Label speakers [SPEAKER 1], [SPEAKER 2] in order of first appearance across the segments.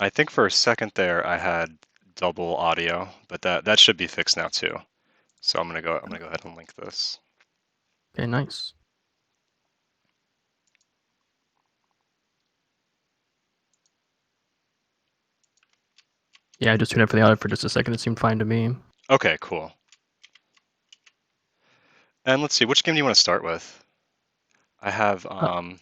[SPEAKER 1] I think for a second there I had double audio, but that should be fixed now too. So I'm gonna go ahead and link this.
[SPEAKER 2] Okay, nice. Yeah, I just tuned in for the audio for just a second. It seemed fine to me.
[SPEAKER 1] Okay, cool. And let's see, which game do you want to start with? I have I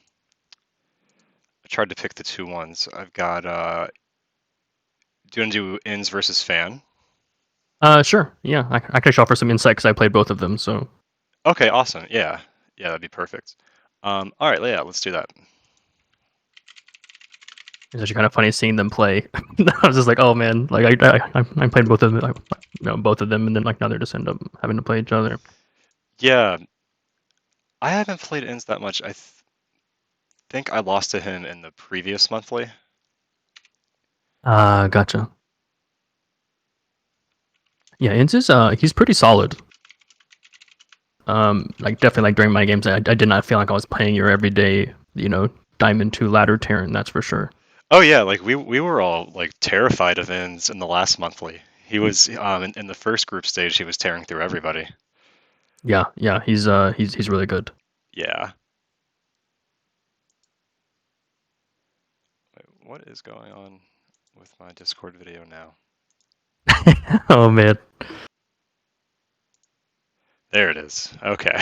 [SPEAKER 1] tried to pick the two ones. I've got do you want to do ins versus fan?
[SPEAKER 2] Sure. Yeah, I can actually offer some insight because I played both of them. So
[SPEAKER 1] Okay, awesome. Yeah, that'd be perfect. All right, yeah, let's do that.
[SPEAKER 2] it's actually kind of funny seeing them play. I was just like, oh man, like I played both of them, like, both of them, and then like now they're just end up having to play each other.
[SPEAKER 1] Yeah, I haven't played ins that much. I think I lost to him in the previous monthly.
[SPEAKER 2] Gotcha. Yeah, Inz is he's pretty solid. Like definitely like during my games, I did not feel like I was playing your everyday, Diamond 2 ladder Terran, that's for sure.
[SPEAKER 1] Oh yeah, like we were all like terrified of ins in the last monthly. He was in the first group stage. He was tearing through everybody.
[SPEAKER 2] Yeah, he's really good.
[SPEAKER 1] Yeah. Wait, what is going on with my Discord video now?
[SPEAKER 2] Oh man.
[SPEAKER 1] There it is. Okay.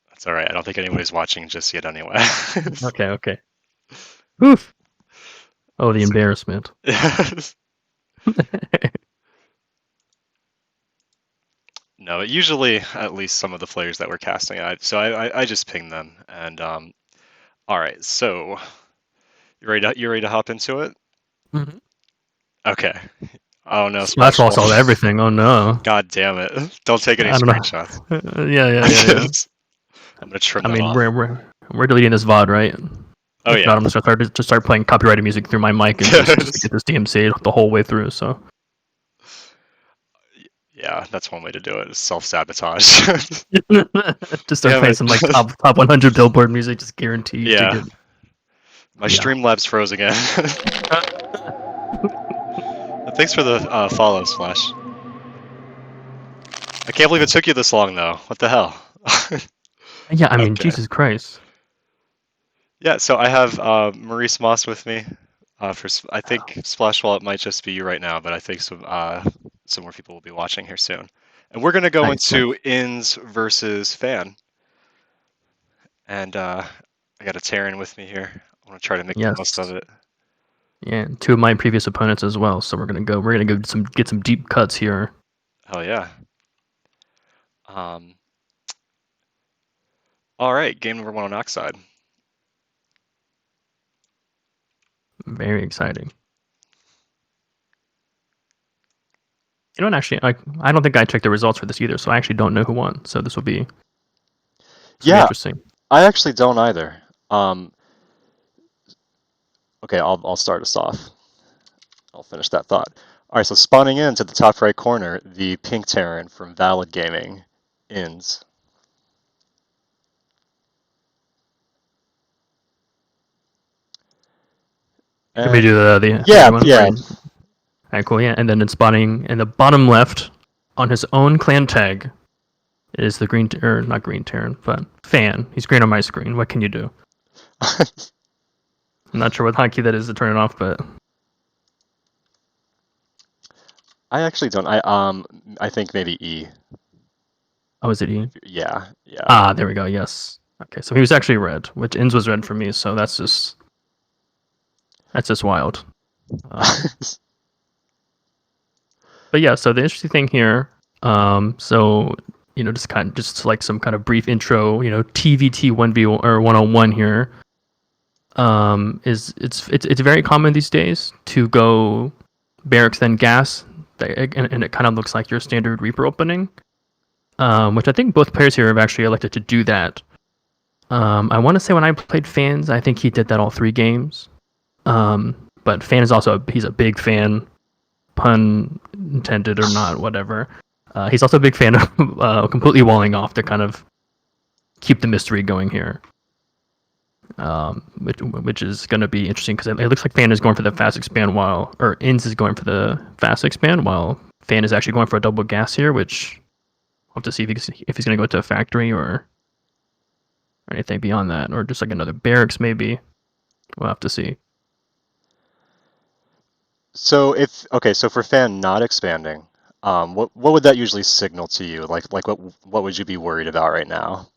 [SPEAKER 1] That's all right. I don't think anybody's watching just yet anyway.
[SPEAKER 2] Okay. Oof. Oh, the embarrassment.
[SPEAKER 1] No, usually at least some of the players that we're casting, I just ping them. And all right, so you ready to hop into it?
[SPEAKER 2] Mm-hmm.
[SPEAKER 1] Okay. Oh no,
[SPEAKER 2] Splash
[SPEAKER 1] Splash
[SPEAKER 2] Ball
[SPEAKER 1] Ball.
[SPEAKER 2] saw everything. Oh no.
[SPEAKER 1] God damn it! Don't take any
[SPEAKER 2] I don't
[SPEAKER 1] screenshots.
[SPEAKER 2] know. Yeah.
[SPEAKER 1] I'm gonna trim
[SPEAKER 2] I
[SPEAKER 1] that
[SPEAKER 2] mean,
[SPEAKER 1] off.
[SPEAKER 2] we're deleting this VOD, right?
[SPEAKER 1] Oh
[SPEAKER 2] If not,
[SPEAKER 1] yeah.
[SPEAKER 2] I'm just gonna start playing copyrighted music through my mic and just get this DMC the whole way through. So
[SPEAKER 1] Yeah, that's one way to do it. Self-sabotage.
[SPEAKER 2] just start
[SPEAKER 1] Damn
[SPEAKER 2] playing
[SPEAKER 1] it.
[SPEAKER 2] some like top 100 Billboard music, just guaranteed to
[SPEAKER 1] Yeah.
[SPEAKER 2] get.
[SPEAKER 1] My
[SPEAKER 2] Yeah.
[SPEAKER 1] Streamlabs froze again. Thanks for the follow, Splash. I can't believe it took you this long, though. What the hell?
[SPEAKER 2] Yeah, I mean,
[SPEAKER 1] Okay.
[SPEAKER 2] Jesus Christ.
[SPEAKER 1] Yeah, so I have MauriceMoss with me. I think Splash Wallet might just be you right now, but I think some more people will be watching here soon. And we're gonna go
[SPEAKER 2] Nice.
[SPEAKER 1] into ins versus fan. And I got a Terran with me here. I want to try to make the most of
[SPEAKER 2] Yes.
[SPEAKER 1] it.
[SPEAKER 2] Yeah, two of my previous opponents as well. So we're gonna go get some deep cuts here.
[SPEAKER 1] Hell yeah. Um, all right, game number one on Oxide.
[SPEAKER 2] Very exciting. You know what? Actually, I don't think I checked the results for this either, so I actually don't know who won. So this will be
[SPEAKER 1] Yeah,
[SPEAKER 2] interesting.
[SPEAKER 1] I actually don't either. Okay, I'll start us off. I'll finish that thought. All right, so spawning into the top right corner, the pink Terran from Valid Gaming, ins.
[SPEAKER 2] Can we
[SPEAKER 1] And
[SPEAKER 2] do the
[SPEAKER 1] yeah,
[SPEAKER 2] other one?
[SPEAKER 1] yeah.
[SPEAKER 2] Right. Alright, cool. Yeah, and then it's spotting in the bottom left on his own clan tag is the green or not green Terran, but FANN. He's green on my screen. What can you do? I'm not sure what hotkey that is to turn it off, but
[SPEAKER 1] I actually don't. I think maybe E.
[SPEAKER 2] oh, is it E?
[SPEAKER 1] Yeah, yeah.
[SPEAKER 2] Ah, there we go. Yes. Okay, so he was actually red, which ins was red for me. So that's just wild. But yeah, so the interesting thing here, so just like some kind of brief intro, TVT 1v or 1-on-1 here, is it's very common these days to go barracks then gas, and it kind of looks like your standard Reaper opening, which I think both players here have actually elected to do that. I want to say when I played Fans, I think he did that all 3 games. But Fan is also he's a big fan, pun intended or not, whatever. He's also a big fan of completely walling off to kind of keep the mystery going here. which is going to be interesting because it looks like FANN is going for the fast expand or INS is going for the fast expand while FANN is actually going for a double gas here, which we'll have to see if he's going to go to a factory or anything beyond that, or just like another barracks maybe. We'll have to see.
[SPEAKER 1] So so for FANN not expanding, what would that usually signal to you? Like what would you be worried about right now?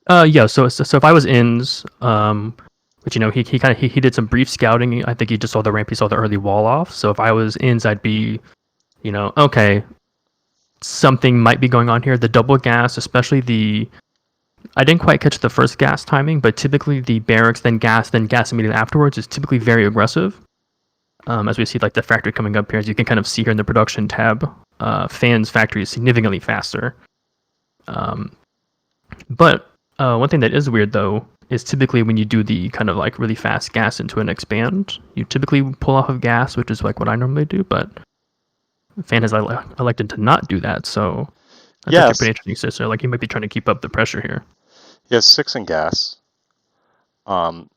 [SPEAKER 2] Yeah. So if I was INS, which he did some brief scouting. I think he just saw the ramp. He saw the early wall off. So if I was INS, I'd be, okay, something might be going on here. The double gas, especially I didn't quite catch the first gas timing, but typically the barracks, then gas immediately afterwards is typically very aggressive. As we see like the factory coming up here, as you can kind of see here in the production tab, FANN's factory is significantly faster. But one thing that is weird though is typically when you do the kind of like really fast gas into an expand, you typically pull off of gas, which is like what I normally do, but FANN has elected to not do that, so that's actually
[SPEAKER 1] Yes,
[SPEAKER 2] pretty interesting. So like he might be trying to keep up the pressure here.
[SPEAKER 1] yes, 6 in gas. Um,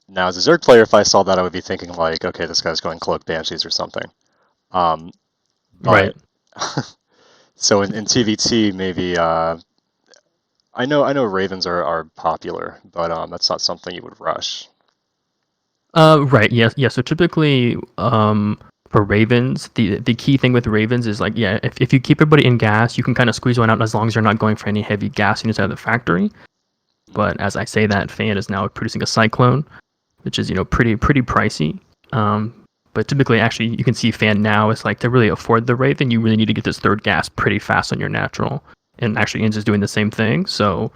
[SPEAKER 1] Now as a Zerg player, if I saw that, I would be thinking like, okay, this guy's going cloak banshees or something. Um,
[SPEAKER 2] Right.
[SPEAKER 1] but so in TVT, maybe I know ravens are popular, but that's not something you would rush.
[SPEAKER 2] Right. Yes. Yeah. So typically, for ravens, the key thing with ravens is like, yeah, if you keep everybody in gas, you can kind of squeeze one out as long as you're not going for any heavy gas units out of the factory. But as I say that, FANN is now producing a cyclone, which is pretty pricey. But typically, actually, you can see FANN now is like to really afford the raven, you really need to get this third gas pretty fast on your natural. And actually, INS is doing the same thing. So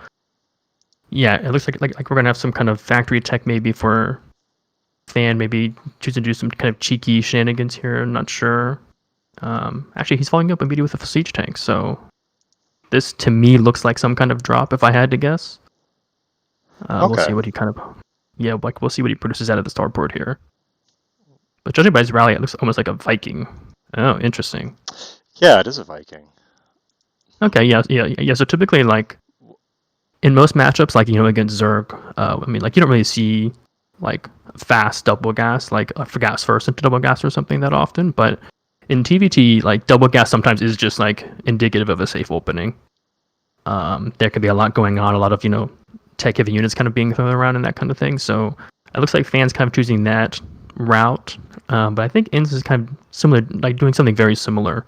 [SPEAKER 2] yeah, it looks like we're gonna have some kind of factory tech maybe for FANN, maybe choosing to do some kind of cheeky shenanigans here. I'm not sure. Actually, he's following up immediately with a siege tank, so this to me looks like some kind of drop if I had to guess. We'll
[SPEAKER 1] Okay.
[SPEAKER 2] see what he like we'll see what he produces out of the starboard here. But judging by his rally, it looks almost like a Viking. Oh, interesting.
[SPEAKER 1] Yeah, it is a Viking.
[SPEAKER 2] Okay, yeah. So typically, like in most matchups, like against Zerg, I mean, like you don't really see like fast double gas, like for gas first into double gas or something that often. But in TVT, like double gas sometimes is just like indicative of a safe opening. There could be a lot going on, a lot of tech heavy units kind of being thrown around and that kind of thing. So it looks like FANN's kind of choosing that route. But I think INS is kind of similar, like doing something very similar.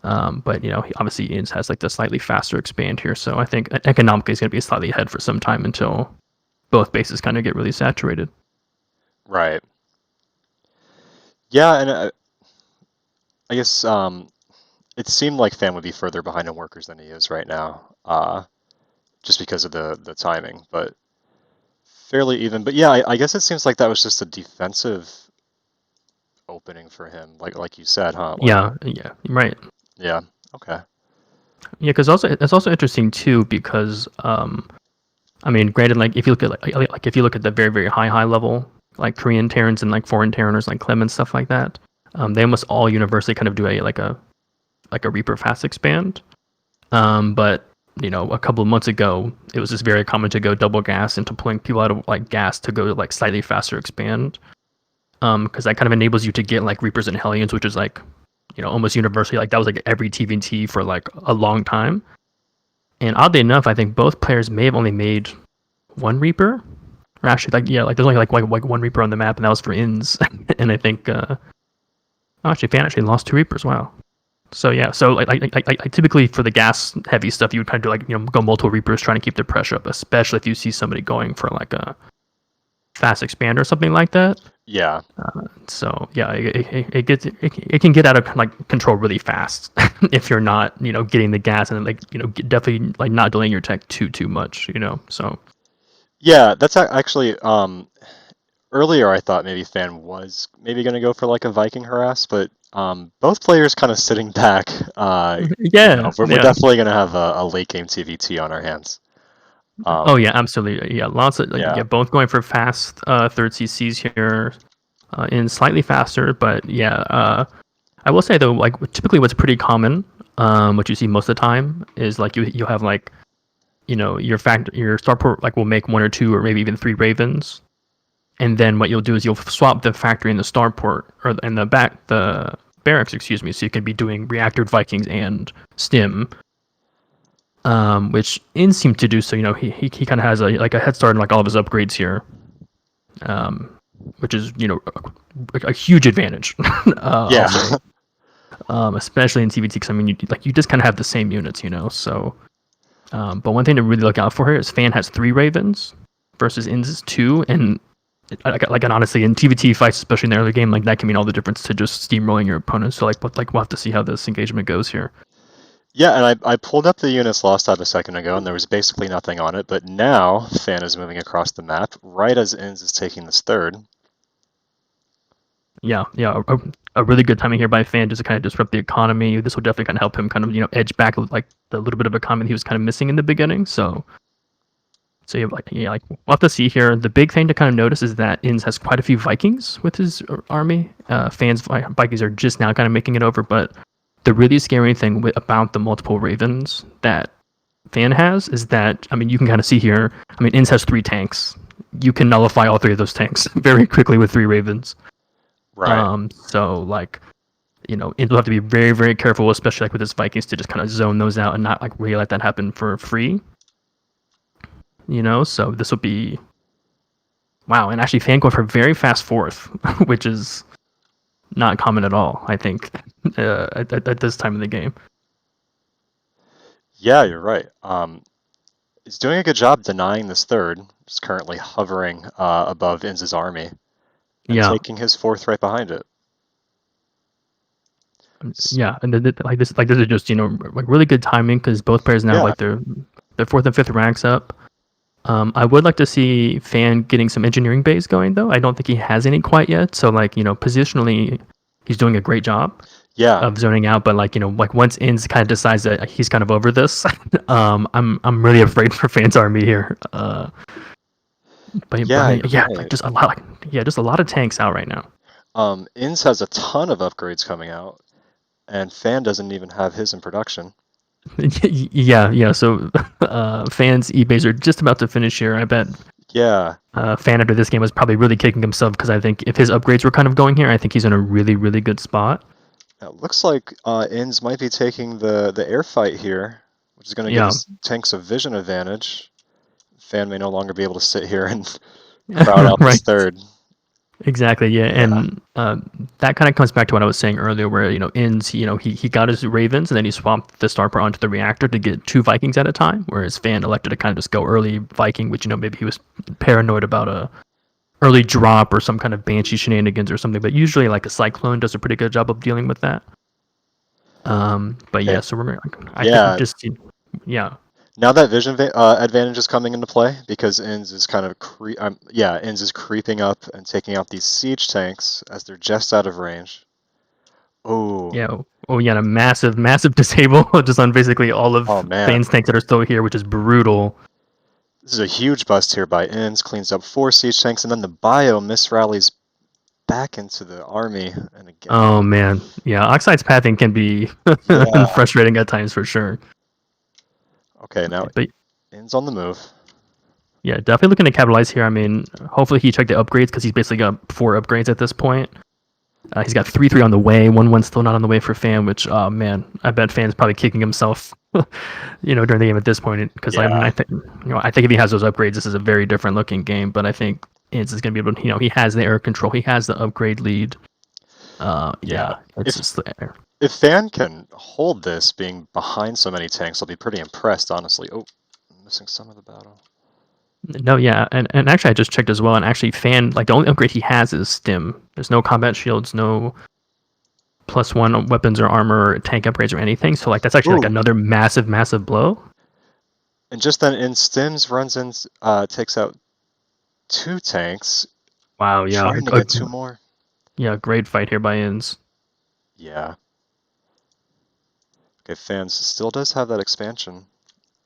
[SPEAKER 2] But obviously INS has like the slightly faster expand here, so I think economically it's going to be slightly ahead for some time until both bases kind of get really saturated.
[SPEAKER 1] Right. Yeah, and I guess it seemed like FANN would be further behind in workers than he is right now, just because of the timing, but fairly even. But yeah, I guess it seems like that was just a defensive opening for him, like you said, huh? Like,
[SPEAKER 2] Yeah, right.
[SPEAKER 1] yeah, okay.
[SPEAKER 2] Yeah, because also it's also interesting too because I mean, granted, like if you look at like if you look at the very high level like Korean Terrans and like foreign Terraners like Clem and stuff like that, they almost all universally kind of do a Reaper fast expand. But a couple of months ago, it was just very common to go double gas into pulling people out of like gas to go like slightly faster expand. Because that kind of enables you to get like Reapers and Hellions, which is like almost universally like that was like every TVT for like a long time. And oddly enough, I think both players may have only made one Reaper. Or actually, like yeah, like there's only like one Reaper on the map, and that was for INS. And I think actually FANN actually lost two Reapers. Wow. So yeah, so like typically for the gas heavy stuff, you would kind of do like go multiple Reapers trying to keep the pressure up, especially if you see somebody going for like a fast expander or something like that.
[SPEAKER 1] Yeah,
[SPEAKER 2] So yeah, it can get out of like control really fast if you're not getting the gas and like definitely like not delaying your tech too much. So
[SPEAKER 1] yeah. That's actually earlier. I thought maybe FANN was maybe going to go for like a Viking harass, but both players kind of sitting back.
[SPEAKER 2] yeah,
[SPEAKER 1] We're
[SPEAKER 2] yeah.
[SPEAKER 1] definitely going to have a late game TVT on our hands.
[SPEAKER 2] Oh
[SPEAKER 1] Um,
[SPEAKER 2] yeah, absolutely. Yeah, lots of like
[SPEAKER 1] yeah,
[SPEAKER 2] yeah, both going for fast third CCs here, in slightly faster, but yeah. I will say though, like typically what's pretty common, what you see most of the time is like you have like your starport like will make 1 or 2 or maybe even 3 ravens, and then what you'll do is you'll swap the factory in the starport or in the barracks, excuse me, so you can be doing reactored Vikings and stim, which In seemed to do. So he kind of has a head start in like all of his upgrades here, which is a huge advantage.
[SPEAKER 1] Yeah.
[SPEAKER 2] I'll say, especially in TVT, because I mean you just kind of have the same units, so. But one thing to really look out for here is FANN has 3 ravens versus In's is 2, and and honestly in TVT fights, especially in the early game, like that can mean all the difference to just steamrolling your opponent. So we'll have to see how this engagement goes here.
[SPEAKER 1] Yeah, and I pulled up the units lost out a second ago, and there was basically nothing on it, but now FANN is moving across the map, right as Inns is taking this third.
[SPEAKER 2] Yeah, a really good timing here by FANN just to kind of disrupt the economy. This will definitely kind of help him kind of edge back like the little bit of economy he was kind of missing in the beginning. So you have we'll have to see here. The big thing to kind of notice is that Inns has quite a few Vikings with his army. FANN's Vikings are just now kind of making it over, but the really scary thing about the multiple ravens that FANN has is that, I mean, you can kind of see here, I mean, Inns has 3 tanks. You can nullify all 3 of those tanks very quickly with 3 ravens.
[SPEAKER 1] Right.
[SPEAKER 2] So Inns will have to be very, very careful, especially like with his Vikings, to just kind of zone those out and not like really let that happen for free. So this will be wow, and actually FANN going for very fast fourth, which is not common at all, I think, at this time of the game.
[SPEAKER 1] Yeah, you're right. He's doing a good job denying this third. He's currently hovering above Inns' army and
[SPEAKER 2] Yeah,
[SPEAKER 1] taking his fourth right behind it.
[SPEAKER 2] yeah, and this is just like really good timing because both players now have
[SPEAKER 1] Yeah,
[SPEAKER 2] like their 4th and 5th ranks up. I would like to see FANN getting some engineering bays going though. I don't think he has any quite yet. So positionally, he's doing a great job
[SPEAKER 1] yeah,
[SPEAKER 2] of zoning out. But like once Inns kind of decides that he's kind of over this, I'm really afraid for FANN's army here.
[SPEAKER 1] yeah, you're
[SPEAKER 2] Yeah,
[SPEAKER 1] right.
[SPEAKER 2] just a lot of tanks out right now.
[SPEAKER 1] Inns has a ton of upgrades coming out, and FANN doesn't even have his in production.
[SPEAKER 2] Yeah. So FANN's eBays are just about to finish here. I bet
[SPEAKER 1] Yeah,
[SPEAKER 2] FANN after this game was probably really kicking himself because I think if his upgrades were kind of going here, I think he's in a really, really good spot.
[SPEAKER 1] it looks like Inns might be taking the air fight here, which is going to give
[SPEAKER 2] Yeah.
[SPEAKER 1] his tanks a vision advantage. FANN may no longer be able to sit here and crowd out this
[SPEAKER 2] Right.
[SPEAKER 1] third.
[SPEAKER 2] Exactly. Yeah.
[SPEAKER 1] Yeah,
[SPEAKER 2] And that kind of comes back to what I was saying earlier, where Inns, he got his Ravens and then he swapped the Starport onto the reactor to get 2 Vikings at a time, whereas FANN elected to kind of just go early Viking, which maybe he was paranoid about a early drop or some kind of Banshee shenanigans or something. But usually, like a Cyclone does a pretty good job of dealing with that. But
[SPEAKER 1] okay.
[SPEAKER 2] yeah, so I think
[SPEAKER 1] Yeah,
[SPEAKER 2] just yeah,
[SPEAKER 1] now that vision advantage is coming into play because Inns is kind of Inns is creeping up and taking out these siege tanks as they're just out of range. Oh,
[SPEAKER 2] yeah. Oh yeah, and a massive disable just on basically all
[SPEAKER 1] oh
[SPEAKER 2] of
[SPEAKER 1] man.
[SPEAKER 2] FANN's tanks that are still here, which is brutal.
[SPEAKER 1] This is a huge bust here by Inns, cleans up 4 siege tanks, and then the bio misrallies back into the army, and again.
[SPEAKER 2] Oh man, yeah. Oxide's pathing can be
[SPEAKER 1] Yeah.
[SPEAKER 2] frustrating at times for sure.
[SPEAKER 1] Okay, now
[SPEAKER 2] But
[SPEAKER 1] Inns on the move.
[SPEAKER 2] yeah, definitely looking to capitalize here. I mean, hopefully he checked the upgrades because he's basically got 4 upgrades at this point. He's got 3 on the way. 1 still not on the way for FANN, which oh man, I bet FANN's probably kicking himself, during the game at this point. Because I mean,
[SPEAKER 1] Yeah.
[SPEAKER 2] I think if he has those upgrades, this is a very different looking game. But I think Inns is going to be able to, he has the air control, he has the upgrade lead.
[SPEAKER 1] Yeah.
[SPEAKER 2] Yeah, it's
[SPEAKER 1] If
[SPEAKER 2] just there.
[SPEAKER 1] if FANN can hold this, being behind so many tanks, I'll be pretty impressed, honestly. Oh, I'm missing some of the battle.
[SPEAKER 2] No, yeah, and actually I just checked as well, and actually FANN, like the only upgrade he has is stim. There's no combat shields, no +1 weapons or armor or tank upgrades or anything. So like that's actually like
[SPEAKER 1] Ooh,
[SPEAKER 2] another massive blow.
[SPEAKER 1] and just then in Stims runs in, takes out 2 tanks,
[SPEAKER 2] Wow, yeah,
[SPEAKER 1] trying to get 2 more.
[SPEAKER 2] yeah, great fight here by Inns.
[SPEAKER 1] Yeah. Okay, FANN still does have that expansion.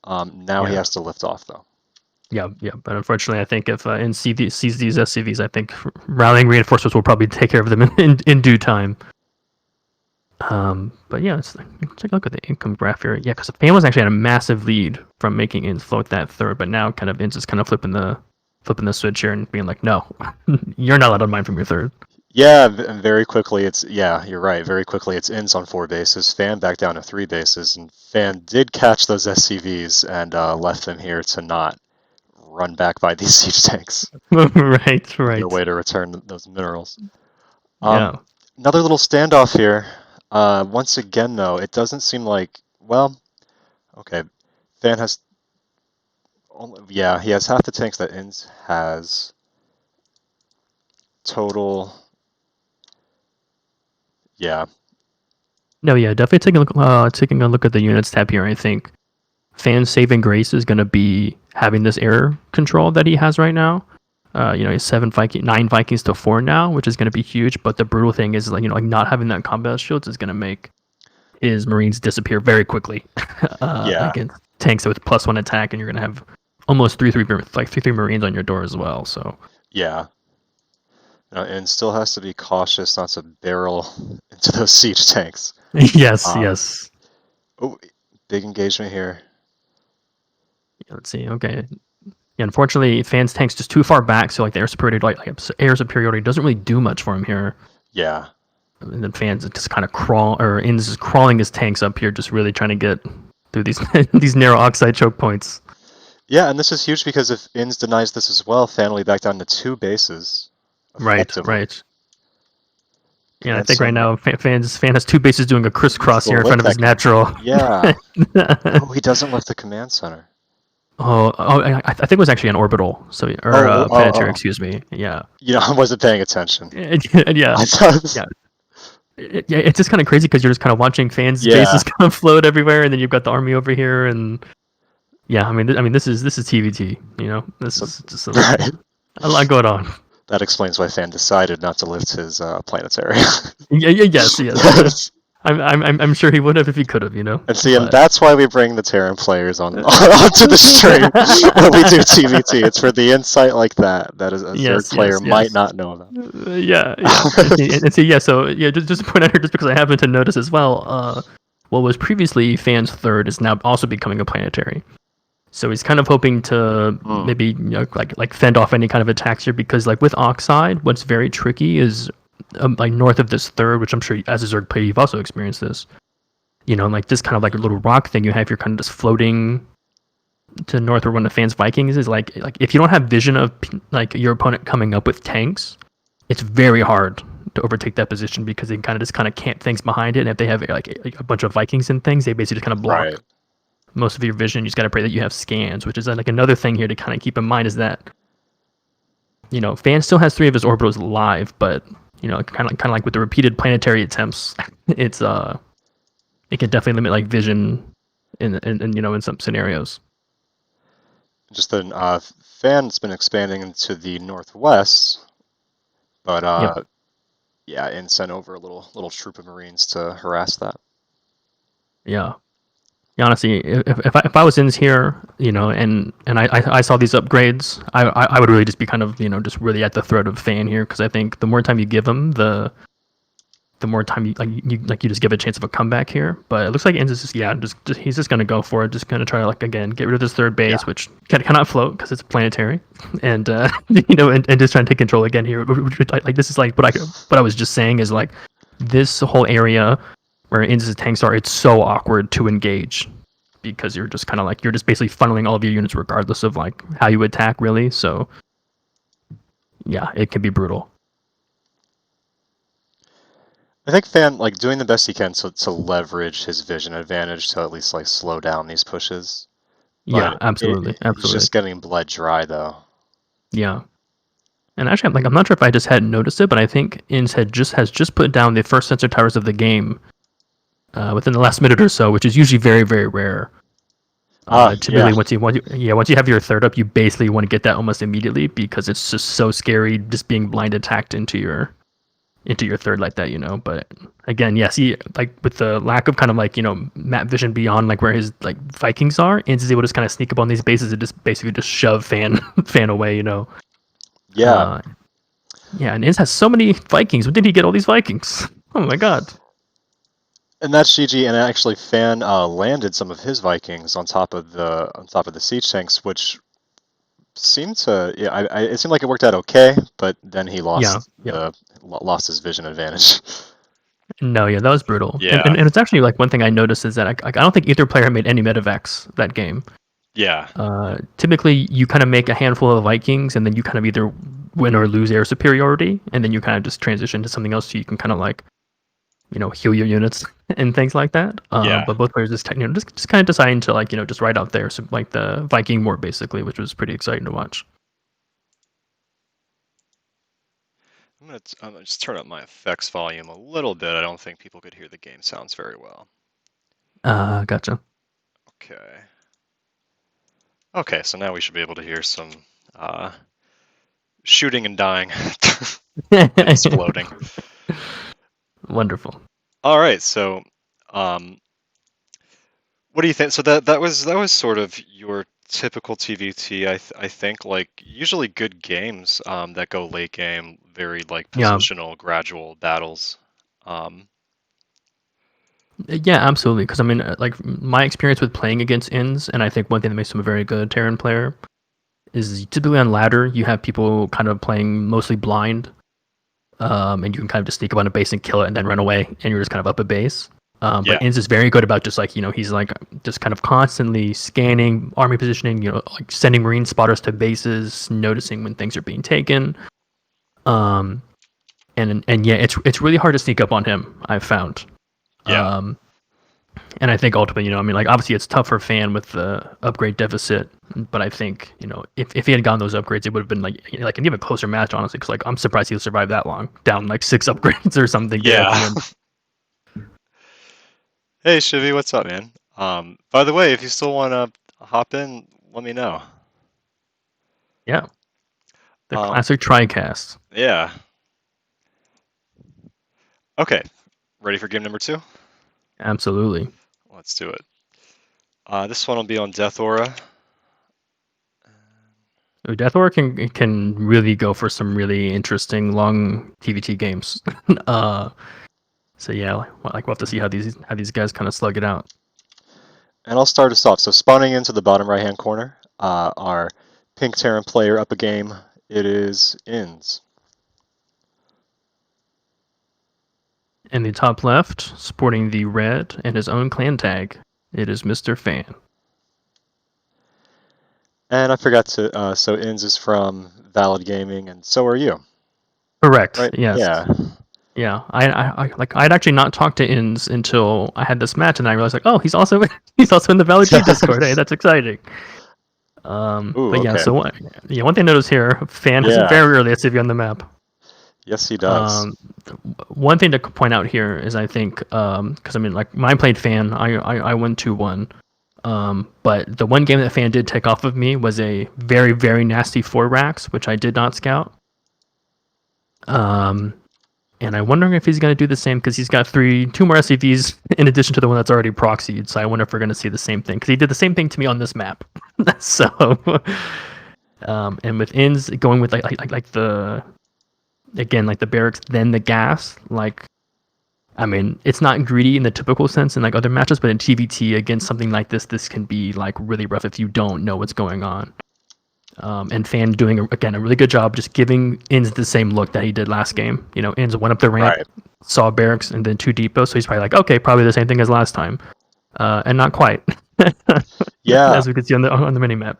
[SPEAKER 1] Now he
[SPEAKER 2] Yeah,
[SPEAKER 1] has to lift off, though.
[SPEAKER 2] yeah. But unfortunately, I think if Inns sees these SCVs, I think rallying reinforcements will probably take care of them in due time. But yeah, let's take a look at the income graph here. Yeah, because FANN was actually had a massive lead from making Inns float that third, but now kind of Inns is kind of flipping the switch here and being like, no, you're not allowed to mine from your third.
[SPEAKER 1] Yeah, and very quickly you're right. Very quickly it's Inns on 4 bases, FANN back down to 3 bases, and FANN did catch those SCVs and left them here to not run back by these siege tanks.
[SPEAKER 2] Right,
[SPEAKER 1] Their
[SPEAKER 2] right.
[SPEAKER 1] way to return those minerals.
[SPEAKER 2] Yeah.
[SPEAKER 1] Another little standoff here. Once again, though, it doesn't seem like, well, okay, FANN has, he has half the tanks that Inns has. Total, yeah,
[SPEAKER 2] No, yeah, definitely taking a look at the units tab here. I think FANN's saving grace is going to be having this air control that he has right now. He's 9 Vikings to 4 now, which is going to be huge. But the brutal thing is, like, not having that combat shields is going to make his Marines disappear very quickly
[SPEAKER 1] yeah,
[SPEAKER 2] against tanks with +1 attack, and you're going to have almost 3/3 Marines on your door as well. So
[SPEAKER 1] yeah. And still has to be cautious not to barrel into those siege tanks.
[SPEAKER 2] yes,
[SPEAKER 1] Um,
[SPEAKER 2] yes.
[SPEAKER 1] oh, big engagement here.
[SPEAKER 2] Let's see. Okay. Yeah, unfortunately, FANN's tank's just too far back, so like the air superiority doesn't really do much for him here.
[SPEAKER 1] Yeah,
[SPEAKER 2] And then FANN's just kind of Inns is crawling his tanks up here, just really trying to get through these these narrow oxide choke points.
[SPEAKER 1] yeah, and this is huge because if Inns denies this as well, FANN will be back down to 2 bases,
[SPEAKER 2] Right,
[SPEAKER 1] effectively.
[SPEAKER 2] right. Yeah, I
[SPEAKER 1] And
[SPEAKER 2] think right
[SPEAKER 1] some
[SPEAKER 2] now FANN has 2 bases doing a crisscross here in front of his
[SPEAKER 1] that.
[SPEAKER 2] natural.
[SPEAKER 1] Yeah. Oh, he doesn't lift the command center.
[SPEAKER 2] I think it was actually an orbital, planetary. Excuse me. Yeah.
[SPEAKER 1] I wasn't paying attention.
[SPEAKER 2] Yeah.
[SPEAKER 1] I thought,
[SPEAKER 2] Yeah. It's just kind of crazy because you're just kind of watching FANN's
[SPEAKER 1] yeah,
[SPEAKER 2] bases kind of float everywhere, and then you've got the army over here, and yeah, I mean, this is TVT. This is just
[SPEAKER 1] right.
[SPEAKER 2] a lot going on.
[SPEAKER 1] That explains why FANN decided not to lift his planetary.
[SPEAKER 2] Yes. I'm sure he would have if he could have.
[SPEAKER 1] And see, and
[SPEAKER 2] But
[SPEAKER 1] that's why we bring the Terran players onto the stream when we do TVT. It's for the insight like that is a Zerg player might not know about.
[SPEAKER 2] Yeah. So just to point out here, just because I happen to notice as well, what was previously FANN's third is now also becoming a planetary. So he's kind of hoping to maybe like fend off any kind of attacks here, because like with Oxide, what's very tricky is like north of this third, which I'm sure as a Zerg player you've also experienced this. Like this kind of like a little rock thing you have, you're kind of just floating to north where one of FANN's Vikings is. Like if you don't have vision of like your opponent coming up with tanks, it's very hard to overtake that position, because they kind of camp things behind it, and if they have like a bunch of Vikings and things, they basically just kind of block.
[SPEAKER 1] Right.
[SPEAKER 2] Most of your vision. You just got to pray that you have scans, which is like another thing here to kind of keep in mind, is that FANN still has 3 of his orbitals live, but kind of like with the repeated planetary attempts, it can definitely limit like vision in some scenarios.
[SPEAKER 1] Just then, FANN's been expanding into the northwest, but
[SPEAKER 2] Yep.
[SPEAKER 1] and sent over a little troop of Marines to harass that.
[SPEAKER 2] Yeah. Yeah, honestly, if I was in here, and I saw these upgrades, I would really just be kind of just really at the throat of FANN here, because I think the more time you give him, the more time you just give a chance of a comeback here. But it looks like Inns is just he's just gonna go for it, just gonna try to again get rid of this third base, which cannot float because it's planetary, and and just trying to take control again here. This is like what I was just saying is like this whole area where Inns' tanks are, it's so awkward to engage, because you're just kind of like you're just basically funneling all of your units regardless of like how you attack, really. So yeah, it can be brutal.
[SPEAKER 1] I think FANN doing the best he can to leverage his vision advantage to at least slow down these pushes.
[SPEAKER 2] Yeah,
[SPEAKER 1] But
[SPEAKER 2] absolutely.
[SPEAKER 1] he's just getting bled dry though.
[SPEAKER 2] Yeah. And actually, I'm not sure if I just hadn't noticed it, but I think Inns has just put down the first sensor towers of the game within the last minute or so, which is usually very, very rare. Typically, once you have your third up, you basically want to get that almost immediately, because it's just so scary just being blind attacked into your third like that. But again, he with the lack of kind of map vision beyond like where his Vikings are, Inns is able to just kind of sneak up on these bases and just basically just shove FANN away.
[SPEAKER 1] Yeah.
[SPEAKER 2] Yeah, and Inns has so many Vikings. Where did he get all these Vikings? Oh my god.
[SPEAKER 1] And that's GG. And actually, FANN landed some of his Vikings on top of the siege tanks, which seemed to yeah. It seemed like it worked out okay, but then he
[SPEAKER 2] Yeah, yeah.
[SPEAKER 1] lost his vision advantage.
[SPEAKER 2] No, yeah, that was brutal. And,
[SPEAKER 1] Yeah,
[SPEAKER 2] and, and it's actually like one thing I noticed is that I don't think either player made any medevacs that game.
[SPEAKER 1] yeah,
[SPEAKER 2] Typically, you kind of make a handful of Vikings, and then you kind of either win or lose air superiority, and then you kind of just transition to something else so you can kind of like, heal your units and things like that.
[SPEAKER 1] yeah.
[SPEAKER 2] But both players just kind of deciding to like, just right out there, so like the Viking War basically, which was pretty exciting to watch.
[SPEAKER 1] I'm gonna just turn up my effects volume a little bit. I don't think people could hear the game sounds very well.
[SPEAKER 2] Gotcha.
[SPEAKER 1] Okay. Okay, so now we should be able to hear some uh, shooting and dying and exploding.
[SPEAKER 2] Wonderful.
[SPEAKER 1] All right, so um, what do you think? So that was sort of your typical TVT. I think like usually good games that go late game, very like
[SPEAKER 2] Yeah.
[SPEAKER 1] positional, gradual battles. Um,
[SPEAKER 2] Yeah, absolutely. Because I mean, like my experience with playing against ins, and I think one thing that makes them a very good Terran player is typically on ladder you have people kind of playing mostly blind, and you can kind of just sneak up on a base and kill it and then run away, and you're just kind of up a base.
[SPEAKER 1] yeah,
[SPEAKER 2] But ins is very good about just like he's like just kind of constantly scanning army positioning, like sending marine spotters to bases, noticing when things are being taken. Um, and yeah, it's really hard to sneak up on him. I've found.
[SPEAKER 1] yeah,
[SPEAKER 2] Um, And I think ultimately, I mean, like obviously it's tough for FANN with the upgrade deficit, but I think if he had gotten those upgrades, it would have been like an even closer match, honestly. Because like I'm surprised he survived that long, down like 6 upgrades or something there at the
[SPEAKER 1] yeah.
[SPEAKER 2] end.
[SPEAKER 1] Hey, Shivy, what's up, man? By the way, if you still want to hop in, let me know.
[SPEAKER 2] Yeah, the
[SPEAKER 1] Um,
[SPEAKER 2] classic TriCast.
[SPEAKER 1] yeah. Okay, ready for game number two?
[SPEAKER 2] Absolutely.
[SPEAKER 1] Let's do it. This one will be on Death Aura.
[SPEAKER 2] Death War can really go for some really interesting long TVT games. uh, so yeah, like we'll have to see how these guys kind of slug it out.
[SPEAKER 1] And I'll start us off. So spawning into the bottom right-hand corner, our pink Terran player up a game. It is Inns.
[SPEAKER 2] In the top left, sporting the red and his own clan tag, it is Mr. FANN.
[SPEAKER 1] And I forgot to, so Inns is from Valid Gaming, and so are you,
[SPEAKER 2] Correct.
[SPEAKER 1] right?
[SPEAKER 2] Yes.
[SPEAKER 1] Yeah.
[SPEAKER 2] Yeah. I'd actually not talked to Inns until I had this match, and I realized like, oh, he's also in the Valid G Discord. Hey, that's exciting.
[SPEAKER 1] Ooh,
[SPEAKER 2] But yeah,
[SPEAKER 1] okay.
[SPEAKER 2] so one thing to notice here, FANN has a
[SPEAKER 1] Yeah.
[SPEAKER 2] very early SCV on the map.
[SPEAKER 1] Yes, he does.
[SPEAKER 2] Um, One thing to point out here is I think because I mean like when I played FANN, I won 2-1. But the one game that FANN did take off of me was a very, very nasty 4 racks, which I did not scout. And I'm wondering if he's going to do the same because he's got 2 more SCVs in addition to the one that's already proxied. So I wonder if we're going to see the same thing because he did the same thing to me on this map. So, and with ins going with like the again like the barracks, then the gas. Like, I mean, it's not greedy in the typical sense in like other matches, but in TVT against something like this can be like really rough if you don't know what's going on. And FANN doing again a really good job just giving Inns the same look that he did last game. Inns went up the ramp,
[SPEAKER 1] Right.
[SPEAKER 2] saw barracks, and then 2 depots, so he's probably like, okay, probably the same thing as last time, and not quite,
[SPEAKER 1] Yeah.
[SPEAKER 2] as we can see on the mini map.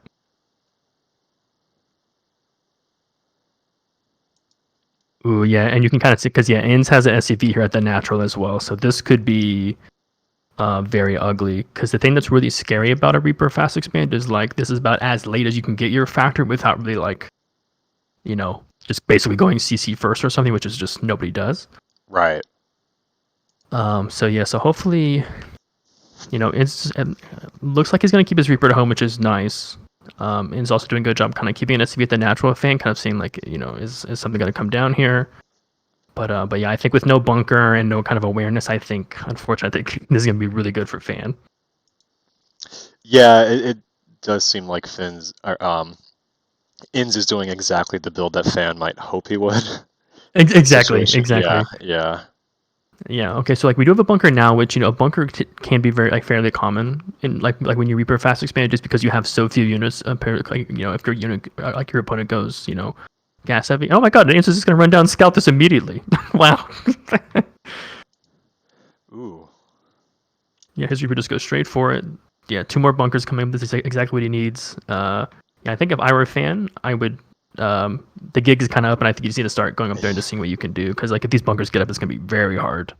[SPEAKER 2] Ooh, yeah, and you can kind of see because Inns has an SCV here at the natural as well, so this could be very ugly. Because the thing that's really scary about a Reaper fast expand is like this is about as late as you can get your factor without really like just basically going CC first or something, which is just nobody does.
[SPEAKER 1] Right.
[SPEAKER 2] So hopefully, it looks like he's gonna keep his Reaper at home, which is nice. And he's also doing a good job kind of keeping an SCV at the natural FANN, kind of seeing like, is something gonna come down here. But yeah, I think with no bunker and no kind of awareness, I think unfortunately this is gonna be really good for FANN.
[SPEAKER 1] Yeah, it does seem like Inns is doing exactly the build that FANN might hope he would. In this
[SPEAKER 2] Exactly,
[SPEAKER 1] situation. Yeah,
[SPEAKER 2] exactly.
[SPEAKER 1] yeah.
[SPEAKER 2] Yeah. Okay. So like we do have a bunker now, which a bunker can be very like fairly common in like when you Reaper fast expand, just because you have so few units. Like if your unit like your opponent goes gas heavy. Oh my god! The answer's just gonna run down and scout this immediately. Wow.
[SPEAKER 1] Ooh.
[SPEAKER 2] Yeah, his Reaper just goes straight for it. Yeah, 2 more bunkers coming. This is exactly what he needs. Yeah, I think if I were a fan, I would. The gig is kind of up, and I think you just need to start going up there and just seeing what you can do. Because like if these bunkers get up, it's gonna be very hard.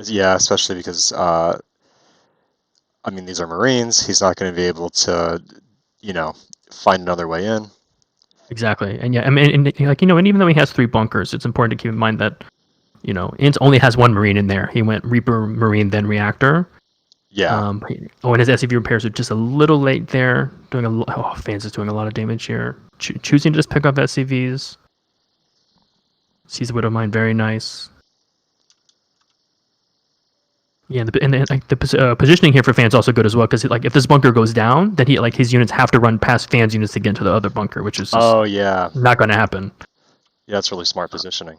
[SPEAKER 1] Yeah, especially because I mean these are Marines. He's not going to be able to, you know, find another way in.
[SPEAKER 2] Exactly, and yeah, I mean, and, like and even though he has 3 bunkers, it's important to keep in mind that Int only has 1 Marine in there. He went Reaper, Marine, then Reactor.
[SPEAKER 1] Yeah.
[SPEAKER 2] And his SCV repairs are just a little late there. Fans is doing a lot of damage here. Choosing to just pick up SCVs. Sees the Widowmine, very nice. Yeah, and like the positioning here for Fan's also good as well, because like if this bunker goes down, then his units have to run past Fan's units to get into the other bunker, which is just
[SPEAKER 1] Yeah.
[SPEAKER 2] not going to happen.
[SPEAKER 1] Yeah, that's really smart positioning.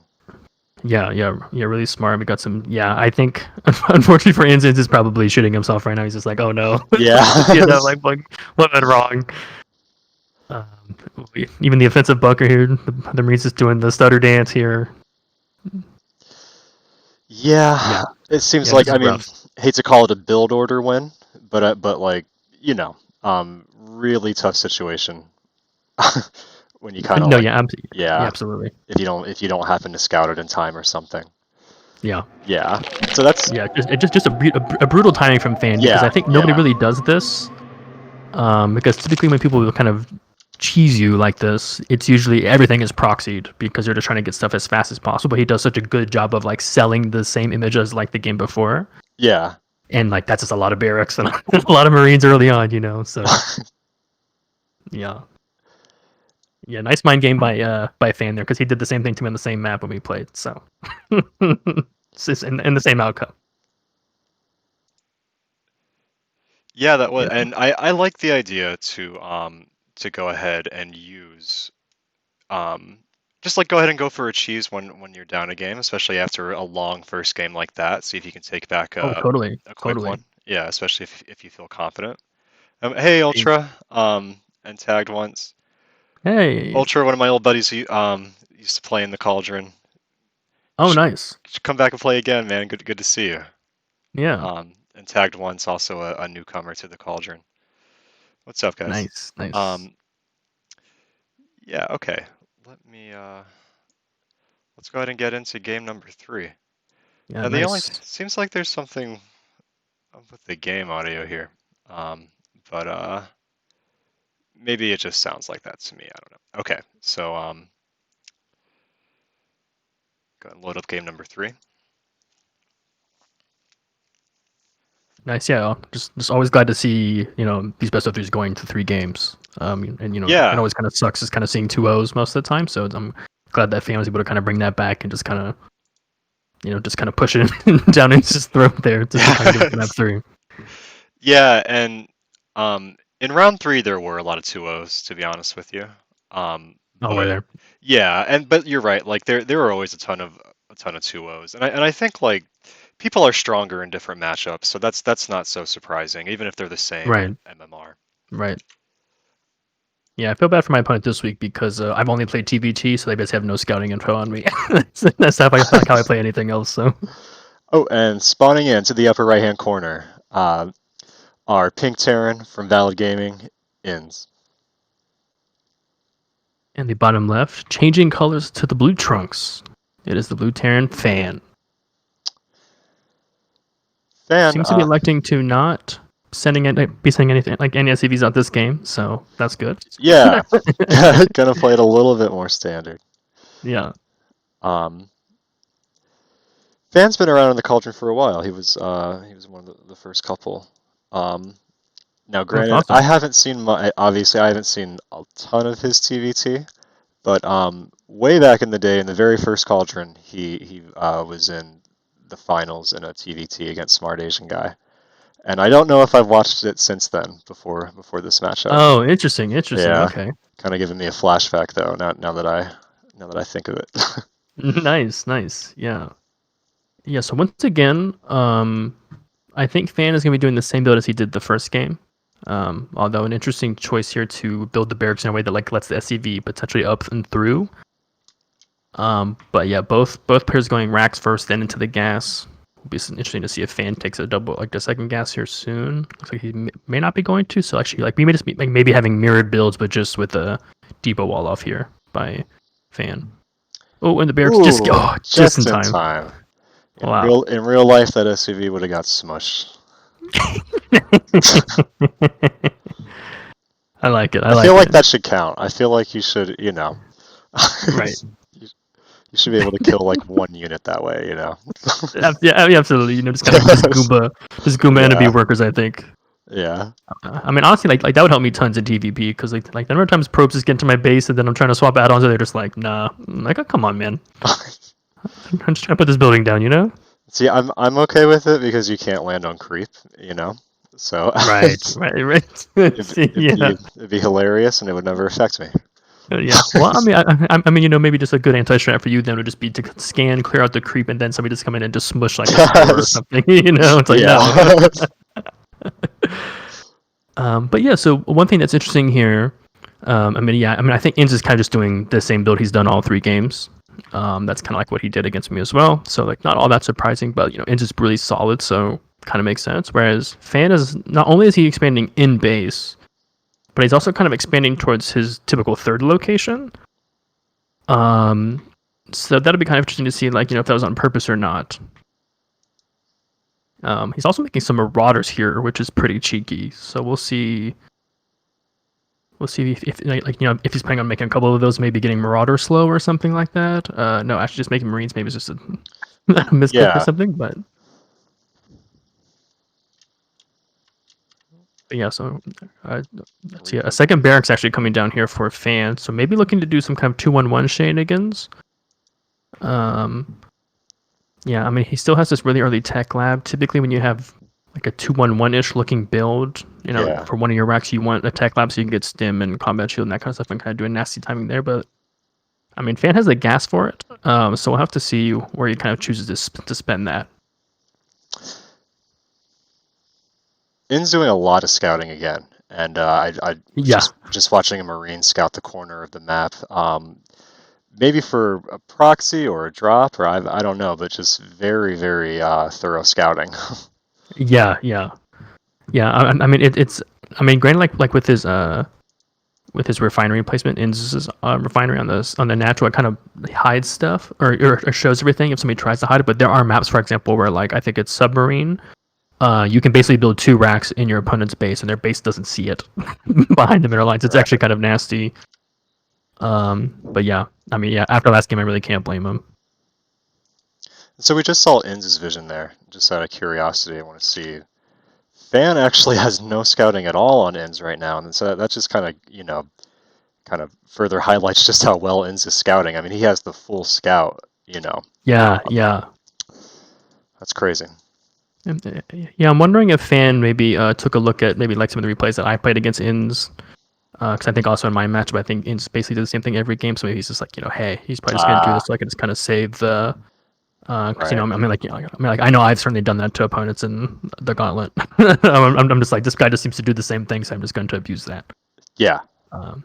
[SPEAKER 2] Yeah, really smart. We got some. Yeah, I think unfortunately for Instance is probably shooting himself right now. He's just like, oh no,
[SPEAKER 1] Yeah.
[SPEAKER 2] like what went wrong? Even the offensive bunker here, the Marines just doing the stutter dance here.
[SPEAKER 1] Yeah. It seems like, I mean,
[SPEAKER 2] rough.
[SPEAKER 1] hate to call it a build order win, but like, really tough situation when you kind of
[SPEAKER 2] No,
[SPEAKER 1] like,
[SPEAKER 2] yeah, absolutely.
[SPEAKER 1] if you don't happen to scout it in time or something.
[SPEAKER 2] Yeah.
[SPEAKER 1] Yeah. So that's
[SPEAKER 2] Just a brutal timing from Fan, because I think nobody really does this. Because typically when people kind of cheese you like this, it's usually everything is proxied because they're just trying to get stuff as fast as possible. But he does such a good job of like selling the same image as like the game before.
[SPEAKER 1] Yeah.
[SPEAKER 2] And like that's just a lot of barracks and a lot of Marines early on, So yeah. Yeah, nice mind game by Fan there, because he did the same thing to me on the same map when we played. So it's just in the same outcome.
[SPEAKER 1] Yeah, that was,
[SPEAKER 2] Yeah.
[SPEAKER 1] and I like the idea to go ahead and use um just like go ahead and go for a cheese when you're down a game, especially after a long first game like that. See if you can take back
[SPEAKER 2] Oh, totally,
[SPEAKER 1] a quick
[SPEAKER 2] totally.
[SPEAKER 1] one. Yeah, especially if you feel confident. Hey Ultra, and tagged once.
[SPEAKER 2] Hey.
[SPEAKER 1] Ultra, one of my old buddies who used to play in the Cauldron.
[SPEAKER 2] Oh, nice.
[SPEAKER 1] Should come back and play again, man. Good to see you.
[SPEAKER 2] Yeah.
[SPEAKER 1] And tagged once, also a newcomer to the Cauldron. What's up, guys?
[SPEAKER 2] Nice.
[SPEAKER 1] Yeah, okay. Let me let's go ahead and get into game number 3.
[SPEAKER 2] Yeah,
[SPEAKER 1] Now the only
[SPEAKER 2] nice.
[SPEAKER 1] seems like there's something up with the game audio here. But maybe it just sounds like that to me. I don't know. Okay, so go ahead and load up game number 3.
[SPEAKER 2] Nice. Yeah. Just always glad to see these best of threes going to 3 games. And
[SPEAKER 1] Yeah.
[SPEAKER 2] it always kind of sucks just kind of seeing 2-0s most of the time. So I'm glad that Fan was able to kind of bring that back and just kind of push it down into his throat there to kind of get that 3.
[SPEAKER 1] Yeah, and in round 3 there were a lot of 2-0s, to be honest with you.
[SPEAKER 2] We're there.
[SPEAKER 1] Yeah, but you're right. Like there were always a ton of 2-0s, and I think like people are stronger in different matchups, so that's not so surprising, even if they're the same
[SPEAKER 2] Right.
[SPEAKER 1] MMR.
[SPEAKER 2] Right. Yeah, I feel bad for my opponent this week because I've only played TBT, so they basically have no scouting info on me. That's not like how I play anything else. So.
[SPEAKER 1] Oh, and spawning into the upper right-hand corner, our Pink Terran from Valid Gaming, Inns.
[SPEAKER 2] And the bottom left, changing colors to the blue trunks. It is the Blue Terran Fan. Seems to be electing to not be sending anything like any SCVs out this game, so that's good.
[SPEAKER 1] Yeah, gonna play it a little bit more standard.
[SPEAKER 2] Yeah.
[SPEAKER 1] Fan's been around in the Cauldron for a while. He was one of the first couple. Now, granted,
[SPEAKER 2] awesome.
[SPEAKER 1] I haven't seen obviously I haven't seen a ton of his TVT, but way back in the day, in the very first Cauldron, he was in the finals in a TVT against Smart Asian Guy, and I don't know if I've watched it since then before this matchup.
[SPEAKER 2] Oh, interesting.
[SPEAKER 1] Yeah,
[SPEAKER 2] Okay.
[SPEAKER 1] kind of giving me a flashback though. Now now that I think of it.
[SPEAKER 2] Nice, nice. Yeah. Yeah, so once again, I think FANN is going to be doing the same build as he did the first game. Although an interesting choice here to build the barracks in a way that like lets the SCV potentially up and through. But yeah, both pairs going racks first, then into the gas. It'll be interesting to see if FANN takes a double, like the second gas here soon. Looks like he may not be going to. So actually, like we may just be like maybe having mirrored builds, but just with a depot wall off here by FANN. Oh, and the barracks
[SPEAKER 1] Ooh,
[SPEAKER 2] just in
[SPEAKER 1] just in
[SPEAKER 2] time.
[SPEAKER 1] time.
[SPEAKER 2] Wow.
[SPEAKER 1] In real life, that SUV would have got smushed.
[SPEAKER 2] I like it.
[SPEAKER 1] I
[SPEAKER 2] like
[SPEAKER 1] feel like
[SPEAKER 2] it.
[SPEAKER 1] that should count. I feel like you should,
[SPEAKER 2] Right.
[SPEAKER 1] you, you should be able to kill like one unit that way,
[SPEAKER 2] Yeah, absolutely. Just kind of like just Goomba enemy
[SPEAKER 1] Yeah,
[SPEAKER 2] workers. I think.
[SPEAKER 1] yeah.
[SPEAKER 2] I mean, honestly, like that would help me tons in TVP because like the number of times probes just get into my base and then I'm trying to swap add-ons and they're just like, nah. I'm like, oh, come on, man. I'm just trying to put this building down,
[SPEAKER 1] See, I'm okay with it because you can't land on creep, So
[SPEAKER 2] Right, right. Yeah.
[SPEAKER 1] it'd be hilarious and it would never affect me.
[SPEAKER 2] Yeah. Well, I mean, I mean, maybe just a good anti-strat for you then would just be to scan, clear out the creep, and then somebody just come in and just smush like a store or something. It's like no. But yeah. So one thing that's interesting here, I mean, I think Inz is kind of just doing the same build he's done all 3 games. That's kind of like what he did against me as well. So like not all that surprising, but Inz is really solid, so kind of makes sense. Whereas FANN is not only is he expanding in base, but he's also kind of expanding towards his typical third location. So that'll be kind of interesting to see, like, if that was on purpose or not. He's also making some Marauders here, which is pretty cheeky. So we'll see. We'll see if like if he's planning on making a couple of those, maybe getting Marauder slow or something like that. No, actually, just making Marines maybe is just a misclick or
[SPEAKER 1] Yeah.
[SPEAKER 2] something. But yeah, so let's see. A second barracks actually coming down here for FANN. So maybe looking to do some kind of 2-1-1 shenanigans. Yeah, I mean, he still has this really early tech lab. Typically, when you have like a 2-1-1-ish looking build,
[SPEAKER 1] Yeah.
[SPEAKER 2] for one of your racks, you want a tech lab so you can get stim and combat shield and that kind of stuff and kind of doing nasty timing there. But I mean, FANN has the gas for it, so we'll have to see where he kind of chooses to spend that.
[SPEAKER 1] In's doing a lot of scouting again, and I
[SPEAKER 2] Yeah.
[SPEAKER 1] just watching a Marine scout the corner of the map. Maybe for a proxy or a drop, or I don't know, but just very, very thorough scouting.
[SPEAKER 2] Yeah. I mean, it's. I mean, granted, like with his refinery placement in his refinery on the natural, it kind of hides stuff or shows everything if somebody tries to hide it. But there are maps, for example, where like I think it's submarine. You can basically build 2 racks in your opponent's base, and their base doesn't see it behind the mineral lines. It's actually kind of nasty. But yeah, I mean, yeah. After last game, I really can't blame him.
[SPEAKER 1] So we just saw Inz's vision there. Just out of curiosity, I want to see. FANN actually has no scouting at all on Inz right now, and so that just kind of further highlights just how well Inz is scouting. I mean, he has the full scout.
[SPEAKER 2] Yeah.
[SPEAKER 1] That's crazy.
[SPEAKER 2] Yeah, I'm wondering if FANN maybe took a look at maybe like some of the replays that I played against Inns. Because I think also in my matchup, I think Inns basically did the same thing every game. So maybe he's just like, hey, he's probably just gonna do this so I can just kind of save the. Because
[SPEAKER 1] Right.
[SPEAKER 2] I mean, I know I've certainly done that to opponents in the Gauntlet. I'm just like, this guy just seems to do the same thing, so I'm just going to abuse that.
[SPEAKER 1] Yeah.
[SPEAKER 2] But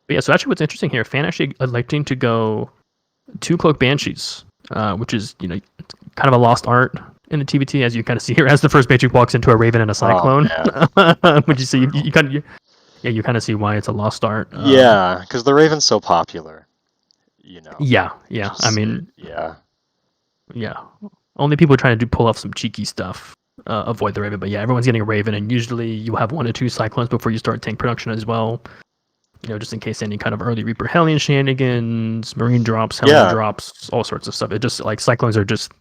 [SPEAKER 2] yeah, so actually, what's interesting here, FANN actually electing to go 2 Cloak Banshees, which is kind of a lost art in the TVT, as you kind of see here, as the first Banshee walks into a Raven and a Cyclone. Which you see, you kind of see why it's a lost art.
[SPEAKER 1] Yeah, because the Raven's so popular.
[SPEAKER 2] Yeah. I mean, yeah. Only people trying to pull off some cheeky stuff avoid the Raven, but yeah, everyone's getting a Raven, and usually you have 1 to 2 Cyclones before you start tank production as well. Just in case any kind of early Reaper Hellion shenanigans, Marine drops, Hellion drops, all sorts of stuff. It just like Cyclones are just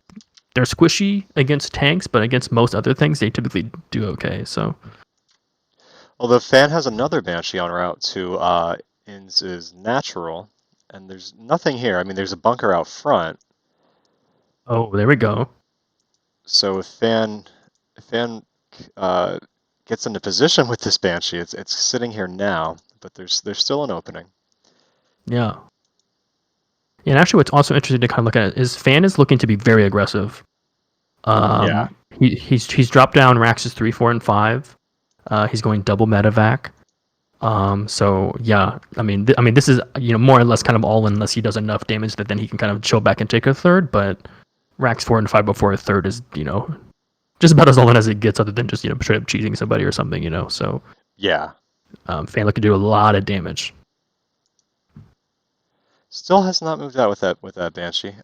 [SPEAKER 2] they're squishy against tanks, but against most other things, they typically do okay. So,
[SPEAKER 1] although FANN has another Banshee en route to Inz's natural, and there's nothing here. I mean, there's a bunker out front.
[SPEAKER 2] oh, there we go.
[SPEAKER 1] So if FANN gets into position with this Banshee, it's sitting here now, but there's still an opening.
[SPEAKER 2] Yeah. And actually, what's also interesting to kind of look at is FANN is looking to be very aggressive.
[SPEAKER 1] Yeah.
[SPEAKER 2] He's dropped down Rax's 3, 4, and 5. He's going double medevac. So yeah, I mean, this is more or less kind of all in, unless he does enough damage that then he can kind of chill back and take a third. But Rax 4 and 5 before a third is just about as all in as it gets, other than just straight up cheating somebody or something. So
[SPEAKER 1] Yeah.
[SPEAKER 2] FANN looking to do a lot of damage.
[SPEAKER 1] Still has not moved out with that Banshee.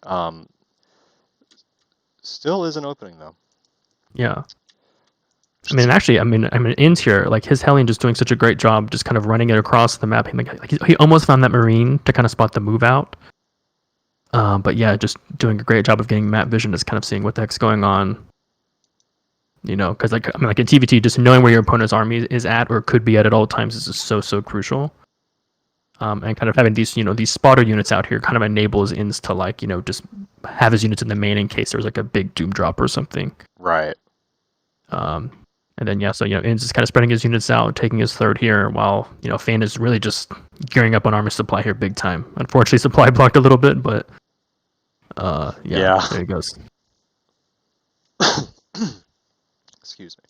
[SPEAKER 1] Still is an opening though.
[SPEAKER 2] Yeah. I mean, actually, Inns here, like his Hellion just doing such a great job, just kind of running it across the map. He almost found that Marine to kind of spot the move out. But yeah, just doing a great job of getting map vision, just kind of seeing what the heck's going on. Because like in TVT, just knowing where your opponent's army is at or could be at all times is just so crucial. And kind of having these spotter units out here kind of enables Inns to just have his units in the main in case there's like a big doom drop or something.
[SPEAKER 1] Right.
[SPEAKER 2] And then yeah, so Inns is kind of spreading his units out, taking his third here, while FANN is really just gearing up on armor supply here big time. Unfortunately, supply blocked a little bit, but yeah. There he goes.
[SPEAKER 1] Excuse me.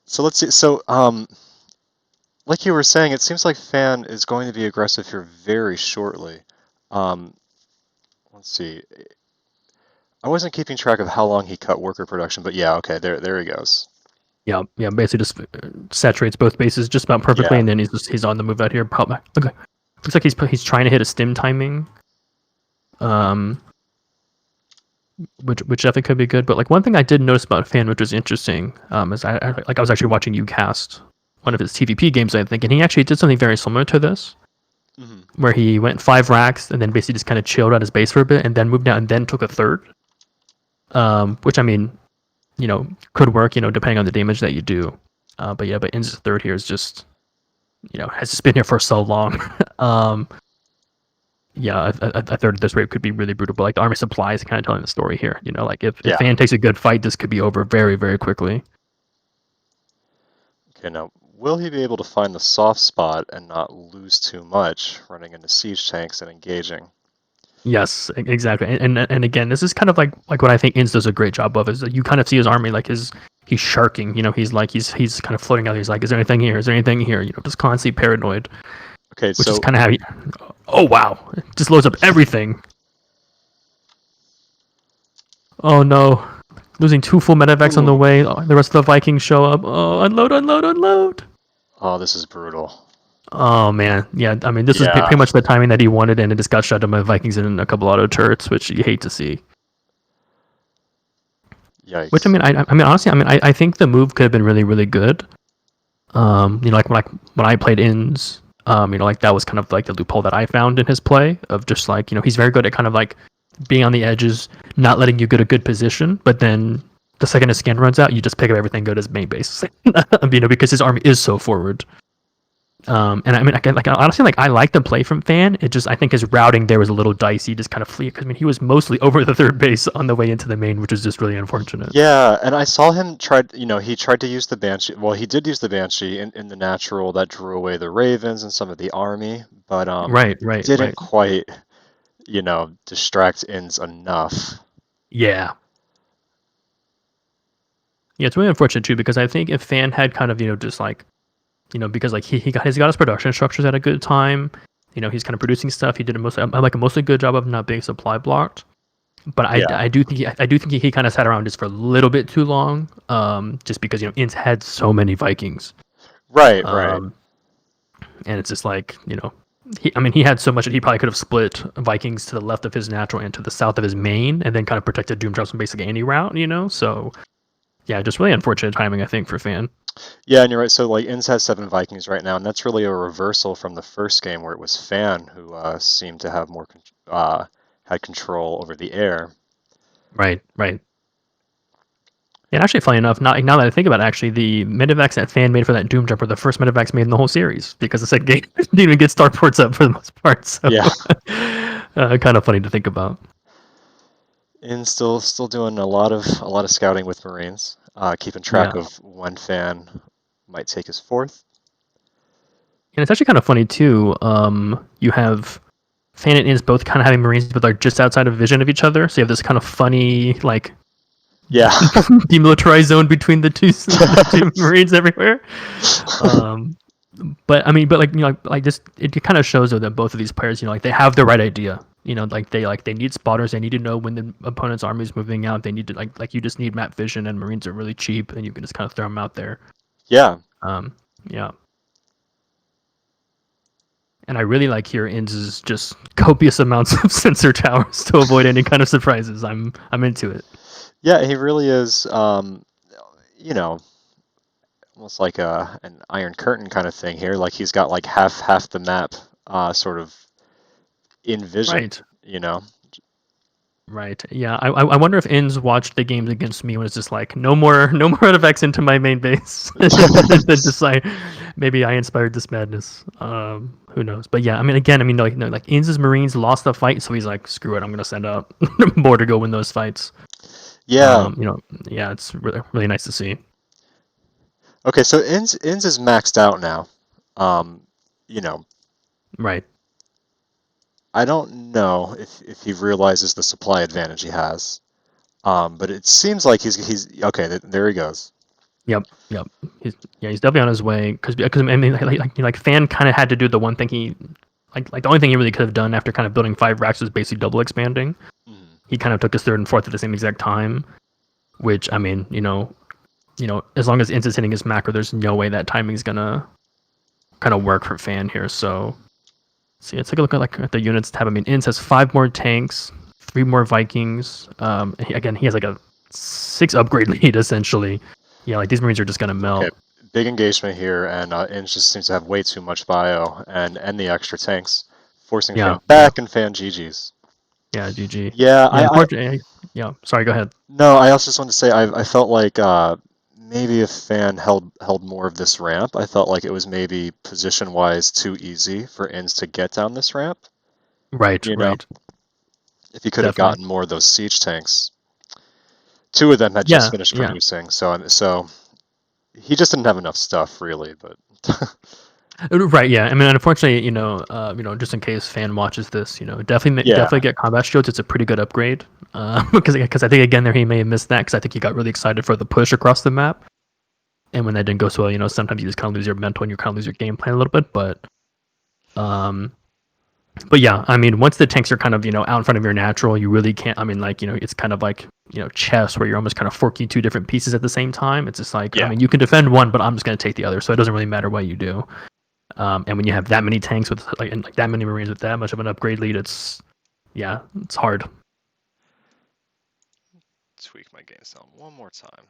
[SPEAKER 1] So let's see. So like you were saying, it seems like FANN is going to be aggressive here very shortly. Let's see. I wasn't keeping track of how long he cut worker production, but yeah, okay, there he goes.
[SPEAKER 2] Yeah, basically just saturates both bases just about perfectly,
[SPEAKER 1] Yeah.
[SPEAKER 2] and then he's on the move out here. Okay, looks like he's trying to hit a stim timing, which definitely could be good. But like one thing I did notice about FANN, which was interesting, is I was actually watching you cast one of his TVP games, I think, and he actually did something very similar to this, where he went 5 racks and then basically just kind of chilled at his base for a bit, and then moved down and then took a third. Which I mean, could work, depending on the damage that you do. But Inns' third here is just, has just been here for so long. Yeah, a third at this rate could be really brutal. But like the army supply is kind of telling the story here. Like if FANN takes a good fight, this could be over very, very quickly.
[SPEAKER 1] Okay, now will he be able to find the soft spot and not lose too much running into siege tanks and engaging?
[SPEAKER 2] Yes, exactly. And again, this is kind of like what I think Inns does a great job of, is that you kind of see his army like he's sharking. He's kind of floating out. He's like, is there anything here? Is there anything here? Just constantly paranoid.
[SPEAKER 1] Okay,
[SPEAKER 2] which is kind of heavy. Oh wow! It just loads up everything. Oh no! Losing 2 full medevacs on the way. The rest of the Vikings show up. Oh, unload!
[SPEAKER 1] Oh, this is brutal.
[SPEAKER 2] Oh man, yeah. I mean, this is pretty much the timing that he wanted, and it just got shut down by the Vikings in a couple auto turrets, which you hate to see.
[SPEAKER 1] Yikes.
[SPEAKER 2] Which I mean, honestly, I think the move could have been really, really good. Like when I played Inns, like that was kind of like the loophole that I found in his play of just like, he's very good at kind of like being on the edges, not letting you get a good position, but then the second his scan runs out, you just pick up everything, go to his main base, because his army is so forward. And I mean, honestly, I like the play from FANN. It just, I think his routing there was a little dicey, just kind of flee, because I mean, he was mostly over the third base on the way into the main, which is just really unfortunate.
[SPEAKER 1] Yeah, and I saw him he tried to use the Banshee. Well, he did use the Banshee in the natural that drew away the Ravens and some of the army, but didn't quite, distract Inns enough.
[SPEAKER 2] Yeah. Yeah, it's really unfortunate too, because I think if FANN had kind of, just like, because like he got his production structures at a good time, he's kind of producing stuff. He did a mostly good job of not being supply blocked. But I do think he kind of sat around just for a little bit too long, just because Inns had so many Vikings.
[SPEAKER 1] Right.
[SPEAKER 2] And it's just like, he had so much that he probably could have split Vikings to the left of his natural and to the south of his main, and then kind of protected Doom Drops from basically any route, So yeah, just really unfortunate timing, I think, for FANN.
[SPEAKER 1] Yeah, and you're right. So like Inns has 7 Vikings right now, and that's really a reversal from the first game where it was FANN who seemed to have more had control over the air.
[SPEAKER 2] Right. And actually, funny enough, now that I think about it, actually, the medevacs that FANN made for that Doom Jump were the first medevacs made in the whole series, because the second game didn't even get starports up for the most part. So,
[SPEAKER 1] yeah.
[SPEAKER 2] Kind of funny to think about.
[SPEAKER 1] Inns still doing a lot of scouting with Marines, keeping track of when FANN might take his 4th.
[SPEAKER 2] And it's actually kind of funny too. You have FANN and INS both kind of having Marines, but they're just outside of vision of each other. So you have this kind of funny, like,
[SPEAKER 1] Yeah.
[SPEAKER 2] demilitarized zone between the two Marines everywhere. But I mean, but like, like just it kind of shows though that both of these players, like they have the right idea. Like they need spotters. They need to know when the opponent's army is moving out. They need to like you just need map vision, and Marines are really cheap, and you can just kind of throw them out there.
[SPEAKER 1] Yeah.
[SPEAKER 2] Yeah. And I really like here INS' just copious amounts of sensor towers to avoid any kind of surprises. I'm into it.
[SPEAKER 1] Yeah, he really is, you know, almost like an Iron Curtain kind of thing here. Like he's got like half the map sort of in vision,
[SPEAKER 2] Right.
[SPEAKER 1] you know.
[SPEAKER 2] Right. Yeah. I wonder if INS watched the games against me when it's just like no more artifacts into my main base. Then decide maybe I inspired this madness. Who knows? But yeah, I mean again, I mean like no, like INS' Marines lost the fight, so he's like, screw it, I'm gonna send out more to go win those fights.
[SPEAKER 1] Yeah.
[SPEAKER 2] Yeah, it's really nice to see.
[SPEAKER 1] Okay, so Inns is maxed out now. You know,
[SPEAKER 2] Right.
[SPEAKER 1] I don't know if he realizes the supply advantage he has. But it seems like he's okay. There he goes.
[SPEAKER 2] Yep. He's definitely on his way because I mean like FANN kind of had to do the one thing he like the only thing he really could have done after kind of building 5 racks was basically double expanding.
[SPEAKER 1] Mhm.
[SPEAKER 2] He kind of took his third and fourth at the same exact time, which I mean as long as INS is hitting his macro, there's no way that timing's gonna kind of work for FANN here. So see, let's take a look at the units tab. I mean, INS has 5 more tanks, 3 more Vikings. Again, he has like a 6 upgrade lead essentially. Yeah, like these Marines are just gonna
[SPEAKER 1] Okay,
[SPEAKER 2] melt.
[SPEAKER 1] big engagement here, and Inns just seems to have way too much bio and the extra tanks, forcing Fan
[SPEAKER 2] Yeah,
[SPEAKER 1] back and Fan GG's.
[SPEAKER 2] yeah. GG.
[SPEAKER 1] Yeah,
[SPEAKER 2] Yeah, unfortunately. Yeah, sorry. Go ahead.
[SPEAKER 1] no, I also just want to say I felt like maybe if Fan held more of this ramp, I felt like it was maybe position wise too easy for Inns to get down this ramp.
[SPEAKER 2] Right,
[SPEAKER 1] You know,
[SPEAKER 2] right.
[SPEAKER 1] if he could have
[SPEAKER 2] Definitely.
[SPEAKER 1] gotten more of those siege tanks. 2 of them had just
[SPEAKER 2] Yeah,
[SPEAKER 1] finished
[SPEAKER 2] yeah.
[SPEAKER 1] producing, so he just didn't have enough stuff really. But
[SPEAKER 2] Right, yeah. I mean, unfortunately, just in case FANN watches this,
[SPEAKER 1] yeah,
[SPEAKER 2] definitely get combat shields. It's a pretty good upgrade. Because I think again there he may have missed that because I think he got really excited for the push across the map, and when that didn't go so well, sometimes you just kind of lose your mental and you kind of lose your game plan a little bit. Um, but yeah, I mean, once the tanks are kind of out in front of your natural, you really can't. I mean, like it's kind of like chess where you're almost kind of forking 2 different pieces at the same time. It's just like I
[SPEAKER 1] yeah.
[SPEAKER 2] mean, you can defend one, but I'm just going to take the other, so it doesn't really matter what you do. And when you have that many tanks with like that many Marines with that much of an upgrade lead, it's hard.
[SPEAKER 1] Tweak my game sound one more time.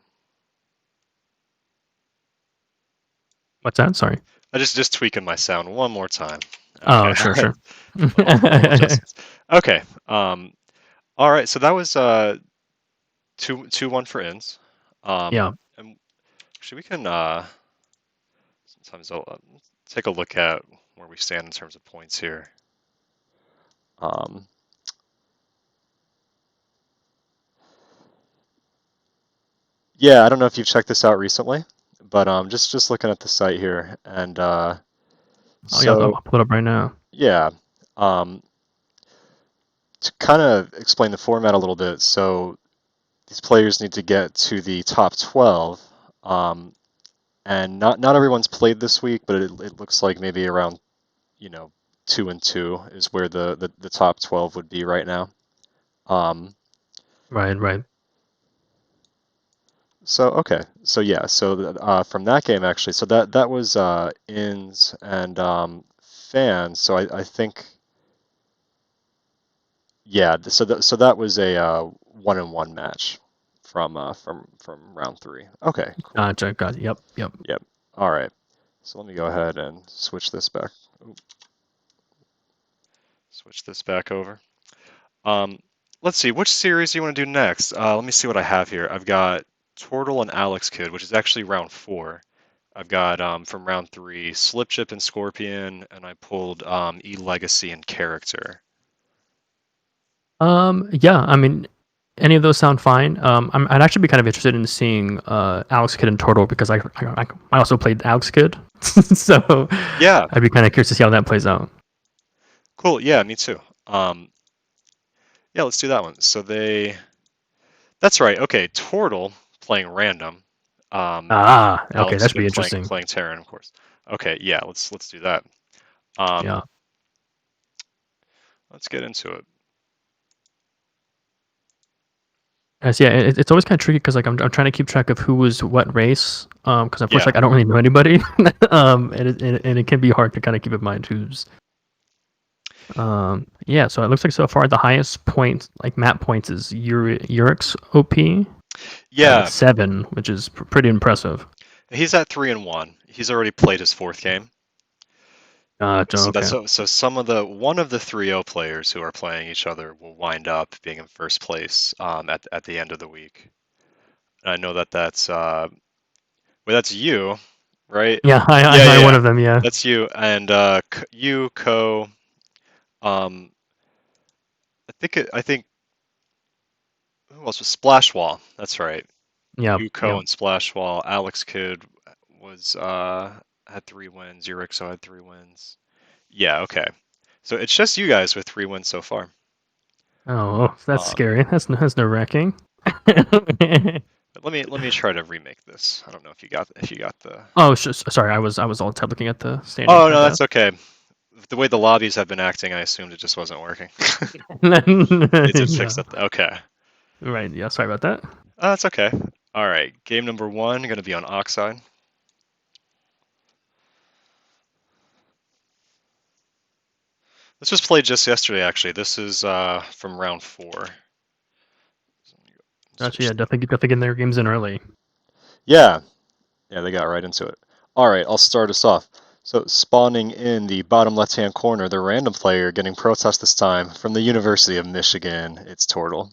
[SPEAKER 2] What's that? Sorry.
[SPEAKER 1] I just tweaking my sound one more time. Okay.
[SPEAKER 2] Oh, sure.
[SPEAKER 1] Little adjustments. Okay. All right. So that was 2-1 for Inns.
[SPEAKER 2] Yeah.
[SPEAKER 1] And actually we can sometimes I'll take a look at where we stand in terms of points here. Yeah, I don't know if you've checked this out recently, but just looking at the site here, and
[SPEAKER 2] Oh yeah, I'll pull it up right now.
[SPEAKER 1] yeah, to kind of explain the format a little bit, so these players need to get to the top 12, and not everyone's played this week, but it looks like maybe around 2-2 is where the top 12 would be right now.
[SPEAKER 2] Right.
[SPEAKER 1] So okay, so yeah, so from that game actually, so that was Inns and FANN. So I think yeah, so that was a 1-1 match from round 3. Okay, cool.
[SPEAKER 2] Gotcha. Yep.
[SPEAKER 1] Yep. All right. So let me go ahead and switch this back. Oop, switch this back over. Um, let's see, which series do you want to do next? Let me see what I have here. I've got Tortle and Alexkidd, which is actually round 4. I've got from round 3 Slipjip and Scorpion, and I pulled E Legacy and Character.
[SPEAKER 2] Yeah. I mean, any of those sound fine. I'd actually be kind of interested in seeing Alexkidd and Tortle because I also played Alexkidd, so
[SPEAKER 1] Yeah,
[SPEAKER 2] I'd be kind of curious to see how that plays out.
[SPEAKER 1] cool. Yeah, me too. Yeah, let's do that one. So that's right. Okay, Tortle playing random.
[SPEAKER 2] Okay, that should be
[SPEAKER 1] Alexkidd
[SPEAKER 2] interesting.
[SPEAKER 1] playing Terran, of course. Okay, yeah, let's do that. Um,
[SPEAKER 2] Yeah.
[SPEAKER 1] let's get into it.
[SPEAKER 2] Yes, yeah, it's always kind of tricky because like I'm trying to keep track of who was what race. Because unfortunately
[SPEAKER 1] Yeah,
[SPEAKER 2] like, I don't really know anybody. And it can be hard to kind of keep in mind who's. Yeah. So it looks like so far the highest point like map points is Urix OP
[SPEAKER 1] yeah.
[SPEAKER 2] 7, which is pretty impressive.
[SPEAKER 1] He's at 3-1. He's already played his fourth game. So
[SPEAKER 2] Okay.
[SPEAKER 1] some of the one of the 3-0 players who are playing each other will wind up being in first place at the end of the week. And I know that's you, right?
[SPEAKER 2] Yeah,
[SPEAKER 1] Yeah,
[SPEAKER 2] I'm one
[SPEAKER 1] yeah,
[SPEAKER 2] of them. Yeah.
[SPEAKER 1] that's you, and you, Co. Um, I think who else was Splashwall? That's right.
[SPEAKER 2] Yeah.
[SPEAKER 1] You, Co.
[SPEAKER 2] Yeah.
[SPEAKER 1] and Splashwall. Alexkidd was had 3 wins. Urixo had 3 wins. Yeah, okay. So it's just you guys with 3 wins so far.
[SPEAKER 2] Oh, that's
[SPEAKER 1] Um,
[SPEAKER 2] scary. That's nerve wracking.
[SPEAKER 1] let me try to remake this. I don't know if you got the.
[SPEAKER 2] Oh, sorry. I was all looking at the standings.
[SPEAKER 1] Oh
[SPEAKER 2] My
[SPEAKER 1] no,
[SPEAKER 2] bad.
[SPEAKER 1] that's okay. The way the lobbies have been acting, I assumed it just wasn't working. They did fix
[SPEAKER 2] Yeah.
[SPEAKER 1] that. Okay.
[SPEAKER 2] Right. Yeah. Sorry about that.
[SPEAKER 1] That's okay. All right. Game number 1 going to be on Oxide. This was played just yesterday, actually. This is from round 4.
[SPEAKER 2] Actually,
[SPEAKER 1] Switch.
[SPEAKER 2] yeah, definitely getting their games in early.
[SPEAKER 1] Yeah, yeah, they got right into it. All right, I'll start us off. So spawning in the bottom left-hand corner, the random player getting protest this time from the University of Michigan. It's Tortle.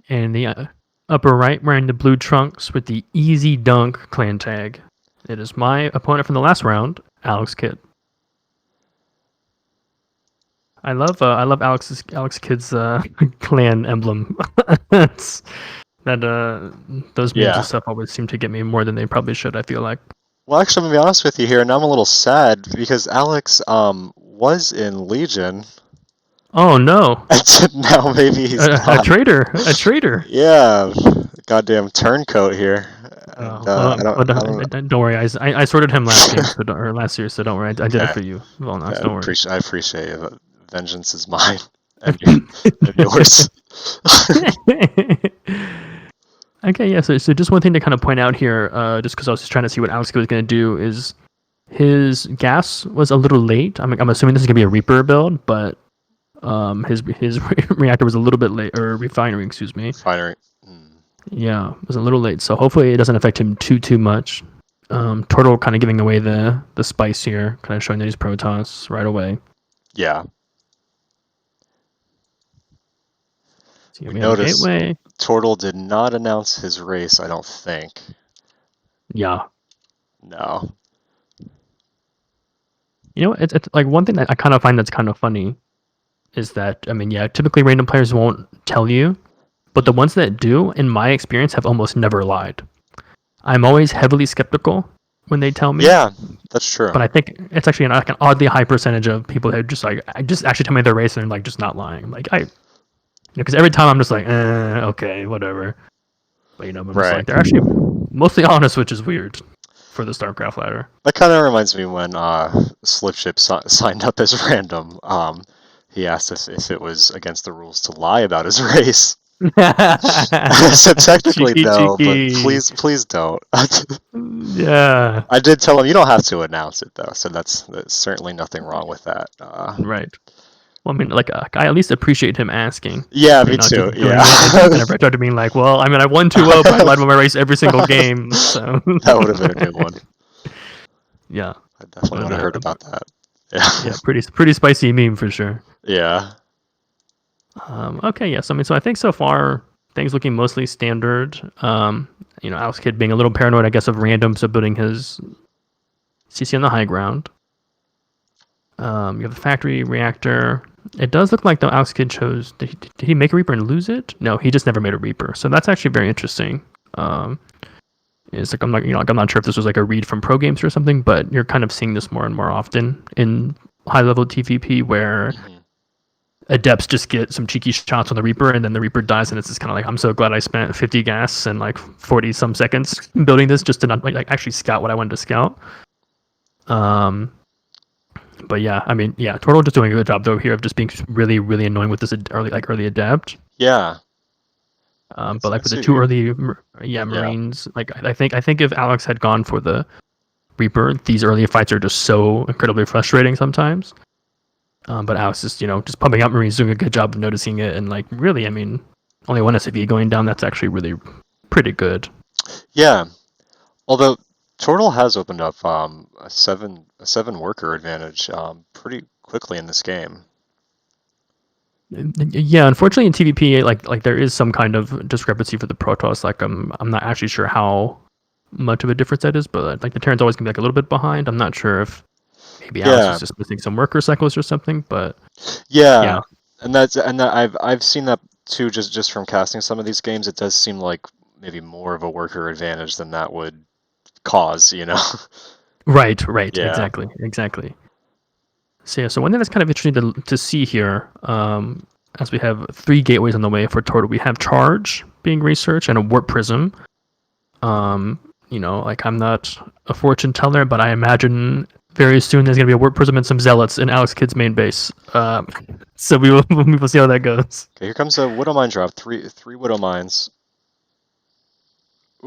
[SPEAKER 2] And the upper right, wearing the blue trunks with the easy dunk clan tag. It is my opponent from the last round, Alexkidd. I love Alexkidd's clan emblem. It's, that those memes and
[SPEAKER 1] Yeah.
[SPEAKER 2] stuff always seem to get me more than they probably should. I feel like.
[SPEAKER 1] Well, actually, I'm gonna be honest with you here, and I'm a little sad because Alex was in Legion,
[SPEAKER 2] Oh no,
[SPEAKER 1] and now maybe he's
[SPEAKER 2] a
[SPEAKER 1] not.
[SPEAKER 2] traitor, a traitor.
[SPEAKER 1] Yeah, goddamn turncoat here, and
[SPEAKER 2] Don't worry. I sorted him last game, or last year, so don't worry. I did it
[SPEAKER 1] okay.
[SPEAKER 2] for you, Vulnox.
[SPEAKER 1] Yeah,
[SPEAKER 2] Don't worry.
[SPEAKER 1] I appreciate it. But vengeance is mine and, and yours.
[SPEAKER 2] Okay, yeah. So just one thing to kind of point out here, just because I was just trying to see what Alex was going to do, is his gas was a little late. I'm assuming this is going to be a Reaper build, but his reactor was a little bit late, or refinery, excuse me.
[SPEAKER 1] Refinery.
[SPEAKER 2] Yeah, it was a little late. So hopefully it doesn't affect him too much. Tortle kind of giving away the spice here, kind of showing that he's Protoss right away.
[SPEAKER 1] Yeah.
[SPEAKER 2] So
[SPEAKER 1] We
[SPEAKER 2] we have a
[SPEAKER 1] noticed
[SPEAKER 2] gateway.
[SPEAKER 1] Tortle did not announce his race, I don't think.
[SPEAKER 2] Yeah.
[SPEAKER 1] No.
[SPEAKER 2] You know, it's like one thing that I kind of find that's kind of funny is that, I mean, yeah, typically random players won't tell you, but the ones that do, in my experience, have almost never lied. I'm always heavily skeptical when they tell me.
[SPEAKER 1] Yeah, that's true.
[SPEAKER 2] But I think it's actually like an oddly high percentage of people that just like just actually tell me their race and like just not lying. Like because every time I'm just like, okay, whatever. But I'm just
[SPEAKER 1] Right.
[SPEAKER 2] like they're actually mostly honest, which is weird for the StarCraft ladder.
[SPEAKER 1] That kind of reminds me when Slipjip signed up as random. He asked if it was against the rules to lie about his race. So technically no, but please don't.
[SPEAKER 2] Yeah.
[SPEAKER 1] I did tell him you don't have to announce it though, so that's certainly nothing wrong with that.
[SPEAKER 2] Right. Well, I mean, like, I at least appreciate him asking.
[SPEAKER 1] Yeah, me
[SPEAKER 2] Not
[SPEAKER 1] too.
[SPEAKER 2] just doing
[SPEAKER 1] Yeah,
[SPEAKER 2] it. And I started being like, well, I mean, I won 2-0, but I lied about my race every single game. So
[SPEAKER 1] that would have been a good one.
[SPEAKER 2] Yeah.
[SPEAKER 1] I definitely
[SPEAKER 2] But,
[SPEAKER 1] would have heard about that. Yeah.
[SPEAKER 2] Yeah, pretty spicy meme for sure.
[SPEAKER 1] Yeah.
[SPEAKER 2] Okay, yes. I mean, so I think so far things looking mostly standard. Alexkidd being a little paranoid, I guess, of random, so building his CC on the high ground. You have the factory reactor. It does look like the Alexkidd chose. Did he make a Reaper and lose it? No, he just never made a Reaper. So that's actually very interesting. It's like I'm not sure if this was like a read from pro games or something, but you're kind of seeing this more and more often in high level TVP where
[SPEAKER 1] Hmm.
[SPEAKER 2] adepts just get some cheeky shots on the Reaper, and then the Reaper dies, and it's just kind of like, I'm so glad I spent 50 gas and like 40 some seconds building this just to not like actually scout what I wanted to scout. Um, but yeah, I mean, yeah, Tortle just doing a good job though here of just being really, really annoying with this early adept.
[SPEAKER 1] Yeah,
[SPEAKER 2] But
[SPEAKER 1] I
[SPEAKER 2] like with the
[SPEAKER 1] see what
[SPEAKER 2] two
[SPEAKER 1] you're.
[SPEAKER 2] early,
[SPEAKER 1] Yeah,
[SPEAKER 2] Marines, like I think if Alex had gone for the Reaper, these early fights are just so incredibly frustrating sometimes. But Alex is, just pumping out Marines, doing a good job of noticing it, and like really, I mean, only one SCV going down. That's actually really pretty good.
[SPEAKER 1] yeah. Although Tortle has opened up a seven worker advantage pretty quickly in this game.
[SPEAKER 2] Yeah, unfortunately in TVP, like there is some kind of discrepancy for the Protoss. Like I'm not actually sure how much of a difference that is, but like the Terran's always gonna be like a little bit behind. I'm not sure if maybe Alex is
[SPEAKER 1] Yeah,
[SPEAKER 2] just missing some worker cycles or something, but
[SPEAKER 1] yeah,
[SPEAKER 2] yeah,
[SPEAKER 1] and that I've seen that too. Just from casting some of these games, it does seem like maybe more of a worker advantage than that would cause. You know?
[SPEAKER 2] right,
[SPEAKER 1] Yeah.
[SPEAKER 2] exactly. So yeah, so one thing that's kind of interesting to see here, as we have 3 gateways on the way for Tortle, we have Charge being researched and a Warp Prism. Um, like I'm not a fortune teller, but I imagine very soon there's gonna be a Warp Prism and some Zealots in Alexkidd's main base. So we will see how that goes.
[SPEAKER 1] Okay, here comes a Widow Mine drop. Three Widow Mines.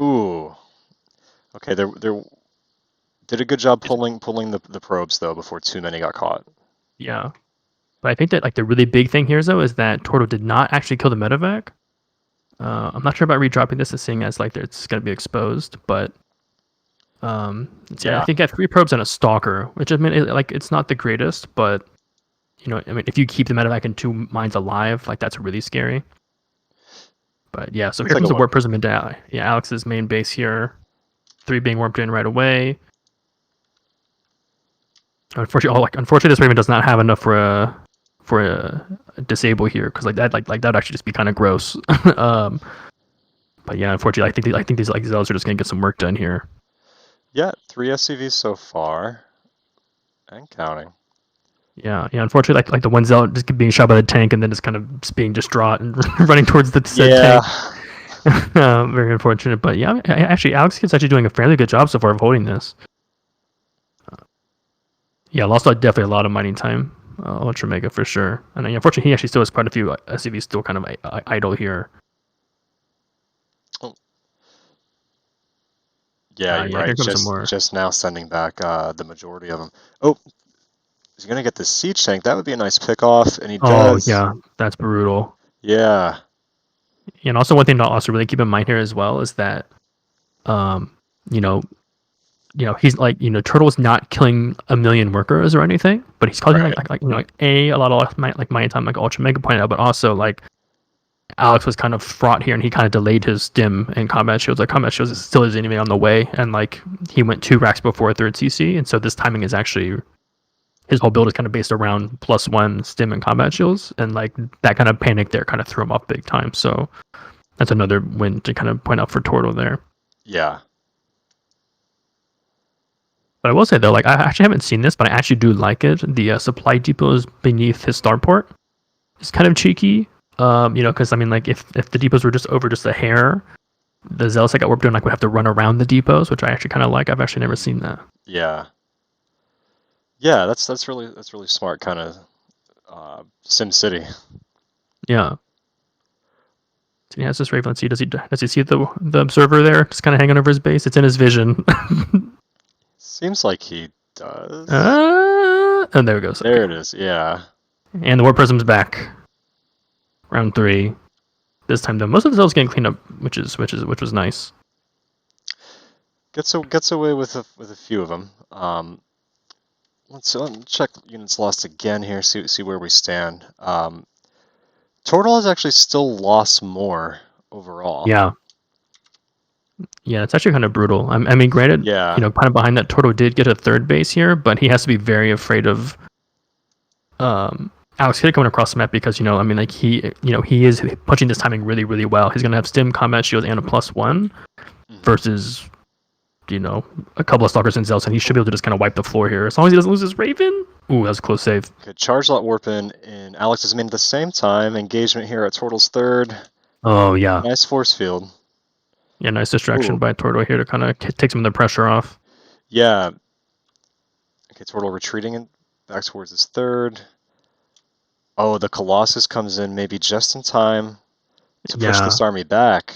[SPEAKER 1] Ooh. Okay, they did a good job pulling the probes though before too many got caught.
[SPEAKER 2] Yeah, but I think that like the really big thing here though is that Tortle did not actually kill the medevac. I'm not sure about redropping this and seeing as like it's gonna be exposed, but let's see, I
[SPEAKER 1] Yeah.
[SPEAKER 2] think I have 3 probes and a stalker, which I mean, it's not the greatest, but I mean, if you keep the medevac and 2 mines alive, like that's really scary. But yeah, so
[SPEAKER 1] It's
[SPEAKER 2] here
[SPEAKER 1] like a
[SPEAKER 2] comes the
[SPEAKER 1] one.
[SPEAKER 2] warp prism into Alex's main base here. 3 being warped in right away. Unfortunately, this Raven does not have enough for a disable here because like that would actually just be kind of gross. um, but yeah, unfortunately, I think these like zealots are just gonna get some work done here.
[SPEAKER 1] Yeah, three SCVs so far and counting.
[SPEAKER 2] Yeah. Unfortunately, like the one zealot just being shot by the tank and then just kind of being distraught and running towards the said
[SPEAKER 1] Yeah.
[SPEAKER 2] tank. Very unfortunate, but yeah, actually, Alex is actually doing a fairly good job so far of holding this. Yeah, lost definitely a lot of mining time. Ultra Mega for sure, and unfortunately, he actually still has quite a few SCVs still kind of idle here.
[SPEAKER 1] Oh, yeah, you're
[SPEAKER 2] Yeah,
[SPEAKER 1] right.
[SPEAKER 2] here comes some more.
[SPEAKER 1] Just now sending back the majority of them. Oh, he's gonna get the siege tank. That would be a nice pick off, and he
[SPEAKER 2] Oh
[SPEAKER 1] does.
[SPEAKER 2] yeah, that's brutal.
[SPEAKER 1] Yeah.
[SPEAKER 2] And also one thing to also really keep in mind here as well is that, um, you know, he's like, Turtle's not killing a million workers or anything, but he's causing
[SPEAKER 1] Right.
[SPEAKER 2] like a lot of my time, like Ultra Mega pointed out, but also like Alex was kind of fraught here, and he kind of delayed his stim and combat shields. Like combat shields still isn't even on the way, and like he went 2 racks before 3rd CC, and so this timing is actually his whole build is kind of based around +1 stim and combat shields, and like that kind of panic there kind of threw him off big time. So that's another win to kind of point out for Tortle there.
[SPEAKER 1] Yeah.
[SPEAKER 2] But I will say though, like I actually haven't seen this, but I actually do like it. The supply depots beneath his starport is kind of cheeky. Because I mean, like if the depots were just over just a hair, the zealots that got warped in like would have to run around the depots, which I actually kind of like. I've actually never seen that.
[SPEAKER 1] Yeah. Yeah. That's really smart kind of Sim City.
[SPEAKER 2] Yeah. So he has this Raven. Let's see. Does he see the observer there, just kind of hanging over his base? It's in his vision.
[SPEAKER 1] Seems like he does.
[SPEAKER 2] And there it goes.
[SPEAKER 1] There
[SPEAKER 2] Okay.
[SPEAKER 1] it is. Yeah.
[SPEAKER 2] And the warp prism's back. Round 3. This time though, most of the cells getting cleaned up, which was nice.
[SPEAKER 1] Gets away with a few of them. Let me check units lost again here. See where we stand. Tortle has actually still lost more overall.
[SPEAKER 2] Yeah. Yeah, it's actually kind of brutal. I mean, granted,
[SPEAKER 1] Yeah.
[SPEAKER 2] kind of behind that, Tortle did get a 3rd base here, but he has to be very afraid of Alexkidd coming across the map because I mean, like he is punching this timing really, really well. He's gonna have stim, combat shields, and a +1
[SPEAKER 1] Mhm.
[SPEAKER 2] versus a couple of stalkers and zealots, and he should be able to just kind of wipe the floor here as long as he doesn't lose his Raven. Ooh, that was a close save.
[SPEAKER 1] Could charge lot warp in Alex's main at the same time. Engagement here at Tortle's third.
[SPEAKER 2] Oh yeah,
[SPEAKER 1] Nice force field.
[SPEAKER 2] yeah, nice distraction
[SPEAKER 1] Ooh,
[SPEAKER 2] by Tortle here to kind of take some of the pressure off.
[SPEAKER 1] yeah. Okay, Tortle retreating back towards his third. Oh, the Colossus comes in maybe just in time to push
[SPEAKER 2] Yeah.
[SPEAKER 1] this army back.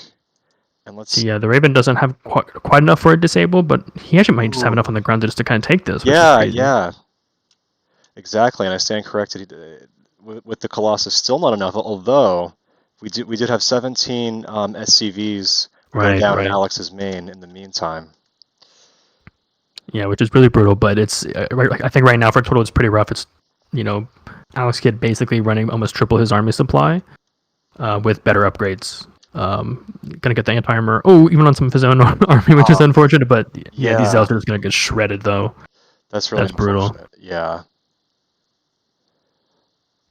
[SPEAKER 1] And
[SPEAKER 2] So
[SPEAKER 1] let's.
[SPEAKER 2] yeah, the Raven doesn't have quite enough for a disable, but he actually might just have enough
[SPEAKER 1] Ooh.
[SPEAKER 2] on the ground just to kind of take this, which is
[SPEAKER 1] Yeah,
[SPEAKER 2] crazy.
[SPEAKER 1] yeah, exactly. And I stand corrected. With the Colossus, still not enough. Although we did have 17 SCVs go
[SPEAKER 2] Right,
[SPEAKER 1] down in
[SPEAKER 2] right.
[SPEAKER 1] Alex's main in the meantime.
[SPEAKER 2] Yeah, which is really brutal. But it's I think right now for Total it's pretty rough. It's Alexkidd basically running almost triple his army supply with better upgrades. Gonna get the anti-armor. Oh, even on some of his own army, which is
[SPEAKER 1] Oh,
[SPEAKER 2] unfortunate. But yeah, these
[SPEAKER 1] yeah,
[SPEAKER 2] Zealots are just gonna get shredded though.
[SPEAKER 1] that's really
[SPEAKER 2] That's brutal.
[SPEAKER 1] unfortunate. Yeah,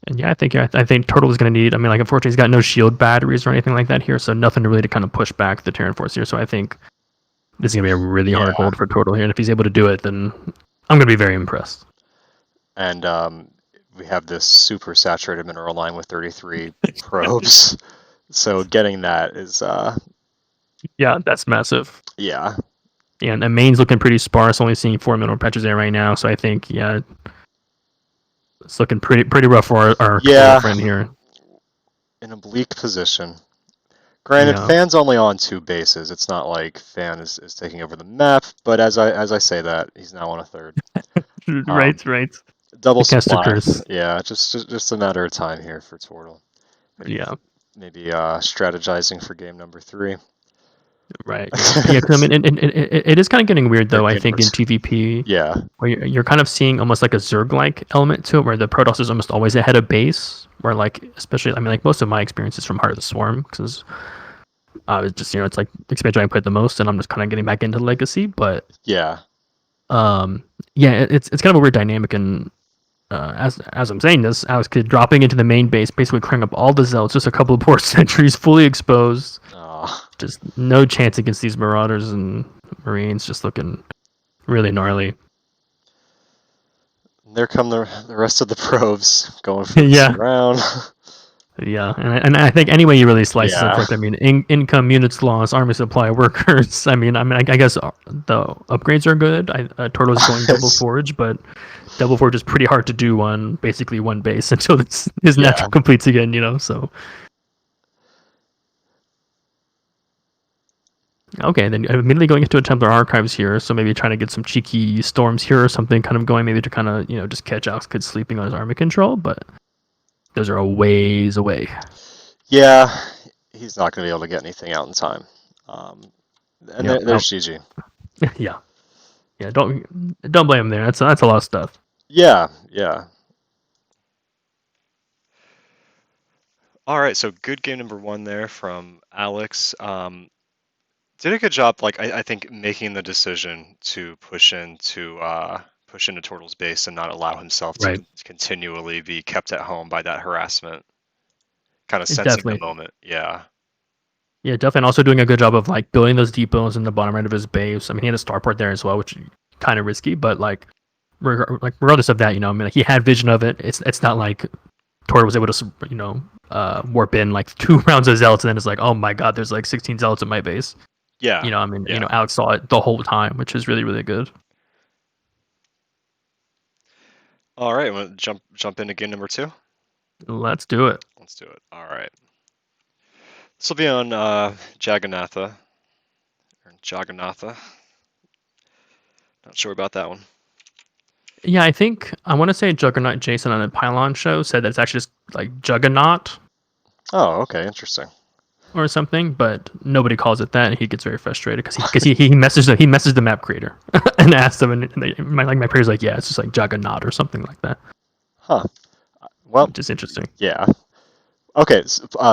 [SPEAKER 2] And yeah, I think Turtle is going to need. I mean, like unfortunately, he's got no shield batteries or anything like that here, so nothing really to kind of push back the Terran Force here. So I think this is going to be a really hard
[SPEAKER 1] yeah.
[SPEAKER 2] hold for Turtle here, and if he's able to do it, then I'm going to be very impressed.
[SPEAKER 1] And we have this super saturated mineral line with 33 probes. So getting that is,
[SPEAKER 2] Yeah, that's massive.
[SPEAKER 1] yeah,
[SPEAKER 2] Yeah, and the main's looking pretty sparse. Only seeing 4 mineral patches there right now, so I think yeah, it's looking pretty rough for our Turtle
[SPEAKER 1] yeah,
[SPEAKER 2] friend here.
[SPEAKER 1] in a bleak position. Granted,
[SPEAKER 2] Yeah,
[SPEAKER 1] FANN's only on 2 bases. It's not like FANN is taking over the map. But as I say that, he's now on a third. Um,
[SPEAKER 2] right.
[SPEAKER 1] double
[SPEAKER 2] The caster
[SPEAKER 1] supply.
[SPEAKER 2] curse.
[SPEAKER 1] Yeah, just a matter of time here for Tortle. Maybe
[SPEAKER 2] Yeah.
[SPEAKER 1] strategizing for game number 3.
[SPEAKER 2] Right. Yeah. Because I mean, it is kind of getting weird
[SPEAKER 1] Or
[SPEAKER 2] though. I
[SPEAKER 1] game number
[SPEAKER 2] think in
[SPEAKER 1] 2.
[SPEAKER 2] PvP,
[SPEAKER 1] Yeah.
[SPEAKER 2] where you're kind of seeing almost like a Zerg-like element to it, where the Protoss is almost always ahead of base. Where like, especially, I mean, like most of my experiences from Heart of the Swarm, because it's just it's like the expansion I played the most, and I'm just kind of getting back into Legacy. But
[SPEAKER 1] Yeah.
[SPEAKER 2] um, yeah, it's kind of a weird dynamic, and as I'm saying this, Alexkidd dropping into the main base, basically clearing up all the zealots, just a couple of poor sentries, fully exposed,
[SPEAKER 1] Uh,
[SPEAKER 2] just no chance against these Marauders and Marines, just looking really gnarly.
[SPEAKER 1] there come the rest of the probes going for the
[SPEAKER 2] Yeah,
[SPEAKER 1] surround.
[SPEAKER 2] yeah, and I think any way you really slice this,
[SPEAKER 1] Yeah.
[SPEAKER 2] unfortunately, I mean, income, units lost, army supply, workers. I guess the upgrades are good. Torto's going double forge, but double forge is pretty hard to do on basically one base until his
[SPEAKER 1] Yeah.
[SPEAKER 2] natural completes again. So okay, then immediately going into a Templar Archives here, so maybe trying to get some cheeky storms here or something kind of going, maybe to kind of just catch Alexkidd sleeping on his army control, but those are a ways away.
[SPEAKER 1] Yeah. He's not going to be able to get anything out in time. Um, and
[SPEAKER 2] Yeah,
[SPEAKER 1] there's GG.
[SPEAKER 2] yeah. Yeah, don't blame him there. That's a lot of stuff.
[SPEAKER 1] Yeah. Yeah. All right. So good game number 1 there from Alex. Did a good job. Like I think making the decision to push into Turtle's base and not allow himself to
[SPEAKER 2] Right.
[SPEAKER 1] continually be kept at home by that harassment. Kind of sensing the
[SPEAKER 2] Definitely.
[SPEAKER 1] moment. Yeah.
[SPEAKER 2] Yeah, definitely. And also doing a good job of like building those depots in the bottom right of his base. I mean, he had a starport there as well, which is kind of risky, but like, regardless of that, I mean, like, he had vision of it. It's not like Tor was able to, warp in like 2 rounds of zealots, and then it's like, oh my god, there's like 16 zealots in my base.
[SPEAKER 1] Yeah.
[SPEAKER 2] I mean,
[SPEAKER 1] Yeah.
[SPEAKER 2] Alex saw it the whole time, which is really, really good.
[SPEAKER 1] All right. Want to jump into game number 2?
[SPEAKER 2] Let's do it.
[SPEAKER 1] Let's do it. All right. This will be on Jagannatha. Or Jagannatha. Not sure about that one.
[SPEAKER 2] Yeah, I think I want to say Juggernaut Jason on a Pylon show said that it's actually just like Juggernaut
[SPEAKER 1] Oh, okay. Interesting.
[SPEAKER 2] or something, but nobody calls it that, and he gets very frustrated because he messaged the map creator and asked them, and my player's like, yeah, it's just like Juggernaut or something like that,
[SPEAKER 1] Huh. Well,
[SPEAKER 2] which is interesting.
[SPEAKER 1] yeah. Okay.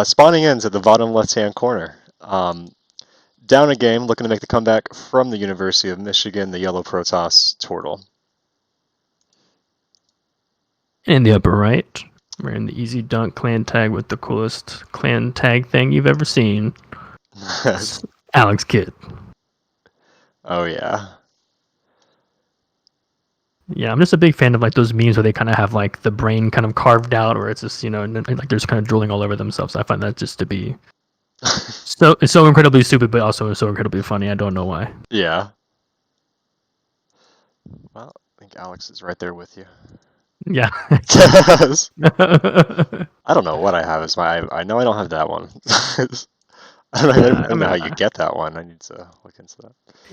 [SPEAKER 1] Spawning ends at the bottom left-hand corner. Down a game, looking to make the comeback from the University of Michigan, the Yellow Protoss Tortle.
[SPEAKER 2] In the upper right, we're in the easy dunk clan tag with the coolest clan tag thing you've ever seen. It's Alexkidd.
[SPEAKER 1] Oh yeah.
[SPEAKER 2] Yeah, I'm just a big fan of like those memes where they kind of have like the brain kind of carved out, or it's just and then, like they're just kind of drooling all over themselves. I find that just to be so incredibly stupid, but also so incredibly funny. I don't know why.
[SPEAKER 1] Yeah. Well, I think Alex is right there with you.
[SPEAKER 2] Yeah.
[SPEAKER 1] I don't know what I have as my. I know I don't have that one. I don't know, I
[SPEAKER 2] I
[SPEAKER 1] don't know
[SPEAKER 2] mean,
[SPEAKER 1] how you get that one. I need to look into that.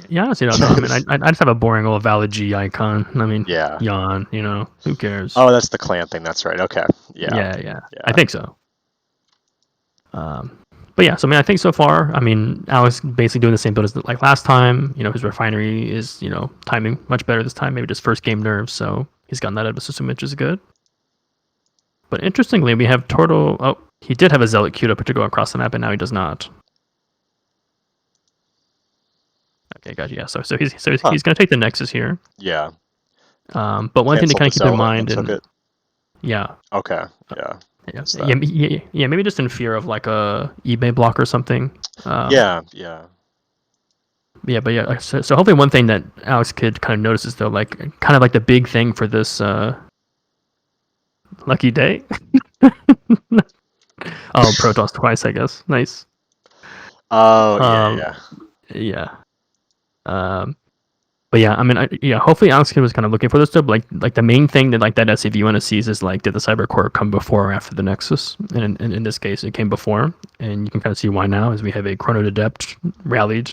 [SPEAKER 2] yeah, honestly, I mean, I just have a boring old valid G icon. I mean,
[SPEAKER 1] Yeah.
[SPEAKER 2] yawn. Who cares?
[SPEAKER 1] Oh, that's the clan thing. That's right. Okay. Yeah.
[SPEAKER 2] Yeah. I
[SPEAKER 1] Yeah.
[SPEAKER 2] think so. Um, but yeah, so I mean, I think so far, I mean, Alex basically doing the same build as like last time. His refinery is timing much better this time. Maybe just first game nerves, so he's gotten that out of the system, which is good. But interestingly, we have Tortle. Oh, he did have a Zealot queued up to go across the map, and now he does not. Okay, gotcha. Yeah, so
[SPEAKER 1] Huh.
[SPEAKER 2] he's gonna take the Nexus here.
[SPEAKER 1] Yeah.
[SPEAKER 2] But one thing to
[SPEAKER 1] Canceled
[SPEAKER 2] kind
[SPEAKER 1] the
[SPEAKER 2] of keep in
[SPEAKER 1] Zealot and
[SPEAKER 2] mind,
[SPEAKER 1] took
[SPEAKER 2] and
[SPEAKER 1] it.
[SPEAKER 2] yeah,
[SPEAKER 1] Okay. Yeah.
[SPEAKER 2] yeah,
[SPEAKER 1] Missed
[SPEAKER 2] yeah,
[SPEAKER 1] that.
[SPEAKER 2] yeah, maybe just in fear of like a eBay block or something.
[SPEAKER 1] Yeah. Yeah.
[SPEAKER 2] Yeah, but yeah, so hopefully one thing that Alexkidd kind of notices though, like kind of like the big thing for this lucky day. Oh, Protoss twice, I guess. Nice.
[SPEAKER 1] Oh yeah.
[SPEAKER 2] Um,
[SPEAKER 1] Yeah.
[SPEAKER 2] yeah. Um, but yeah, I mean, yeah. Hopefully, Alexkidd was kind of looking for this stuff. Like the main thing that like that SCV want to see is like, did the Cyber Core come before or after the Nexus? And in this case, it came before, and you can kind of see why now, as we have a Chrono Adept rallied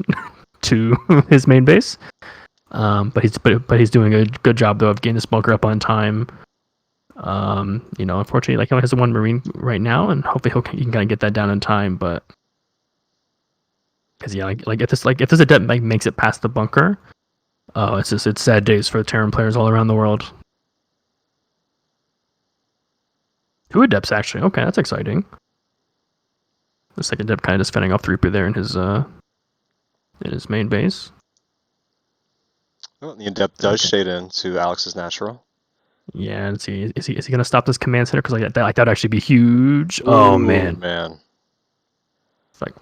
[SPEAKER 2] to his main base. But he's doing a good job though of getting this bunker up on time. Unfortunately, like he only has the one Marine right now, and hopefully he can kind of get that down in time. But because yeah, like if this adept like makes it past the bunker, oh, it's sad days for Terran players all around the world. Two adepts actually. Okay, that's exciting. The second adept kind of just fending off the Reaper there in his main base.
[SPEAKER 1] Oh, the Adept does
[SPEAKER 2] Okay.
[SPEAKER 1] shade into Alex's natural.
[SPEAKER 2] Yeah, let's see. Is he gonna stop this command center? Because that would actually be huge. Oh
[SPEAKER 1] Ooh,
[SPEAKER 2] man.
[SPEAKER 1] man.
[SPEAKER 2] It's like,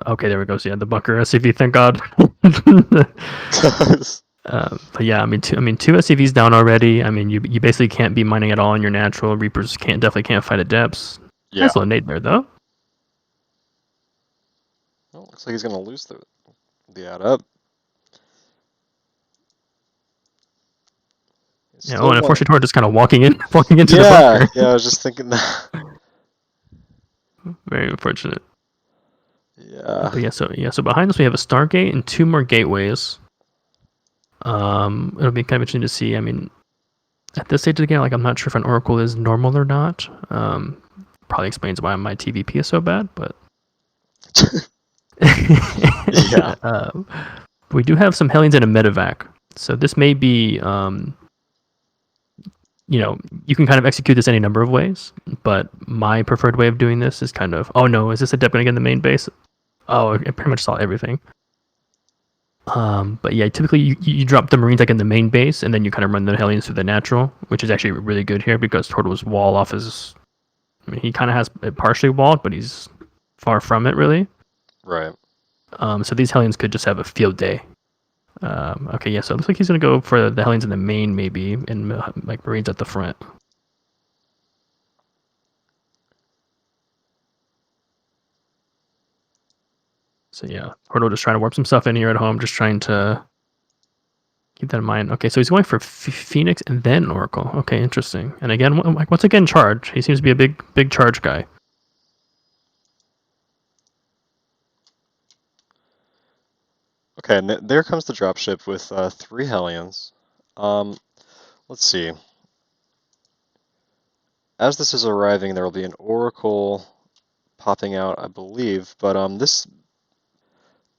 [SPEAKER 2] okay, there we go. So yeah, the bunker SCV, thank God. But yeah, I mean, two SCVs down already. I mean, you basically can't be mining at all in your natural. Reapers definitely can't fight at depths.
[SPEAKER 1] Yeah.
[SPEAKER 2] Nice little nade there though.
[SPEAKER 1] Well, looks like he's gonna lose the add up.
[SPEAKER 2] Yeah. Oh,
[SPEAKER 1] Still
[SPEAKER 2] and
[SPEAKER 1] one.
[SPEAKER 2] unfortunately, just kind of walking into the
[SPEAKER 1] Yeah.
[SPEAKER 2] bunker.
[SPEAKER 1] Yeah. I was just thinking that.
[SPEAKER 2] Very unfortunate.
[SPEAKER 1] Yeah.
[SPEAKER 2] But so behind us we have a Stargate and two more gateways. It'll be kind of interesting to see. I mean, at this stage of the game, like I'm not sure if an Oracle is normal or not. Probably explains why my TVP is so bad, but
[SPEAKER 1] Yeah.
[SPEAKER 2] we do have some Hellions and a Medevac. So this may be, you can kind of execute this any number of ways, but my preferred way of doing this is kind of, oh no, is this adept going to get in the main base? Oh, it pretty much saw everything. But yeah, typically you drop the Marines like in the main base, and then you kind of run the Hellions through the natural, which is actually really good here because Tortle's wall off his. I mean, he kind of has it partially walled, but he's far from it really.
[SPEAKER 1] Right.
[SPEAKER 2] So these Hellions could just have a field day. Okay, yeah, so it looks like he's gonna go for the Hellions in the main, maybe, and like Marines at the front. So yeah, Tortle just trying to warp some stuff in here at home, just trying to keep that in mind. Okay, so he's going for Phoenix and then Oracle. Okay, interesting. And again, like once again, charge. He seems to be a big charge guy.
[SPEAKER 1] Okay, and there comes the dropship with 3 Hellions. Um, let's see. As this is arriving, there will be an Oracle popping out, I believe. But this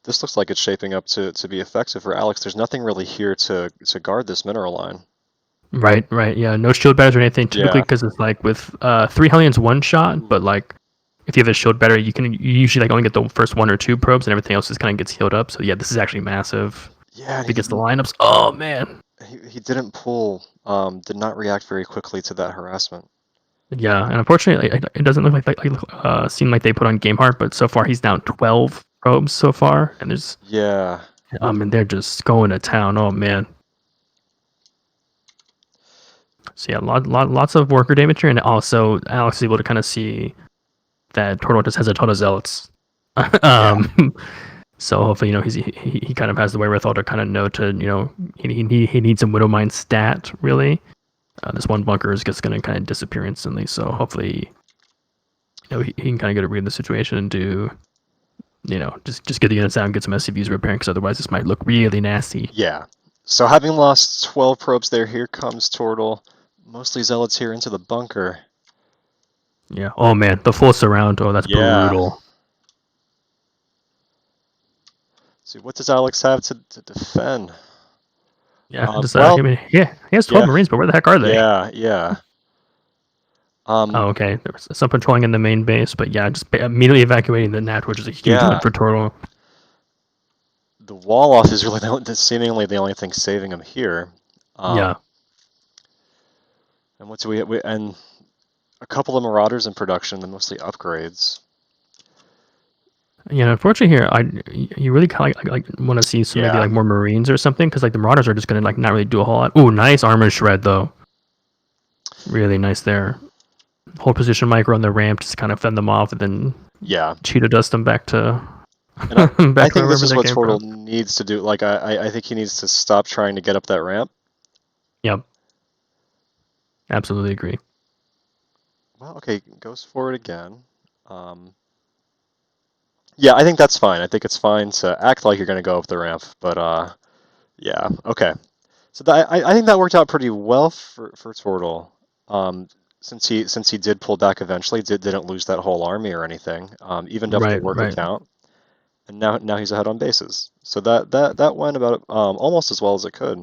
[SPEAKER 1] looks like it's shaping up to be effective for Alex. There's nothing really here to guard this mineral line.
[SPEAKER 2] Right. Yeah, no shield batters or anything. Typically,
[SPEAKER 1] Yeah.
[SPEAKER 2] because it's like with 3 Hellions one shot, but like if you have a shield batter, you usually like only get the first 1 or 2 probes, and everything else just kind of gets healed up. So yeah, this is actually massive.
[SPEAKER 1] Yeah, and
[SPEAKER 2] Because the lineups. Oh man.
[SPEAKER 1] he didn't pull, did not react very quickly to that harassment.
[SPEAKER 2] Yeah, and unfortunately, it doesn't look like seem like they put on Game Heart, but so far he's down 12 probes so far, and there's
[SPEAKER 1] Yeah.
[SPEAKER 2] and they're just going to town. Oh man. So yeah, lots of worker damage here, and also Alex is able to kind of see that Tortle just has a ton of zealots.
[SPEAKER 1] Yeah.
[SPEAKER 2] So hopefully, he kind of has the wherewithal to kind of know to, he needs some Widowmine stat, really. This one bunker is just going to kind of disappear instantly, so hopefully, he can kind of get a read of the situation and do, just get the units out and get some SCVs repairing, because otherwise this might look really nasty.
[SPEAKER 1] Yeah. So having lost 12 probes there, here comes Tortle. Mostly zealots here into the bunker.
[SPEAKER 2] Yeah. Oh man, the full surround. Oh, that's
[SPEAKER 1] Yeah.
[SPEAKER 2] brutal.
[SPEAKER 1] See, what does Alex have to defend?
[SPEAKER 2] Yeah. Just I
[SPEAKER 1] Well,
[SPEAKER 2] mean, yeah, he has 12
[SPEAKER 1] yeah,
[SPEAKER 2] Marines, but where the heck are they?
[SPEAKER 1] yeah.
[SPEAKER 2] Oh, okay. There was some patrolling in the main base, but yeah, just immediately evacuating the Nat, which is a huge
[SPEAKER 1] Yeah.
[SPEAKER 2] win for Tortle.
[SPEAKER 1] The wall off is really seemingly the only thing saving him here.
[SPEAKER 2] Yeah.
[SPEAKER 1] And what do we and a couple of Marauders in production, and mostly upgrades.
[SPEAKER 2] Yeah, unfortunately here, you really kind of like want to see some maybe
[SPEAKER 1] Yeah.
[SPEAKER 2] like more Marines or something, because like the Marauders are just gonna like not really do a whole lot. Oh, nice armor shred though. Really nice there. Hold position micro on the ramp, just kind of fend them off, and then
[SPEAKER 1] Yeah.
[SPEAKER 2] cheetah dust them back to
[SPEAKER 1] And I
[SPEAKER 2] back to
[SPEAKER 1] think this
[SPEAKER 2] wherever
[SPEAKER 1] is
[SPEAKER 2] they
[SPEAKER 1] what
[SPEAKER 2] came
[SPEAKER 1] Tortle
[SPEAKER 2] from.
[SPEAKER 1] needs to do. Like, I think he needs to stop trying to get up that ramp.
[SPEAKER 2] Yep. Absolutely agree.
[SPEAKER 1] Well, okay, goes for it again. Yeah, I think that's fine. I think it's fine to act like you're going to go up the ramp, but yeah, okay. So I think that worked out pretty well for Tortle, since he did pull back eventually, didn't lose that whole army or anything, evened up the
[SPEAKER 2] Right,
[SPEAKER 1] worker
[SPEAKER 2] right.
[SPEAKER 1] count, and now he's ahead on bases. So that went about almost as well as it could,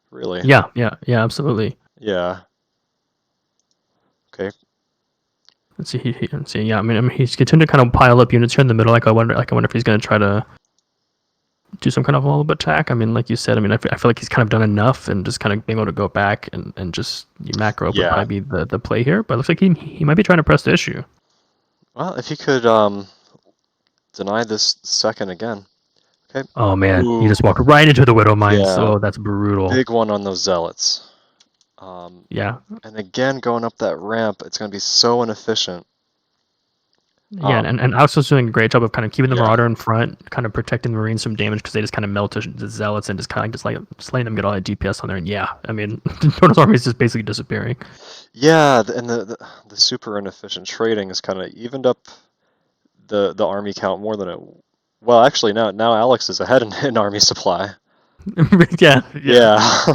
[SPEAKER 1] really.
[SPEAKER 2] Yeah, absolutely.
[SPEAKER 1] Yeah. Okay.
[SPEAKER 2] Let's see. Let's see. Yeah, I mean, he's continuing to kind of pile up units here in the middle. I wonder if he's going to try to do some kind of follow-up attack. I mean, like you said, I mean, I feel like he's kind of done enough, and just kind of being able to go back and just macro up would
[SPEAKER 1] Yeah.
[SPEAKER 2] probably be the play here. But it looks like he might be trying to press the issue.
[SPEAKER 1] Well, if he could deny this second again. Okay.
[SPEAKER 2] Oh man, he
[SPEAKER 1] Ooh.
[SPEAKER 2] just walked right into the Widow Mines.
[SPEAKER 1] Yeah.
[SPEAKER 2] Oh, that's brutal.
[SPEAKER 1] Big one on those zealots.
[SPEAKER 2] Yeah.
[SPEAKER 1] And again, going up that ramp, it's going to be so inefficient.
[SPEAKER 2] Yeah, and Alex was doing a great job of kind of keeping the
[SPEAKER 1] Yeah.
[SPEAKER 2] Marauder in front, kind of protecting the Marines from damage, because they just kind of melt the Zealots and just kind of just letting them get all that DPS on there. And yeah, I mean, Torto's army is just basically disappearing.
[SPEAKER 1] Yeah, and the super inefficient trading has kind of evened up the army count more than it. Well, actually, now Alex is ahead in army supply.
[SPEAKER 2] Yeah.
[SPEAKER 1] Yeah.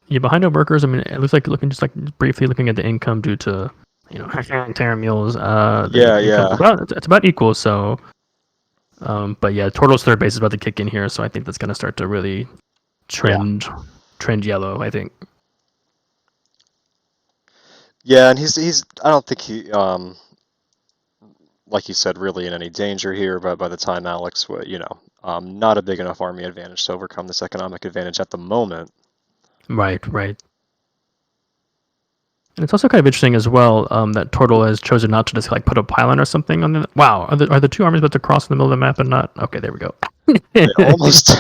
[SPEAKER 2] Yeah, behind the workers, I mean, it looks like briefly looking at the income due to, Terra Mules.
[SPEAKER 1] Yeah.
[SPEAKER 2] It's about equal. So, but yeah, Torto's third base is about to kick in here, so I think that's gonna start to really trend yellow, I think.
[SPEAKER 1] Yeah, and he's I don't think he like you said, really in any danger here. But by the time Alex, not a big enough army advantage to overcome this economic advantage at the moment.
[SPEAKER 2] Right. And it's also kind of interesting as well, that Tortle has chosen not to just like put a pylon or something on the. Wow, are the two armies about to cross in the middle of the map and not? Okay, there we go.
[SPEAKER 1] They almost.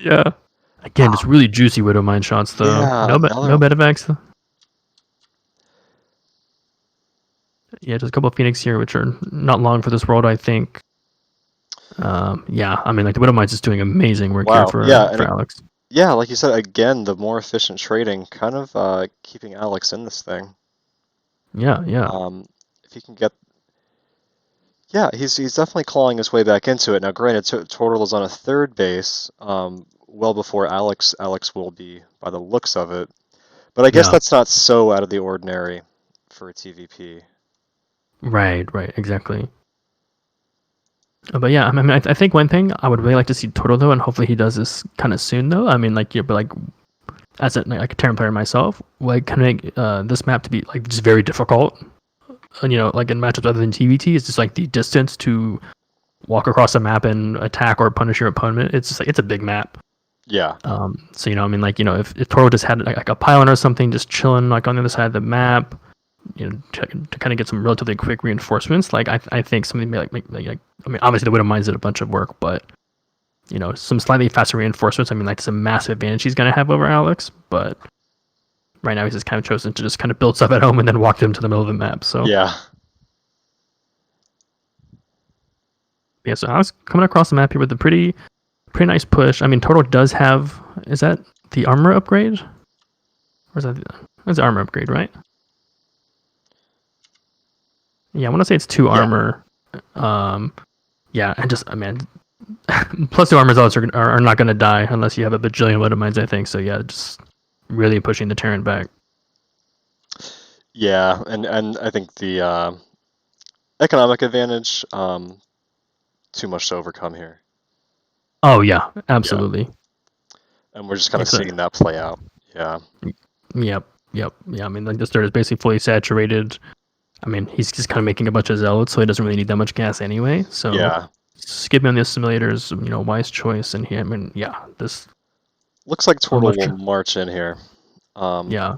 [SPEAKER 2] Yeah. Again, just really juicy Widowmine shots though.
[SPEAKER 1] Yeah,
[SPEAKER 2] No
[SPEAKER 1] another.
[SPEAKER 2] medevacs though. Yeah, just a couple of Phoenix here, which are not long for this world, I think. Yeah, I mean, like the Widowmine's just doing amazing work here for Alex.
[SPEAKER 1] Yeah, like you said, again, the more efficient trading, kind of keeping Alex in this thing.
[SPEAKER 2] Yeah.
[SPEAKER 1] If he can get, yeah, he's definitely clawing his way back into it. Now, granted, Tortle is on a third base, well before Alex will be by the looks of it. But I guess that's not so out of the ordinary for a TVP.
[SPEAKER 2] Right, exactly. But yeah, I mean, I think one thing I would really like to see Tortle though, and hopefully he does this kind of soon though. I mean, but like as a Terran player myself, like kind of make this map to be like just very difficult. Like in matchups other than TVT, it's just like the distance to walk across a map and attack or punish your opponent. It's just like it's a big map.
[SPEAKER 1] Yeah.
[SPEAKER 2] So I mean, like if Tortle just had like a pylon or something, just chilling like on the other side of the map, to kind of get some relatively quick reinforcements. Like I think something like I mean, obviously the Widow Mines did a bunch of work, but some slightly faster reinforcements. I mean, like it's a massive advantage he's gonna have over Alex. But right now he's just kind of chosen to just kind of build stuff at home and then walk them to the middle of the map. So
[SPEAKER 1] Yeah.
[SPEAKER 2] yeah, so I was coming across the map here with a pretty nice push. I mean, Tortle does have, is that the armor upgrade? Or is that that's the armor upgrade, right? Yeah, I want to say it's 2
[SPEAKER 1] Yeah.
[SPEAKER 2] armor. Yeah, and just, I mean, plus 2 armor zealots are not going to die unless you have a bajillion weapon mines, I think. So yeah, just really pushing the Terran back.
[SPEAKER 1] Yeah, and I think the economic advantage, too much to overcome here.
[SPEAKER 2] Oh yeah, absolutely.
[SPEAKER 1] And we're just kind of
[SPEAKER 2] It's a,
[SPEAKER 1] seeing that play out. Yeah.
[SPEAKER 2] yep. Yeah, I mean, like, this third is basically fully saturated. I mean, he's just kind of making a bunch of zealots, so he doesn't really need that much gas anyway. So
[SPEAKER 1] Yeah.
[SPEAKER 2] skipping on the assimilators, wise choice. And I mean, yeah, this
[SPEAKER 1] Looks like Tortle
[SPEAKER 2] almost,
[SPEAKER 1] will march in here.
[SPEAKER 2] yeah.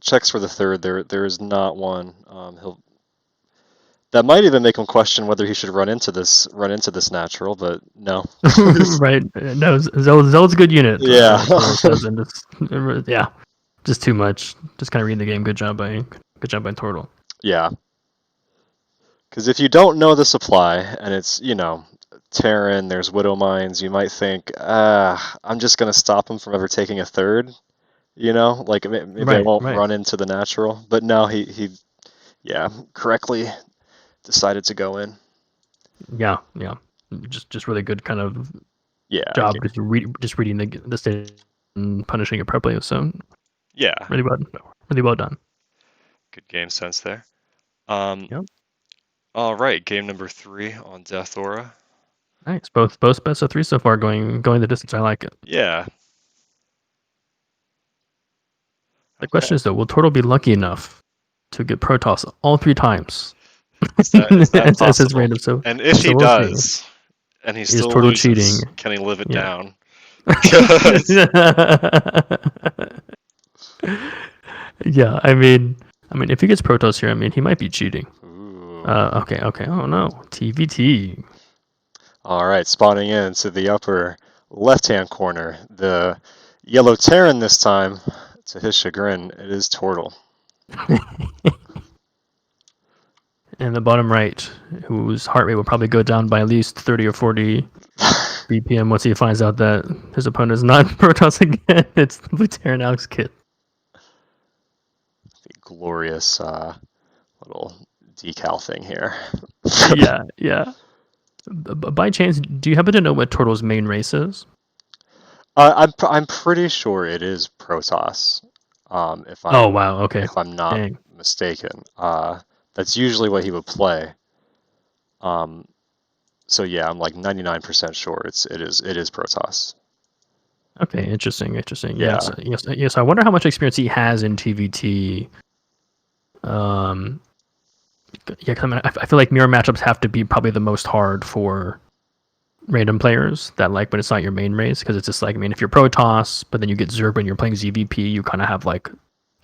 [SPEAKER 1] Checks for the third. There is not one. That might even make him question whether he should run into this natural, but no.
[SPEAKER 2] Right. No, Zealot's a good unit.
[SPEAKER 1] Yeah.
[SPEAKER 2] Says, and yeah, just too much. Just kind of reading the game. Good job by Tortle.
[SPEAKER 1] Yeah. Because if you don't know the supply, and it's, Terran, there's Widow Mines, you might think, I'm just going to stop him from ever taking a third, like maybe I won't run into the natural. But no, he correctly decided to go in.
[SPEAKER 2] Yeah. Just really good kind of job just reading the state and punishing it properly. So
[SPEAKER 1] yeah,
[SPEAKER 2] really well done.
[SPEAKER 1] Good game sense there.
[SPEAKER 2] Yep.
[SPEAKER 1] All right, game number 3 on Death Aura.
[SPEAKER 2] Nice. Both best of 3 so far, going the distance. I like it.
[SPEAKER 1] Yeah.
[SPEAKER 2] The question is though, will Tortle be lucky enough to get Protoss all 3 times?
[SPEAKER 1] Is that possible?
[SPEAKER 2] Random, so,
[SPEAKER 1] and if he does, and he still
[SPEAKER 2] Tortle
[SPEAKER 1] loses,
[SPEAKER 2] cheating?
[SPEAKER 1] Can he live it down?
[SPEAKER 2] Yeah, I mean, if he gets Protoss here, I mean, he might be cheating.
[SPEAKER 1] Ooh.
[SPEAKER 2] Okay. Oh no, TVT.
[SPEAKER 1] All right, spawning into the upper left-hand corner, the yellow Terran this time. To his chagrin, it is Tortle.
[SPEAKER 2] And the bottom right, whose heart rate will probably go down by at least 30 or 40 BPM once he finds out that his opponent is not Protoss again. It's the Blue Terran Alexkidd.
[SPEAKER 1] The glorious little decal thing here.
[SPEAKER 2] Yeah. By chance, do you happen to know what Tortle's main race is?
[SPEAKER 1] I'm pretty sure it is Protoss. If I'm not mistaken. That's usually what he would play. So yeah, I'm like 99% sure it is Protoss.
[SPEAKER 2] Okay, interesting. Yeah. Yes. I wonder how much experience he has in TVT. Yeah, I feel like mirror matchups have to be probably the most hard for random players that like when it's not your main race, because it's just like, I mean, if you're Protoss, but then you get Zerg and you're playing ZVP, you kind of have like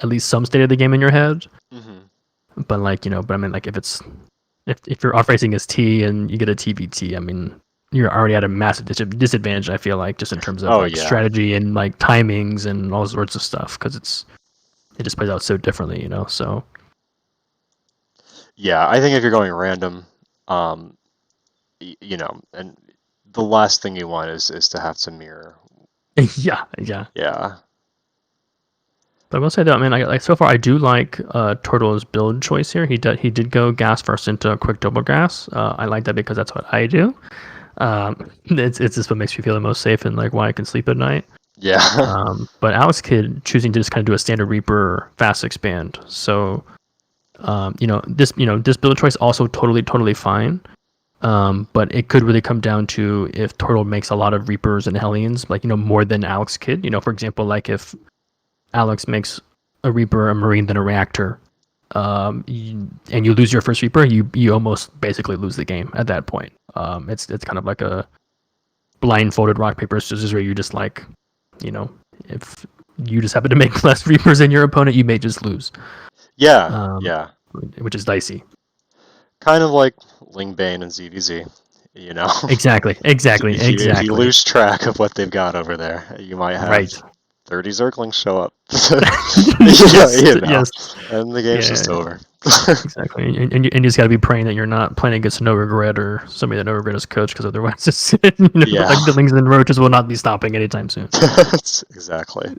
[SPEAKER 2] at least some state of the game in your head. Mm-hmm. But like, but I mean, like if you're off racing as T and you get a TVT, I mean, you're already at a massive disadvantage. I feel like just in terms of strategy and like timings and all sorts of stuff, because it just plays out so differently, So
[SPEAKER 1] yeah, I think if you're going random, and the last thing you want is to have to mirror.
[SPEAKER 2] Yeah. But I will say though, I mean, like so far, I do like Tortle's build choice here. He did go gas first into quick double gas. I like that because that's what I do. It's just what makes me feel the most safe and like why I can sleep at night.
[SPEAKER 1] Yeah.
[SPEAKER 2] But Alexkidd choosing to just kind of do a standard Reaper fast expand. So, this build choice also totally fine. But it could really come down to if Tortle makes a lot of Reapers and Hellions, like, more than Alexkidd. For example, like if Alex makes a Reaper, a Marine, then a Reactor, and you lose your first Reaper, you almost basically lose the game at that point. It's kind of like a blindfolded rock paper scissors where you just like, if you just happen to make less Reapers than your opponent, you may just lose.
[SPEAKER 1] Yeah.
[SPEAKER 2] Which is dicey.
[SPEAKER 1] Kind of like Lingbane and ZVZ,
[SPEAKER 2] Exactly.
[SPEAKER 1] If you lose track of what they've got over there, you might have 30 Zerglings show up.
[SPEAKER 2] Yes.
[SPEAKER 1] And the game's
[SPEAKER 2] Yeah.
[SPEAKER 1] just over.
[SPEAKER 2] Exactly, and you just got to be praying that you're not playing against No Regret or somebody that No Regret has coached, because otherwise, it's,
[SPEAKER 1] Yeah.
[SPEAKER 2] like Billings and Roaches will not be stopping anytime soon.
[SPEAKER 1] Exactly.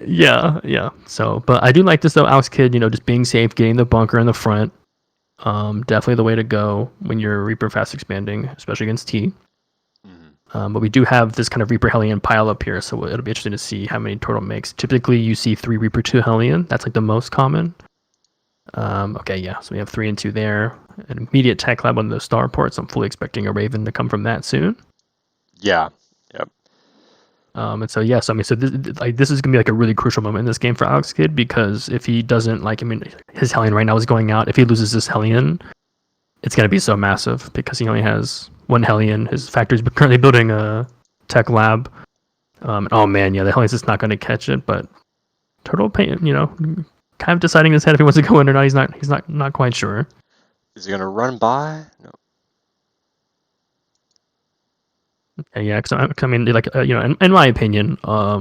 [SPEAKER 2] Yeah. So, but I do like this though, Alexkidd, just being safe, getting the bunker in the front. Definitely the way to go when you're Reaper fast expanding, especially against T. But we do have this kind of Reaper Hellion pile up here, so it'll be interesting to see how many Tortle makes. Typically, you see 3 Reaper 2 Hellion. That's like the most common. Okay, yeah, so we have 3 and 2 there. An immediate tech lab on the starports. I'm fully expecting a Raven to come from that soon.
[SPEAKER 1] Yeah. Yep.
[SPEAKER 2] And so yes, I mean, so this is gonna be like a really crucial moment in this game for Alexkidd, because if he doesn't, like, I mean, his Hellion right now is going out. If he loses this Hellion, it's gonna be so massive because he only has 1 Hellion. His factory's currently building a tech lab. Oh man, yeah, the Hellion's just not gonna catch it. But Turtle, kind of deciding in his head if he wants to go in or not. He's not quite sure.
[SPEAKER 1] Is he gonna run by? No.
[SPEAKER 2] Yeah, because I mean, like, in my opinion, I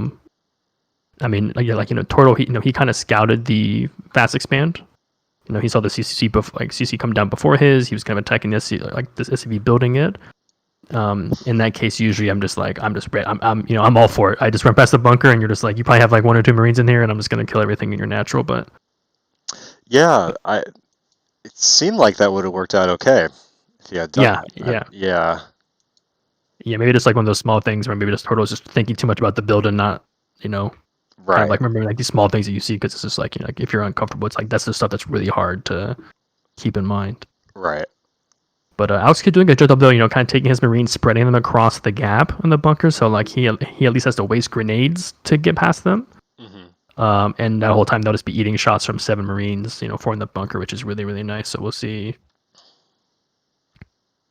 [SPEAKER 2] mean, Tortle, he kind of scouted the fast expand. He saw the CC come down before his. He was kind of attacking this SCV building it. In that case, usually I'm all for it. I just run past the bunker, and you're just like, you probably have like 1 or 2 Marines in here, and I'm just gonna kill everything in your natural. But
[SPEAKER 1] Yeah, it seemed like that would have worked out okay if he had done that.
[SPEAKER 2] Yeah. Maybe just like one of those small things where maybe just Turtle's just thinking too much about the build and not, kind of like remembering like these small things that you see, because it's just like, like if you're uncomfortable, it's like that's the stuff that's really hard to keep in mind.
[SPEAKER 1] Right.
[SPEAKER 2] But Alexkidd doing a good job though, kind of taking his Marines, spreading them across the gap in the bunker, so like he at least has to waste grenades to get past them. And that whole time they'll just be eating shots from 7 Marines, 4 in the bunker, which is really, really nice. So we'll see.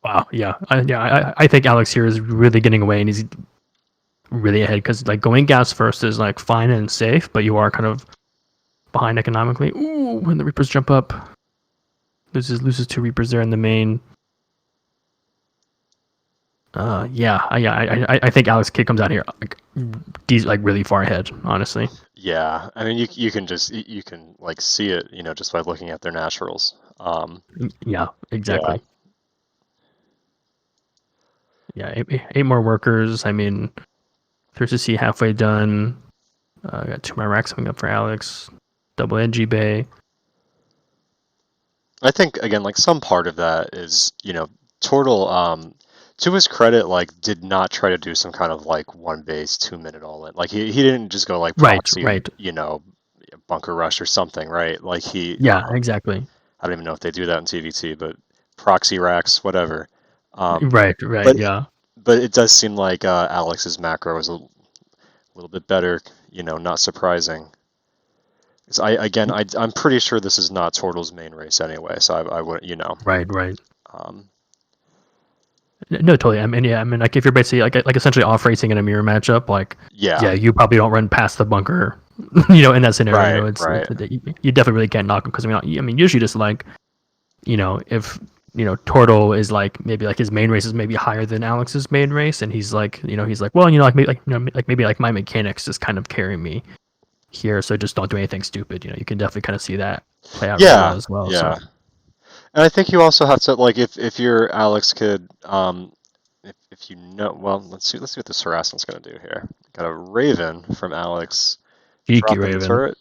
[SPEAKER 2] Wow, yeah, I think Alex here is really getting away, and he's really ahead, because like going gas first is like fine and safe, but you are kind of behind economically. Ooh, when the Reapers jump up, loses 2 Reapers there in the main. I think Alexkidd comes out here like really far ahead, honestly.
[SPEAKER 1] Yeah, I mean, you can like see it, just by looking at their naturals.
[SPEAKER 2] Yeah, exactly. Yeah, 8 more workers. I mean, there's a C halfway done. Got 2 more racks coming up for Alex. Double NG Bay.
[SPEAKER 1] I think again, like some part of that is, Tortle, to his credit, like did not try to do some kind of like 1 base 2-minute all in. Like he didn't just go like proxy,
[SPEAKER 2] right.
[SPEAKER 1] Bunker rush or something, right? Like he.
[SPEAKER 2] Yeah, exactly.
[SPEAKER 1] I don't even know if they do that in TVT, but proxy racks, whatever.
[SPEAKER 2] Right,
[SPEAKER 1] but,
[SPEAKER 2] yeah.
[SPEAKER 1] But it does seem like Alex's macro is a little bit better, not surprising. I'm pretty sure this is not Tortle's main race anyway, so I would,
[SPEAKER 2] Right. No, totally. I mean, like if you're basically like essentially off racing in a mirror matchup, like you probably don't run past the bunker, in that scenario.
[SPEAKER 1] Right.
[SPEAKER 2] You definitely really can't knock him, because I mean, usually just like, if Tortle is like maybe like his main race is maybe higher than Alex's main race, and he's like, well, maybe like my mechanics just kind of carry me here, so just don't do anything stupid. You can definitely kind of see that play out really well as well.
[SPEAKER 1] Yeah.
[SPEAKER 2] So.
[SPEAKER 1] And I think you also have to, like, if you're Alexkidd, if well, let's see what this harassment's gonna do here. Got a Raven from Alex.
[SPEAKER 2] Cheeky Raven.
[SPEAKER 1] The turret.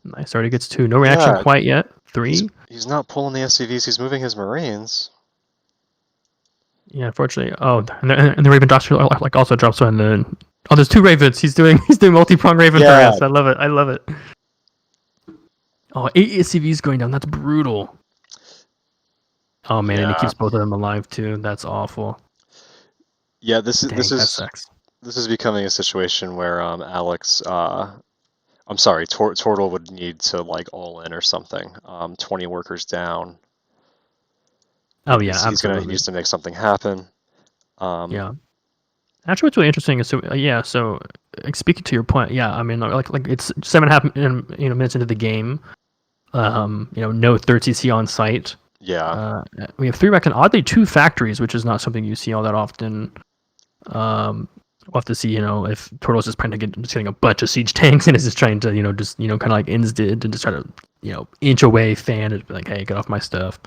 [SPEAKER 2] Nice. Already gets 2. No reaction quite yet. 3.
[SPEAKER 1] He's not pulling the SCVs. He's moving his Marines.
[SPEAKER 2] Yeah, unfortunately. Oh, and the Raven drops like also drops on the. Oh, there's 2 Ravens. He's doing multi-prong Raven harass. I love it. Oh, 8 SCVs going down. That's brutal. Oh man, and he keeps both of them alive too. That's awful.
[SPEAKER 1] Yeah, this
[SPEAKER 2] that sucks.
[SPEAKER 1] This is becoming a situation where Alex, I'm sorry, Tortle would need to like all in or something. 20 workers down.
[SPEAKER 2] Oh yeah, absolutely.
[SPEAKER 1] He needs to make something happen.
[SPEAKER 2] Yeah. Actually, what's really interesting is so speaking to your point, I mean, like it's 7.5 minutes into the game. No 3rd CC on site.
[SPEAKER 1] Yeah.
[SPEAKER 2] We have 3 racks and oddly 2 factories, which is not something you see all that often. we'll have to see, if Tortle's just trying to just getting a bunch of siege tanks and is just trying to, just, kind of like Inns did, and just try to, inch away FANN and be like, hey, get off my stuff.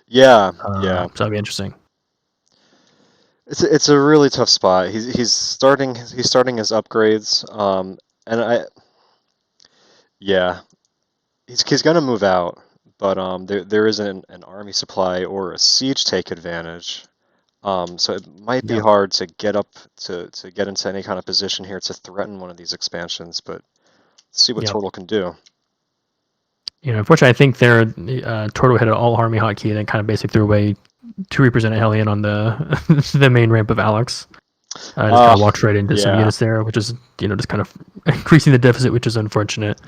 [SPEAKER 1] Yeah, yeah.
[SPEAKER 2] So that'd be interesting.
[SPEAKER 1] It's a really tough spot. He's starting his upgrades. And yeah, he's gonna move out, but there isn't an army supply or a siege take advantage. So it might be
[SPEAKER 2] Yeah.
[SPEAKER 1] hard to get up to get into any kind of position here to threaten one of these expansions, but let's see what
[SPEAKER 2] Yep.
[SPEAKER 1] Tortle can do.
[SPEAKER 2] Unfortunately, I think their Tortle hit an all army hotkey and then kind of basically threw away 2 Hellion on the the main ramp of Alex. I just kind
[SPEAKER 1] Uh,
[SPEAKER 2] of walked right into some
[SPEAKER 1] yeah,
[SPEAKER 2] units there, which is just kind of increasing the deficit, which is unfortunate.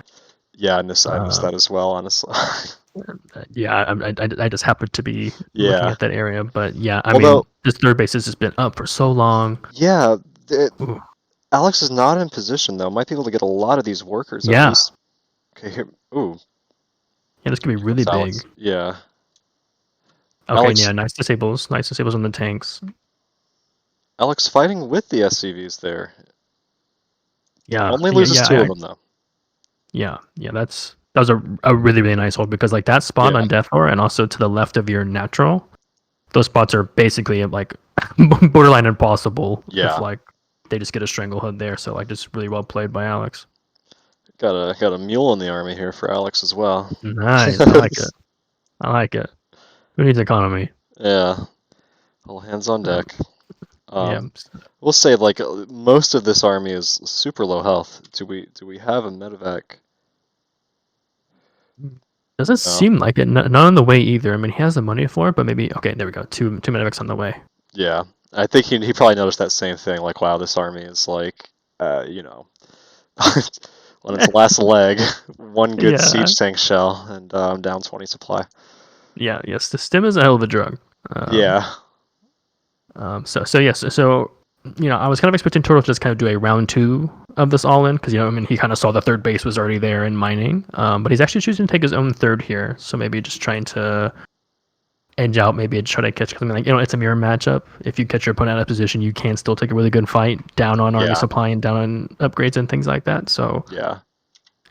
[SPEAKER 1] yeah, I missed
[SPEAKER 2] Uh,
[SPEAKER 1] that as well, honestly.
[SPEAKER 2] yeah, I just happened to be looking
[SPEAKER 1] Yeah.
[SPEAKER 2] at that area, but yeah, I mean,
[SPEAKER 1] Although,
[SPEAKER 2] this third base has just been up for so long.
[SPEAKER 1] yeah,
[SPEAKER 2] Ooh,
[SPEAKER 1] Alex is not in position though. Might be able to get a lot of these workers at
[SPEAKER 2] yeah,
[SPEAKER 1] least. Okay, here. Ooh,
[SPEAKER 2] yeah, this could be
[SPEAKER 1] here
[SPEAKER 2] really
[SPEAKER 1] comes Alex.
[SPEAKER 2] big.
[SPEAKER 1] Yeah,
[SPEAKER 2] Okay,
[SPEAKER 1] Alex.
[SPEAKER 2] yeah, nice disables on the tanks.
[SPEAKER 1] Alex fighting with the SCVs there.
[SPEAKER 2] Yeah,
[SPEAKER 1] Only
[SPEAKER 2] yeah,
[SPEAKER 1] loses
[SPEAKER 2] yeah,
[SPEAKER 1] two of them though.
[SPEAKER 2] yeah. That was a really really nice hold because like that spot
[SPEAKER 1] Yeah,
[SPEAKER 2] on Death Lore and also to the left of your natural, those spots are basically like borderline impossible if
[SPEAKER 1] yeah.
[SPEAKER 2] like they just get a stranglehold there. So like just really well played by Alex.
[SPEAKER 1] Got a mule in the army here for Alex as well.
[SPEAKER 2] Nice, I like it. I like it. Who needs economy?
[SPEAKER 1] Yeah, all hands on
[SPEAKER 2] Um,
[SPEAKER 1] deck.
[SPEAKER 2] yeah.
[SPEAKER 1] We'll say like most of this army is super low health. Do we have a medevac?
[SPEAKER 2] Doesn't
[SPEAKER 1] No.
[SPEAKER 2] seem like it. Not on the way either. I mean, he has the money for it, but maybe. Okay, there we go. Two medics on the way.
[SPEAKER 1] Yeah, I think he probably noticed that same thing. Like, wow, this army is like, you know, on its last leg, one good
[SPEAKER 2] Yeah.
[SPEAKER 1] siege tank shell, and down 20 supply.
[SPEAKER 2] Yeah. Yes. The stim is a hell of a drug. Um,
[SPEAKER 1] Yeah,
[SPEAKER 2] so yes. So I was kind of expecting Turtle to just kind of do a round two of this all in because I mean, he kind of saw the third base was already there in mining. But he's actually choosing to take his own third here. So maybe just trying to edge out, maybe try to catch something like it's a mirror matchup. If you catch your opponent out of position, you can still take a really good fight down on army
[SPEAKER 1] yeah,
[SPEAKER 2] supply and down on upgrades and things like that. So
[SPEAKER 1] yeah.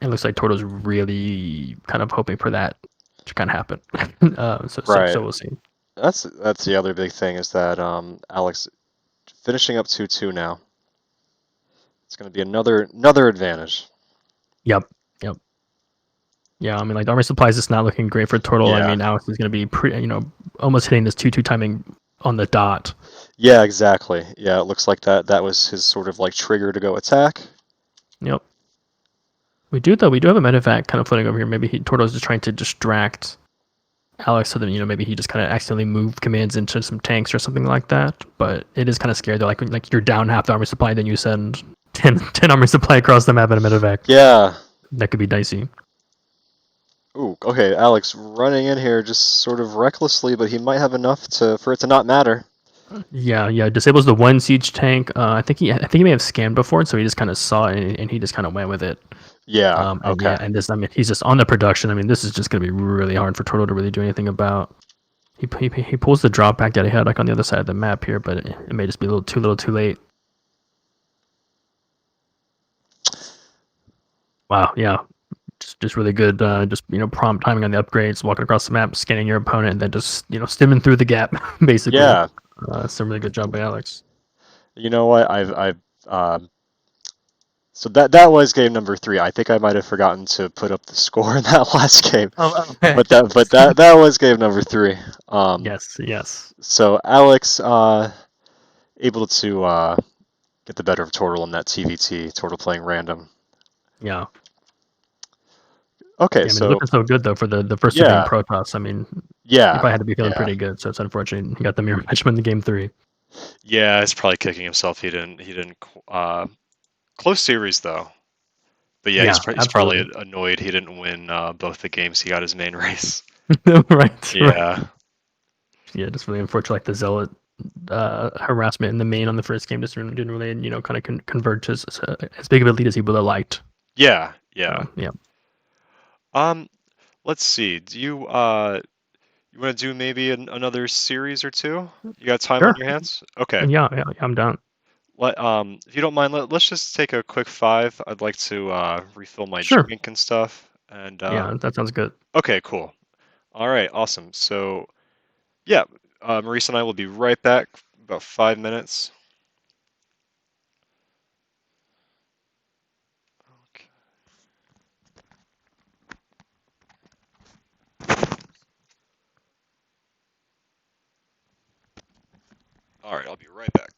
[SPEAKER 2] it looks like Toto's really kind of hoping for that to kind of happen. So
[SPEAKER 1] Right.
[SPEAKER 2] we'll see.
[SPEAKER 1] That's the other big thing is that Alex finishing up 2-2 now. It's going to be another advantage.
[SPEAKER 2] Yep. Yep. Yeah, I mean, like the army supplies is not looking great for Tortle. I
[SPEAKER 1] Yeah,
[SPEAKER 2] mean, Alex is going to be almost hitting this 2-2 timing on the dot.
[SPEAKER 1] yeah, exactly. Yeah, it looks like that was his sort of like trigger to go attack.
[SPEAKER 2] Yep. We do though. We do have a medevac kind of floating over here. Maybe Torto's just trying to distract Alex so that maybe he just kind of accidentally moved commands into some tanks or something like that. But it is kind of scary though. Like you're down half the army supply, then you send 10 army supply across the map in a medevac.
[SPEAKER 1] Yeah.
[SPEAKER 2] That could be dicey.
[SPEAKER 1] Ooh, okay, Alex running in here just sort of recklessly, but he might have enough for it to not matter.
[SPEAKER 2] Yeah. Disables the one siege tank. I think he may have scanned before, so he just kind of saw it and he just kind of went with it.
[SPEAKER 1] Yeah,
[SPEAKER 2] And
[SPEAKER 1] okay.
[SPEAKER 2] yeah, and this, I mean, he's just on the production. I mean, this is just going to be really hard for Turtle to really do anything about. He pulls the drop back that he had like on the other side of the map here, but it may just be a little too late. Wow, yeah, just really good. Just prompt timing on the upgrades, walking across the map, scanning your opponent, and then just stimming through the gap, basically.
[SPEAKER 1] Yeah.
[SPEAKER 2] It's a really good job by Alex.
[SPEAKER 1] You know what? So that was game number 3. I think I might have forgotten to put up the score in that last game,
[SPEAKER 2] Oh, okay.
[SPEAKER 1] but that was game number 3.
[SPEAKER 2] Yes.
[SPEAKER 1] So Alex able to get the better of Tortle in that TVT. Tortle playing random.
[SPEAKER 2] Yeah.
[SPEAKER 1] Okay,
[SPEAKER 2] Yeah, I mean, he's
[SPEAKER 1] so
[SPEAKER 2] looking so good though for the first two being
[SPEAKER 1] yeah,
[SPEAKER 2] Protoss. I mean, he
[SPEAKER 1] yeah,
[SPEAKER 2] probably had to be feeling
[SPEAKER 1] yeah,
[SPEAKER 2] pretty good. So it's unfortunate he got the mirror matchup in the game 3.
[SPEAKER 1] yeah. It's probably kicking himself. He didn't close series though. But yeah,
[SPEAKER 2] Yeah,
[SPEAKER 1] he's probably
[SPEAKER 2] absolutely.
[SPEAKER 1] annoyed he didn't win both the games he got his main race.
[SPEAKER 2] Right.
[SPEAKER 1] Yeah,
[SPEAKER 2] Yeah, just really unfortunate. Like the zealot harassment in the main on the first game just didn't really, kind of convert to as big of a lead as he would have liked.
[SPEAKER 1] yeah, yeah.
[SPEAKER 2] Yeah.
[SPEAKER 1] Um, let's see. Do you want to do maybe another series or two? You got time on
[SPEAKER 2] Sure.
[SPEAKER 1] your hands? Okay.
[SPEAKER 2] Yeah, I'm down.
[SPEAKER 1] If you don't mind, let's just take a quick five. I'd like to refill my
[SPEAKER 2] Sure.
[SPEAKER 1] drink and stuff. And
[SPEAKER 2] Yeah, that sounds good.
[SPEAKER 1] okay, cool. All right, awesome. So yeah, Maurice and I will be right back. About 5 minutes. Okay. All right, I'll be right back.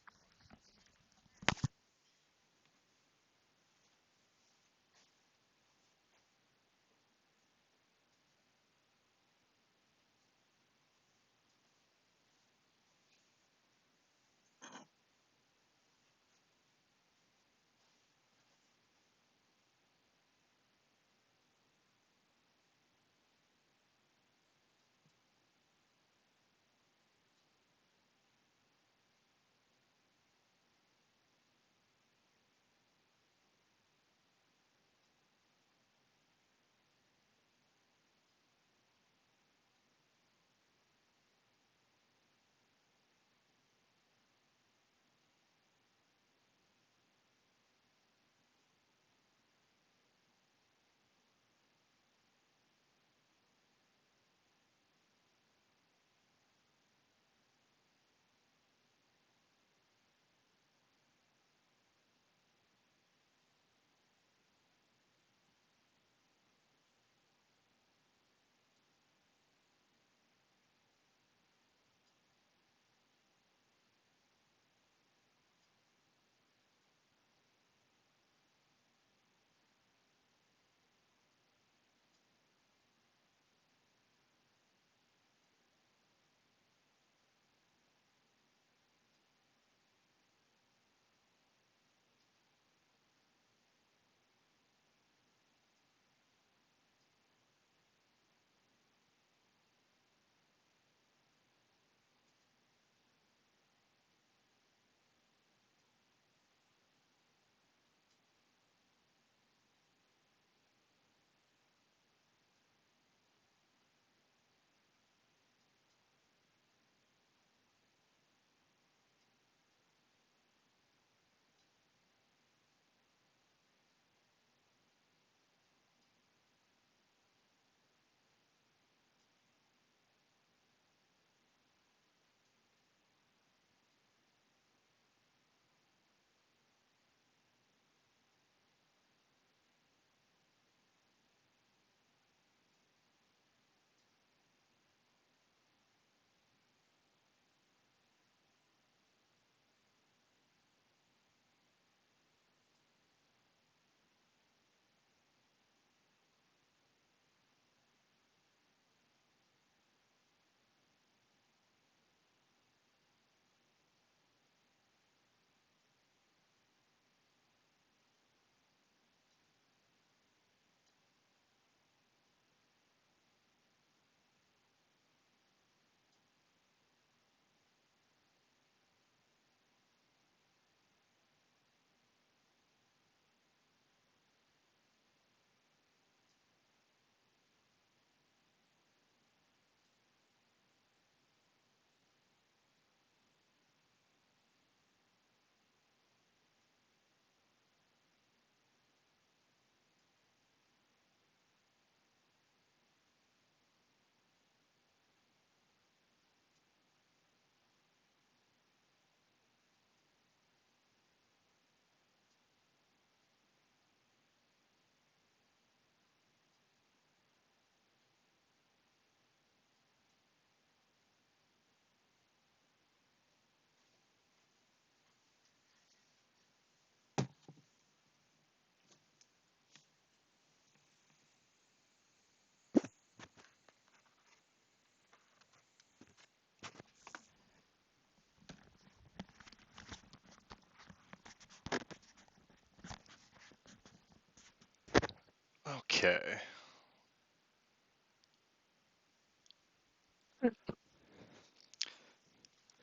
[SPEAKER 1] Okay.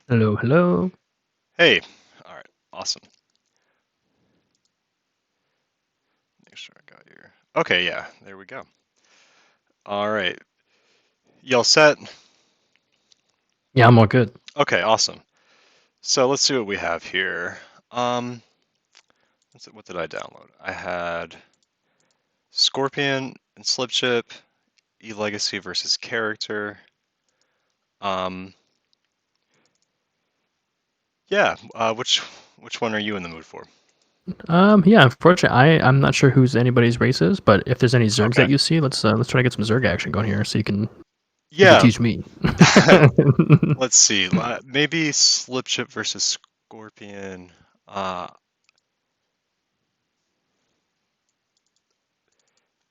[SPEAKER 2] Hello, hello.
[SPEAKER 1] Hey. All right. Awesome. Make sure I got your. Okay. Yeah. There we go. All right. Y'all set?
[SPEAKER 2] Yeah, I'm all good.
[SPEAKER 1] Okay. Awesome. So let's see what we have here. Um, what did I download? I had Scorpion and Slipjip, E-Legacy versus Character. Um, yeah. Which one are you in the mood for?
[SPEAKER 2] Yeah, unfortunately, I'm not sure who's anybody's races, but if there's any Zergs that
[SPEAKER 1] Okay.
[SPEAKER 2] you see, let's try to get some Zerg action going here, so you can
[SPEAKER 1] Yeah.
[SPEAKER 2] teach me.
[SPEAKER 1] Let's see. Maybe Slipjip versus Scorpion. Uh,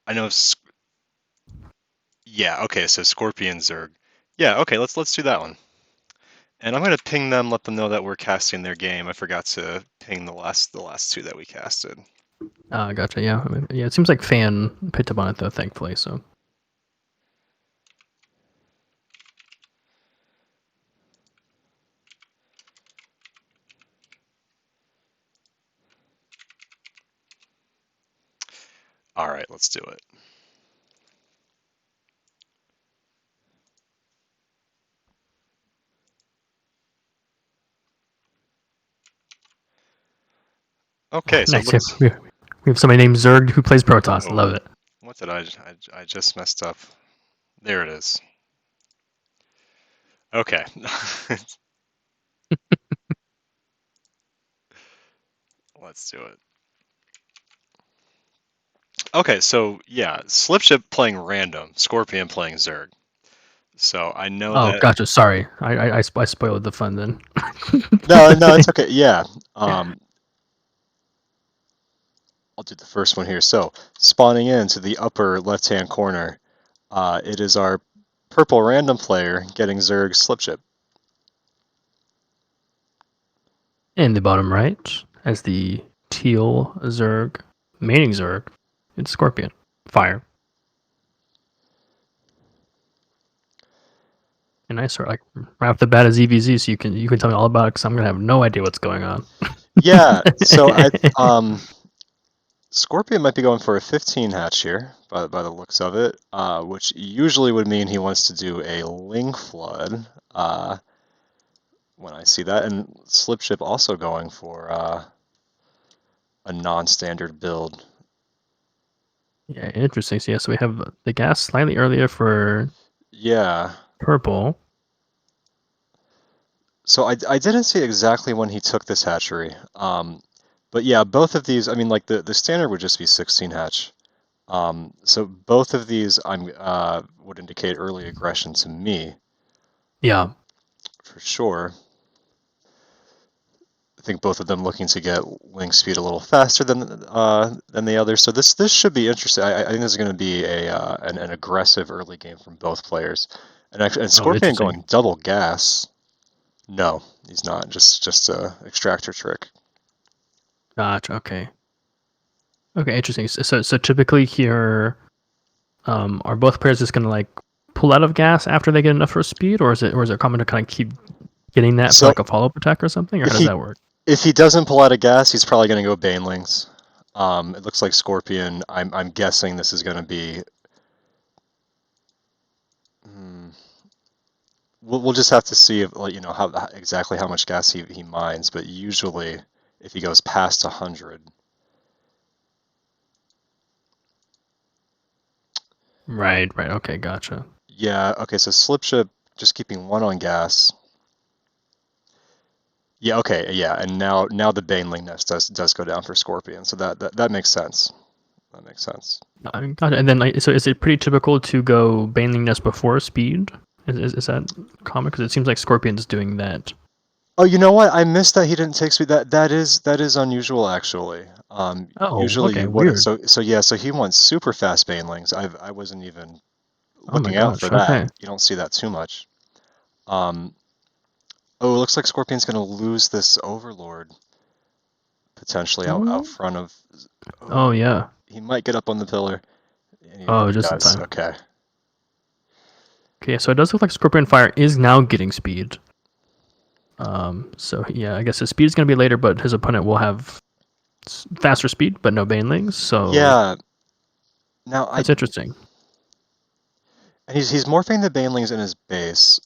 [SPEAKER 1] I know. Yeah. Okay. So Scorpion Zerg. Yeah. Okay. Let's do that one. And I'm gonna ping them, let them know that we're casting their game. I forgot to ping the last two that we casted.
[SPEAKER 2] Gotcha. Yeah, I mean, yeah. It seems like FANN picked up on it though, thankfully. So
[SPEAKER 1] All right. Let's do it. Okay. So it
[SPEAKER 2] nice. Yeah,
[SPEAKER 1] looks.
[SPEAKER 2] we have somebody named Zerg who plays Protoss.
[SPEAKER 1] Oh,
[SPEAKER 2] Love it.
[SPEAKER 1] what did I just messed up? There it is. Okay. Let's do it. Okay, so yeah, Slipship playing random, Scorpion playing Zerg. So I know
[SPEAKER 2] Oh,
[SPEAKER 1] that.
[SPEAKER 2] gotcha. Sorry, I spoiled the fun then.
[SPEAKER 1] No, no, it's okay. Yeah, I'll do the first one here. So spawning into the upper left-hand corner, it is our purple random player getting Zerg Slipship.
[SPEAKER 2] In the bottom right, as the teal Zerg, maining Zerg, it's Scorpion. Fire. And I sort of like right off the bat as EVZ, so you can tell me all about it because I'm gonna have no idea what's going on.
[SPEAKER 1] Yeah, so I Scorpion might be going for a 15 hatch here, by the looks of it, which usually would mean he wants to do a Ling Flood. When I see that, and Slipship also going for a non-standard build.
[SPEAKER 2] Yeah, interesting. So yeah, so we have the gas slightly earlier for
[SPEAKER 1] Yeah.
[SPEAKER 2] purple.
[SPEAKER 1] So I didn't see exactly when he took this hatchery. But yeah, both of these, I mean, like the standard would just be 16 hatch. So both of these would indicate early aggression to me
[SPEAKER 2] Yeah.
[SPEAKER 1] for sure. I think both of them looking to get wing speed a little faster than the others. So this should be interesting. I think this is going to be an aggressive early game from both players. And
[SPEAKER 2] Oh,
[SPEAKER 1] Scorpion
[SPEAKER 2] interesting.
[SPEAKER 1] going double gas. No, he's not. Just a extractor trick.
[SPEAKER 2] Gotcha. Okay. Okay, interesting. So typically here, are both players just gonna like pull out of gas after they get enough for speed, or is it common to kind of keep getting that for
[SPEAKER 1] So
[SPEAKER 2] like a follow up attack or something, or how
[SPEAKER 1] if
[SPEAKER 2] does
[SPEAKER 1] he
[SPEAKER 2] that work?
[SPEAKER 1] if he doesn't pull out of gas, he's probably going to go Banelings. It looks like Scorpion. I'm guessing this is going to be. Hmm, we'll just have to see if like, how exactly how much gas he mines. But usually, if he goes past 100,
[SPEAKER 2] Right. Right. Okay. Gotcha.
[SPEAKER 1] yeah. Okay, so Slipship just keeping one on gas. Yeah. Okay. Yeah. And now the Baneling nest does go down for Scorpion. So that makes sense. That makes sense.
[SPEAKER 2] Gotcha. And then like, so is it pretty typical to go Baneling Nest before speed? Is that common? Because it seems like Scorpion's doing that.
[SPEAKER 1] Oh, you know what? I missed that he didn't take speed. That is unusual actually.
[SPEAKER 2] Oh,
[SPEAKER 1] Usually
[SPEAKER 2] okay.
[SPEAKER 1] you wouldn't.
[SPEAKER 2] Weird.
[SPEAKER 1] So yeah. So he wants super fast banelings. I wasn't even
[SPEAKER 2] Oh my
[SPEAKER 1] looking out for
[SPEAKER 2] gosh.
[SPEAKER 1] that.
[SPEAKER 2] Okay.
[SPEAKER 1] You don't see that too much. Um, oh, it looks like Scorpion's gonna lose this Overlord potentially out
[SPEAKER 2] Oh.
[SPEAKER 1] front of.
[SPEAKER 2] Oh
[SPEAKER 1] Oh,
[SPEAKER 2] yeah.
[SPEAKER 1] he might get up on the pillar. And
[SPEAKER 2] Oh,
[SPEAKER 1] he
[SPEAKER 2] just in
[SPEAKER 1] does.
[SPEAKER 2] time.
[SPEAKER 1] Okay.
[SPEAKER 2] Okay, so it does look like Scorpion Fire is now getting speed. So yeah, I guess his speed is going to be later, but his opponent will have faster speed, but no banelings. So
[SPEAKER 1] Yeah. Now I
[SPEAKER 2] that's interesting.
[SPEAKER 1] and he's morphing the banelings in his base.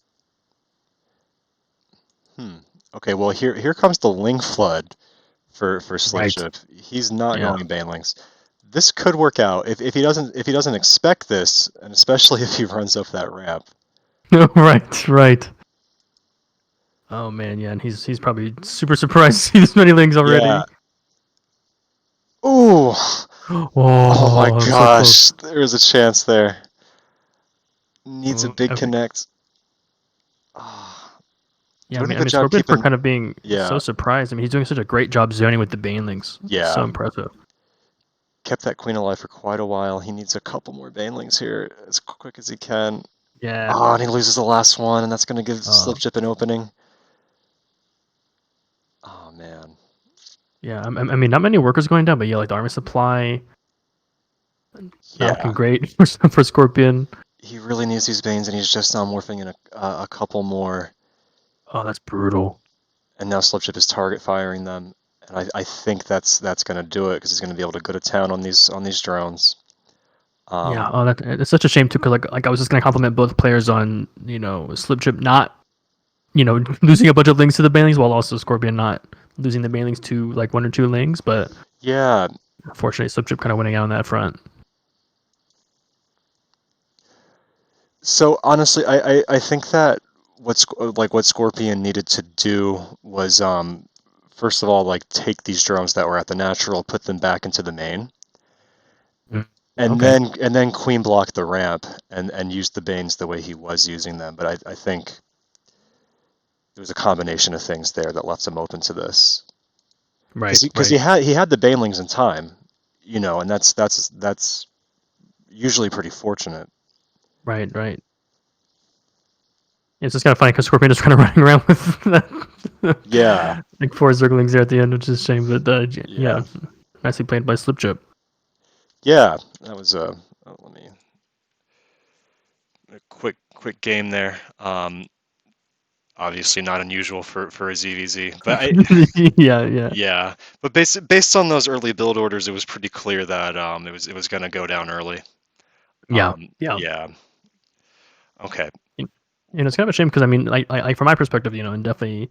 [SPEAKER 1] Hmm. Okay. Well, here comes the Ling Flood for
[SPEAKER 2] Right.
[SPEAKER 1] Slipjip. He's not
[SPEAKER 2] Yeah.
[SPEAKER 1] going Banelings. This could work out if he doesn't expect this, and especially if he runs up that ramp.
[SPEAKER 2] Right. Right. Oh man, yeah, and he's probably super surprised to see this many lings
[SPEAKER 1] Yeah.
[SPEAKER 2] already.
[SPEAKER 1] Ooh. Oh my
[SPEAKER 2] Oh, so
[SPEAKER 1] gosh.
[SPEAKER 2] close.
[SPEAKER 1] There was a chance there. Needs a
[SPEAKER 2] Oh,
[SPEAKER 1] big
[SPEAKER 2] epic.
[SPEAKER 1] connect. Ah,
[SPEAKER 2] Yeah,
[SPEAKER 1] doing a
[SPEAKER 2] I
[SPEAKER 1] good
[SPEAKER 2] mean,
[SPEAKER 1] job
[SPEAKER 2] Scorpion for
[SPEAKER 1] keeping.
[SPEAKER 2] kind of being so
[SPEAKER 1] Yeah.
[SPEAKER 2] surprised. I mean, he's doing such a great job zoning with the banelings. So
[SPEAKER 1] Yeah.
[SPEAKER 2] impressive.
[SPEAKER 1] Kept that queen alive for quite a while. He needs a couple more banelings here as quick as he can.
[SPEAKER 2] Yeah.
[SPEAKER 1] Oh, and he loses the last one, and that's going to give
[SPEAKER 2] Uh,
[SPEAKER 1] Slipjip an opening. Oh, man.
[SPEAKER 2] yeah. I mean, not many workers going down, but yeah, like the army supply not looking
[SPEAKER 1] Yeah.
[SPEAKER 2] great for Scorpion.
[SPEAKER 1] He really needs these Banes, and he's just now morphing in a couple more.
[SPEAKER 2] Oh, that's brutal.
[SPEAKER 1] And now Slipjip is target firing them. And I think that's going to do it, because he's going to be able to go to town on these drones.
[SPEAKER 2] Yeah. Oh, that it's such a shame too, because like I was just gonna compliment both players on Slipjip not losing a bunch of lings to the banelings while also Scorpion not losing the banelings to like one or two lings, but
[SPEAKER 1] Yeah.
[SPEAKER 2] unfortunately Slipjip kind of winning out on that front.
[SPEAKER 1] So honestly, I think that what Scorpion needed to do was first of all like take these drones that were at the natural, put them back into the main,
[SPEAKER 2] Mm.
[SPEAKER 1] and
[SPEAKER 2] Okay.
[SPEAKER 1] then queen block the ramp and use the Banes the way he was using them. But I think it was a combination of things there that left him open to this.
[SPEAKER 2] Right.
[SPEAKER 1] Because
[SPEAKER 2] Right.
[SPEAKER 1] he had the Banelings in time, and that's usually pretty fortunate.
[SPEAKER 2] Right. Right. It's just kind of funny because Scorpion is kind of running around with that,
[SPEAKER 1] Yeah,
[SPEAKER 2] like four zerglings there at the end, which is a shame. But
[SPEAKER 1] yeah,
[SPEAKER 2] yeah, nicely played by Slipjip.
[SPEAKER 1] yeah. That was let me a quick game there. Obviously not unusual for a ZVZ, but
[SPEAKER 2] Yeah. Yeah.
[SPEAKER 1] yeah, but based on those early build orders, it was pretty clear that it was going to go down early.
[SPEAKER 2] Yeah. Yeah.
[SPEAKER 1] Yeah. Okay.
[SPEAKER 2] And it's kind of a shame because I mean, like from my perspective, and definitely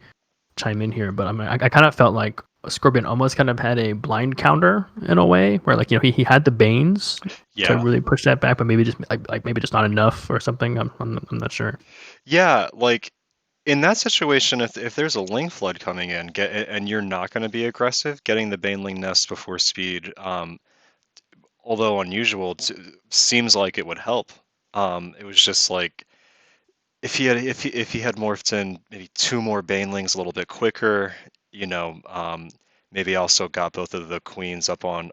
[SPEAKER 2] chime in here, but I mean, I kind of felt like Scorpion almost kind of had a blind counter in a way, where like he had the Banes to
[SPEAKER 1] Yeah.
[SPEAKER 2] really push that back, but maybe just like maybe just not enough or something. I'm not sure.
[SPEAKER 1] Yeah, like in that situation, if there's a Ling Flood coming in, and you're not going to be aggressive, getting the Baneling Nest before speed, although unusual, seems like it would help. It was just like if he had morphed in maybe two more Banelings a little bit quicker, maybe also got both of the queens up on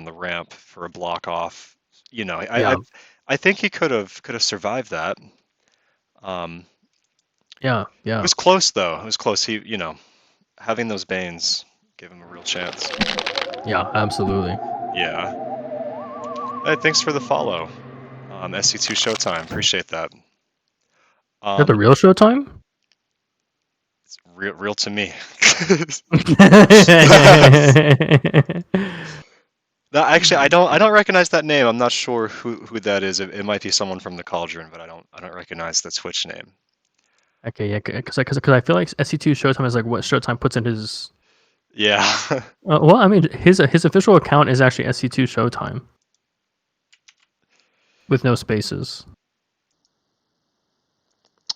[SPEAKER 1] the ramp for a block off. I
[SPEAKER 2] Yeah,
[SPEAKER 1] I think he could have survived that. Um,
[SPEAKER 2] yeah,
[SPEAKER 1] it
[SPEAKER 2] yeah,
[SPEAKER 1] was close though. It was close. Having those Banes gave him a real chance.
[SPEAKER 2] yeah, absolutely.
[SPEAKER 1] Yeah. Hey, thanks for the follow. SC2 Showtime. Appreciate that.
[SPEAKER 2] Is that the
[SPEAKER 1] Um,
[SPEAKER 2] real Showtime?
[SPEAKER 1] it's real to me. No, actually, I don't recognize that name. I'm not sure who that is. It might be someone from the Cauldron, but I don't recognize the Twitch name.
[SPEAKER 2] Okay, yeah, because I feel like SC2 Showtime is like what Showtime puts in his.
[SPEAKER 1] Yeah.
[SPEAKER 2] Well, I mean, his official account is actually SC2 Showtime with no spaces.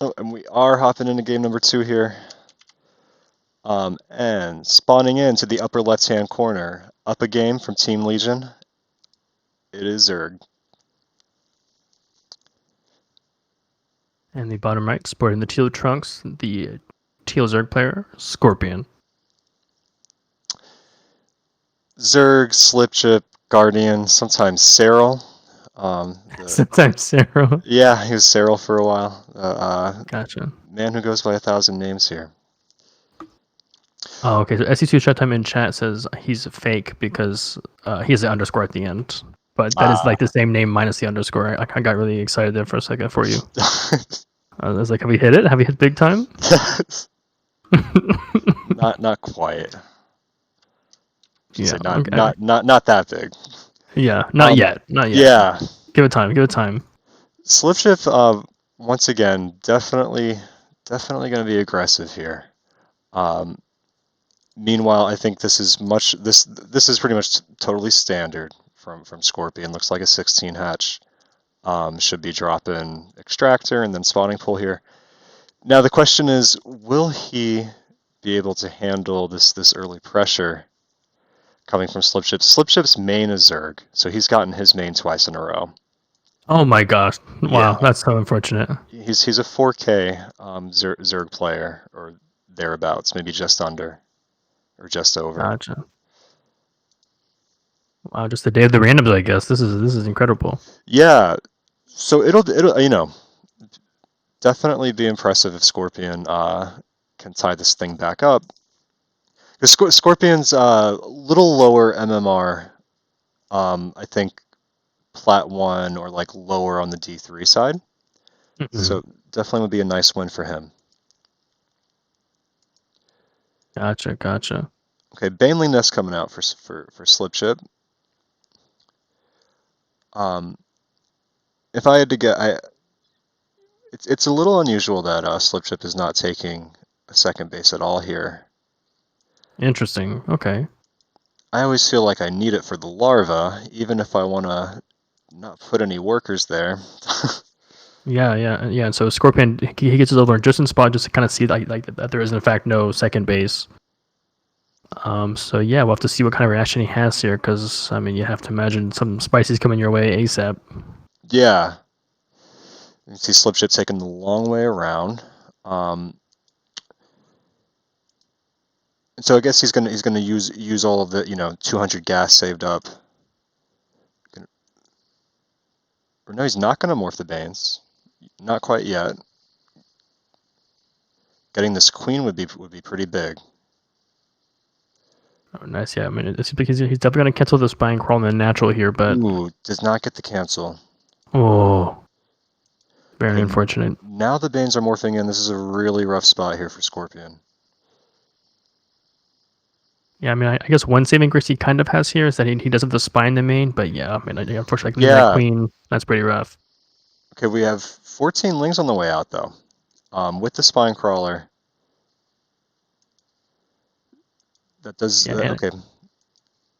[SPEAKER 1] Oh, and we are hopping into game number 2 here. And spawning into the upper left-hand corner, up a game from Team Legion. It is Zerg.
[SPEAKER 2] And the bottom right, sporting the teal trunks, the teal Zerg player, Scorpion.
[SPEAKER 1] Zerg, Slipjip, Guardian, sometimes Serral.
[SPEAKER 2] Sometimes Sarah.
[SPEAKER 1] Yeah, he was Serral for a while.
[SPEAKER 2] Gotcha.
[SPEAKER 1] Man who goes by 1,000 names here.
[SPEAKER 2] Oh, okay. So SC2 Showtime in chat says he's fake because he has the underscore at the end. But that is
[SPEAKER 1] Ah.
[SPEAKER 2] like the same name minus the underscore. I got really excited there for a second for you. I was like, have we hit it? Have we hit big time?
[SPEAKER 1] Not quite. Should
[SPEAKER 2] Yeah.
[SPEAKER 1] say not
[SPEAKER 2] Okay.
[SPEAKER 1] not not not that big.
[SPEAKER 2] Yeah. Not yet. Not yet.
[SPEAKER 1] Yeah,
[SPEAKER 2] Give it time. Give it time.
[SPEAKER 1] Slipjip once again definitely going to be aggressive here. Um, Meanwhile, I think this is pretty much totally standard from Scorpion. Looks like a 16 hatch. Should be dropping extractor and then spawning pool here. Now the question is, will he be able to handle this early pressure coming from Slipjip? Slipjip's main is Zerg, so he's gotten his main twice in a row.
[SPEAKER 2] Oh my gosh!
[SPEAKER 1] Yeah,
[SPEAKER 2] Wow, that's so unfortunate.
[SPEAKER 1] he's a 4K Zerg player or thereabouts, maybe just under or just over.
[SPEAKER 2] Gotcha. Wow, just the day of the randoms, I guess. This is incredible.
[SPEAKER 1] Yeah, so it'll definitely be impressive if Scorpion can tie this thing back up. Because Scorpion's a little lower MMR, I think Plat 1 or like lower on the D3 side.
[SPEAKER 2] Mhm.
[SPEAKER 1] So definitely would be a nice win for him.
[SPEAKER 2] Gotcha.
[SPEAKER 1] Okay, Baneling Nest coming out for Slipjip. If I had to get, it's a little unusual that Slipjip is not taking a second base at all here.
[SPEAKER 2] Interesting. Okay.
[SPEAKER 1] I always feel like I need it for the larva, even if I want to not put any workers there.
[SPEAKER 2] Yeah. And so Scorpion, he gets his overlord just in spot, just to kind of see that there is in fact no second base. So yeah, we'll have to see what kind of reaction he has here, because I mean, you have to imagine some spicy's coming your way ASAP.
[SPEAKER 1] Yeah. You can see Slipjip taking the long way around. And so I guess he's gonna use all of the 200 gas saved up. Or no, he's not gonna morph the Banes. Not quite yet. Getting this queen would be pretty big.
[SPEAKER 2] Oh, nice. Yeah, I mean, it's because he's definitely gonna cancel the spine crawl in the natural here, but
[SPEAKER 1] Ooh, does not get the cancel.
[SPEAKER 2] oh, very
[SPEAKER 1] Okay,
[SPEAKER 2] unfortunate.
[SPEAKER 1] now the Banes are morphing in. This is a really rough spot here for Scorpion.
[SPEAKER 2] Yeah, I mean, I guess one saving grace he kind of has here is that he does have the spine in the main, but yeah, I mean, unfortunately, like, losing that
[SPEAKER 1] Yeah.
[SPEAKER 2] queen, that's pretty rough.
[SPEAKER 1] Okay, we have 14 lings on the way out though. With the spine crawler. That does okay.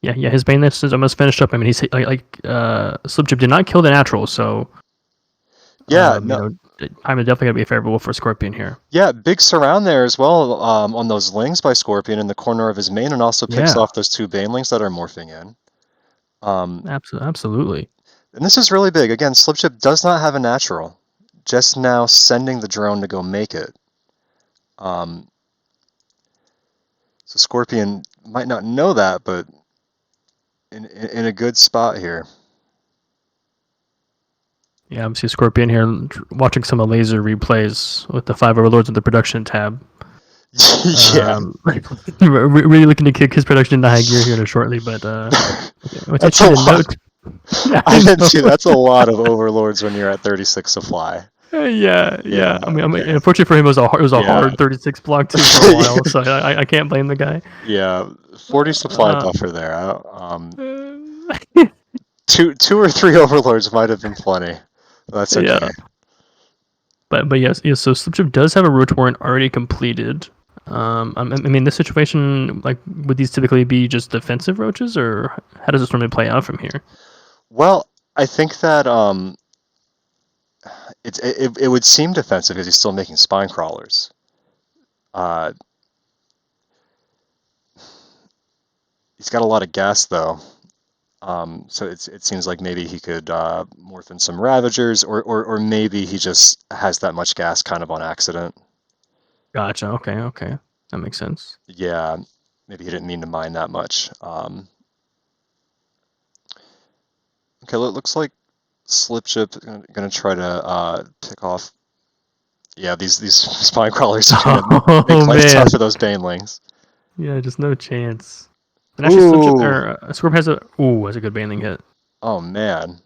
[SPEAKER 2] Yeah, his bane list is almost finished up. I mean, he's Slipjip did not kill the natural, so
[SPEAKER 1] Yeah,
[SPEAKER 2] I'm
[SPEAKER 1] no,
[SPEAKER 2] definitely gonna be favorable for Scorpion here.
[SPEAKER 1] yeah, big surround there as well on those lings by Scorpion in the corner of his main, and also picks
[SPEAKER 2] Yeah,
[SPEAKER 1] off those two banelings that are morphing in.
[SPEAKER 2] absolutely.
[SPEAKER 1] And this is really big. Again, Slipjip does not have a natural. Just now sending the drone to go make it. So Scorpion might not know that, but in a good spot here.
[SPEAKER 2] Yeah, I'm seeing Scorpion here watching some of laser replays with the 5 overlords in the production tab.
[SPEAKER 1] Yeah.
[SPEAKER 2] Really looking to kick his production into high gear here shortly, but
[SPEAKER 1] That's a lot. I didn't see that's a lot of overlords when you're at 36 supply.
[SPEAKER 2] Yeah. I mean,
[SPEAKER 1] Okay.
[SPEAKER 2] unfortunately for him, it was a
[SPEAKER 1] Yeah.
[SPEAKER 2] hard 36 block too for a while, so I can't blame the guy.
[SPEAKER 1] Yeah, 40 supply
[SPEAKER 2] Uh,
[SPEAKER 1] buffer there. Two or three overlords might have been plenty. That's okay.
[SPEAKER 2] Yeah, but yes. So Slipjip does have a road warrant already completed. I mean, this situation, like, would these typically be just defensive roaches, or how does this normally play out from here?
[SPEAKER 1] Well, I think that it would seem defensive because he's still making spine crawlers. He's got a lot of gas though. So it seems like maybe he could morph in some Ravagers, or maybe he just has that much gas kind of on accident.
[SPEAKER 2] Gotcha. Okay, that makes sense.
[SPEAKER 1] Yeah, maybe he didn't mean to mine that much. Okay, it looks like Slipjip gonna try to pick off. Yeah, these spine crawlers are gonna make life tough for those banelings.
[SPEAKER 2] Yeah, just no chance. And actually, Scorp has a good baneling hit.
[SPEAKER 1] Oh man.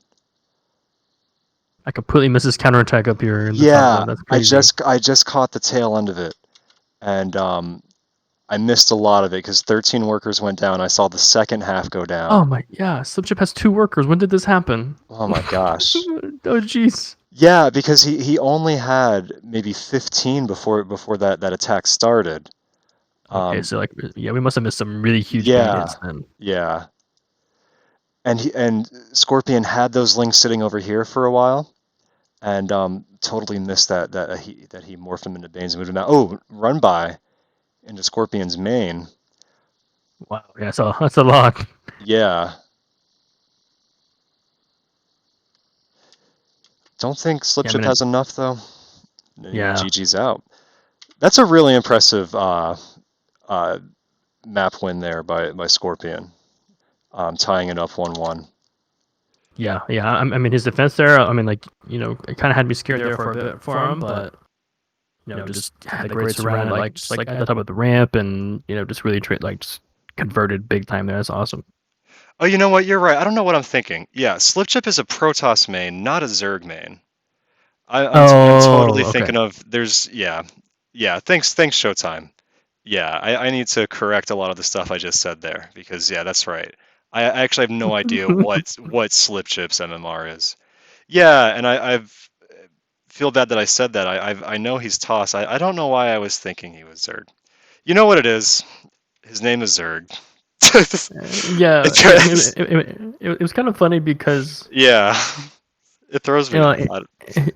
[SPEAKER 2] I completely miss his counterattack up here in the top
[SPEAKER 1] Yeah,
[SPEAKER 2] lane. That's crazy.
[SPEAKER 1] I just caught the tail end of it, and I missed a lot of it because 13 workers went down. I saw the second half go down.
[SPEAKER 2] Oh my, yeah, Slipjip has 2 workers. When did this happen?
[SPEAKER 1] Oh my gosh.
[SPEAKER 2] Oh jeez.
[SPEAKER 1] Yeah, because he only had maybe 15 before that attack started.
[SPEAKER 2] Okay,
[SPEAKER 1] Um,
[SPEAKER 2] so like, yeah, we must have missed some really huge bait
[SPEAKER 1] yeah,
[SPEAKER 2] hits then.
[SPEAKER 1] yeah. And Scorpion had those links sitting over here for a while, and totally missed that he morphed him into Banes and moved him out. Oh, run by into Scorpion's main.
[SPEAKER 2] Wow, yeah, so that's a lot.
[SPEAKER 1] Yeah, don't think
[SPEAKER 2] Yeah, I
[SPEAKER 1] Slipjip
[SPEAKER 2] mean,
[SPEAKER 1] has enough though.
[SPEAKER 2] yeah,
[SPEAKER 1] GG's out. That's a really impressive uh, map win there by Scorpion, tying it up 1-1.
[SPEAKER 2] yeah. I mean, his defense there. I mean, like, it kind of had me scared there for a bit for him, but just had the great surround, like just like at the top of the ramp, and just really just converted big time there. That's awesome.
[SPEAKER 1] Oh, you know what? You're right. I don't know what I'm thinking. Yeah, Slipjip is a Protoss main, not a Zerg main. I'm
[SPEAKER 2] Oh,
[SPEAKER 1] totally
[SPEAKER 2] okay.
[SPEAKER 1] thinking of yeah. Thanks Showtime. Yeah, I need to correct a lot of the stuff I just said there because yeah, that's right. I actually have no idea what Slipjip's MMR is. Yeah, and I've feel bad that I said that. I know he's Toss. I don't know why I was thinking he was Zerg. You know what it is? His name is Zerg.
[SPEAKER 2] Yeah, yeah. I mean,
[SPEAKER 1] It's-
[SPEAKER 2] it was kind of funny because
[SPEAKER 1] yeah, it throws
[SPEAKER 2] you
[SPEAKER 1] me
[SPEAKER 2] know,
[SPEAKER 1] off.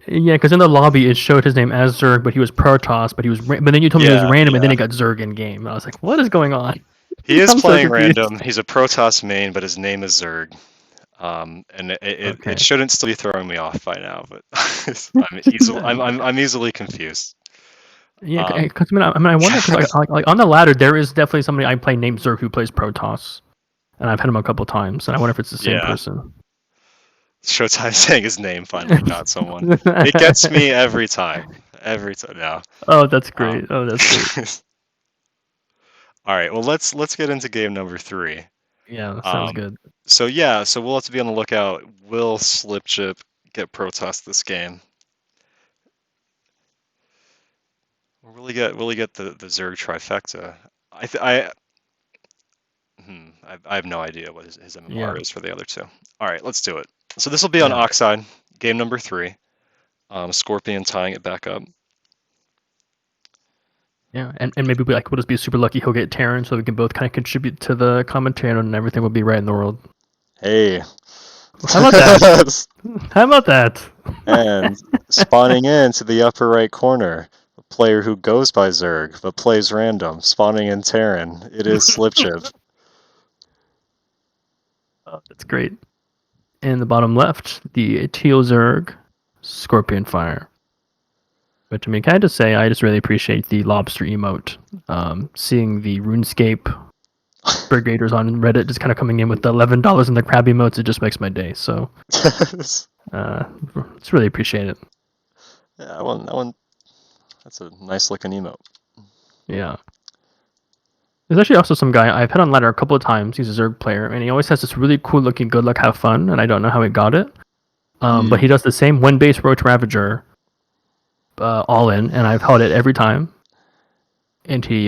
[SPEAKER 2] yeah, because in the lobby it showed his name as Zerg, but he was Protoss, but then you told me he was
[SPEAKER 1] Yeah,
[SPEAKER 2] random, and then
[SPEAKER 1] yeah.
[SPEAKER 2] it got Zerg in game. And I was like, what is going on?
[SPEAKER 1] He is
[SPEAKER 2] I'm so
[SPEAKER 1] playing
[SPEAKER 2] confused.
[SPEAKER 1] random. He's a Protoss main, but his name is Zerg. And it
[SPEAKER 2] Okay.
[SPEAKER 1] shouldn't still be throwing me off by now, but I'm easily confused.
[SPEAKER 2] Yeah,
[SPEAKER 1] Um,
[SPEAKER 2] because I wonder because like on the ladder there is definitely somebody I play named Zerg who plays Protoss, and I've had him a couple times, and I wonder if it's the same
[SPEAKER 1] yeah,
[SPEAKER 2] person.
[SPEAKER 1] Showtime saying his name finally got someone. It gets me every time. Every time now.
[SPEAKER 2] Oh, that's
[SPEAKER 1] Um,
[SPEAKER 2] great. Oh, that's great.
[SPEAKER 1] all right, well let's get into game number 3.
[SPEAKER 2] Yeah, that sounds
[SPEAKER 1] Um,
[SPEAKER 2] good.
[SPEAKER 1] so yeah, so we'll have to be on the lookout. Will Slipchip get Protoss this game? We'll really get the Zerg trifecta. I th I have no idea what his
[SPEAKER 2] Yeah,
[SPEAKER 1] MMR is for the other two. All right, let's do it. So this will be on
[SPEAKER 2] yeah,
[SPEAKER 1] Oxide, game number 3. Scorpion tying it back up.
[SPEAKER 2] yeah, and maybe we'll just be super lucky he'll get Terran, so we can both kind of contribute to the commentary, and everything will be right in the world.
[SPEAKER 1] Hey.
[SPEAKER 2] How about that? How about that?
[SPEAKER 1] And spawning into the upper right corner, a player who goes by Zerg but plays random, spawning in Terran. It is Slipchip.
[SPEAKER 2] Oh, that's great. In the bottom left, the Teal Zerg Scorpion Fire. But I mean, can I just say, I just really appreciate the lobster emote. Seeing the RuneScape Brigaders on Reddit just kind of coming in with the $11 in the crab emotes, it just makes my day. So, uh, just really appreciate it.
[SPEAKER 1] Yeah, that one, that's a nice looking emote.
[SPEAKER 2] Yeah. There's actually also some guy I've had on ladder a couple of times. He's a Zerg player, and he always has this really cool looking "Good luck, have fun," and I don't know how he got it. But he does the same when base Roach Ravager, all in, and I've held it every time. And he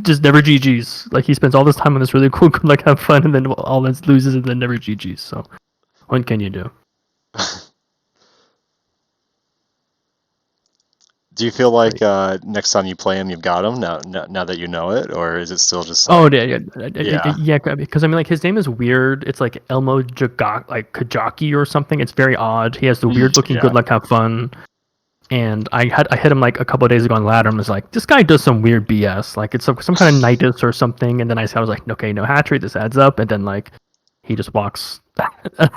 [SPEAKER 2] just never GGs. Like he spends all this time on this really cool "Good luck, have fun," and then all this loses, and then never GGs. So, what can you do?
[SPEAKER 1] Do you feel like
[SPEAKER 2] Like,
[SPEAKER 1] next time you play him, you've got him now that you know it, or is it still just
[SPEAKER 2] oh
[SPEAKER 1] like,
[SPEAKER 2] yeah,
[SPEAKER 1] yeah,
[SPEAKER 2] yeah, because I mean, like his name is weird. It's like Elmo like Kajaki or something. It's very odd. He has the weird looking
[SPEAKER 1] yeah,
[SPEAKER 2] "Good luck, have fun." And I hit him like a couple of days ago on ladder and was like, this guy does some weird BS. Like it's some kind of Nidus or something. And then I was like, okay, no hatchery, this adds up. And then like he just walks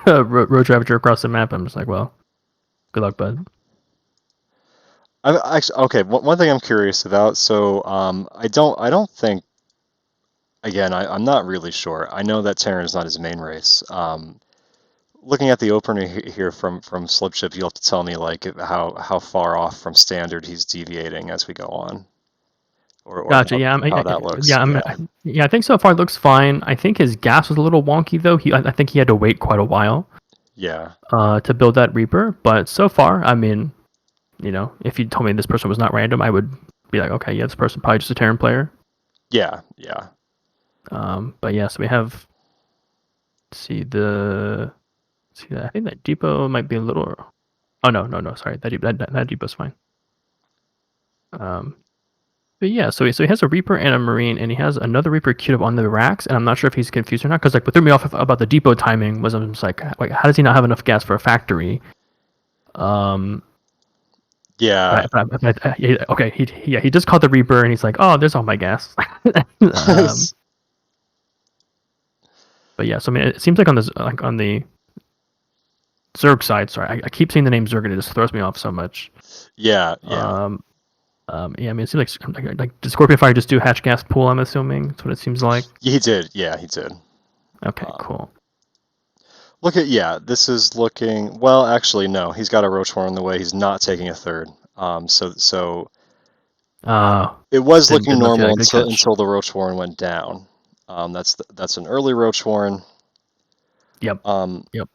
[SPEAKER 2] road ravager across the map. I'm just like, well, good luck, bud.
[SPEAKER 1] I actually okay. One thing I'm curious about. So I don't think again. I'm not really sure. I know that Terran is not his main race. Looking at the opener here from Slipship, you'll have to tell me like how far off from standard he's deviating as we go on, or
[SPEAKER 2] Gotcha. Yeah,
[SPEAKER 1] how that looks.
[SPEAKER 2] yeah,
[SPEAKER 1] Yeah,
[SPEAKER 2] yeah. I think so far it looks fine. I think his gas was a little wonky though. I think he had to wait quite a while
[SPEAKER 1] yeah,
[SPEAKER 2] to build that Reaper. But so far, I mean, if you told me this person was not random, I would be like, okay, yeah, this person probably just a Terran player.
[SPEAKER 1] yeah, yeah.
[SPEAKER 2] But yeah, so we have see the see that I think that depot might be a little. Oh no, sorry, that depot's fine. Um, But yeah, so he has a Reaper and a Marine, and he has another Reaper queued up on the racks, and I'm not sure if he's confused or not, because like what threw me off about the depot timing was I'm just like, how does he not have enough gas for a factory? Um,
[SPEAKER 1] Yeah.
[SPEAKER 2] okay, he just caught the Reaper, and he's like, oh, there's all my gas. um, but yeah, so I mean, it seems like on the Zerg side, sorry, I keep saying the name Zerg, and it just throws me off so much.
[SPEAKER 1] Yeah.
[SPEAKER 2] Yeah, I mean, it seems like did Scorpion Fire just do hatch gas pool? I'm assuming that's what it seems like.
[SPEAKER 1] He did. Yeah, he did.
[SPEAKER 2] Okay,
[SPEAKER 1] Um,
[SPEAKER 2] cool.
[SPEAKER 1] this is looking well. Actually, no, he's got a Roach Horn on the way. He's not taking a third. So it was looking
[SPEAKER 2] Didn't see
[SPEAKER 1] normal
[SPEAKER 2] that. Good catch.
[SPEAKER 1] until the Roach Horn went down. That's an early Roach Horn.
[SPEAKER 2] Yep.
[SPEAKER 1] Um,
[SPEAKER 2] Yep.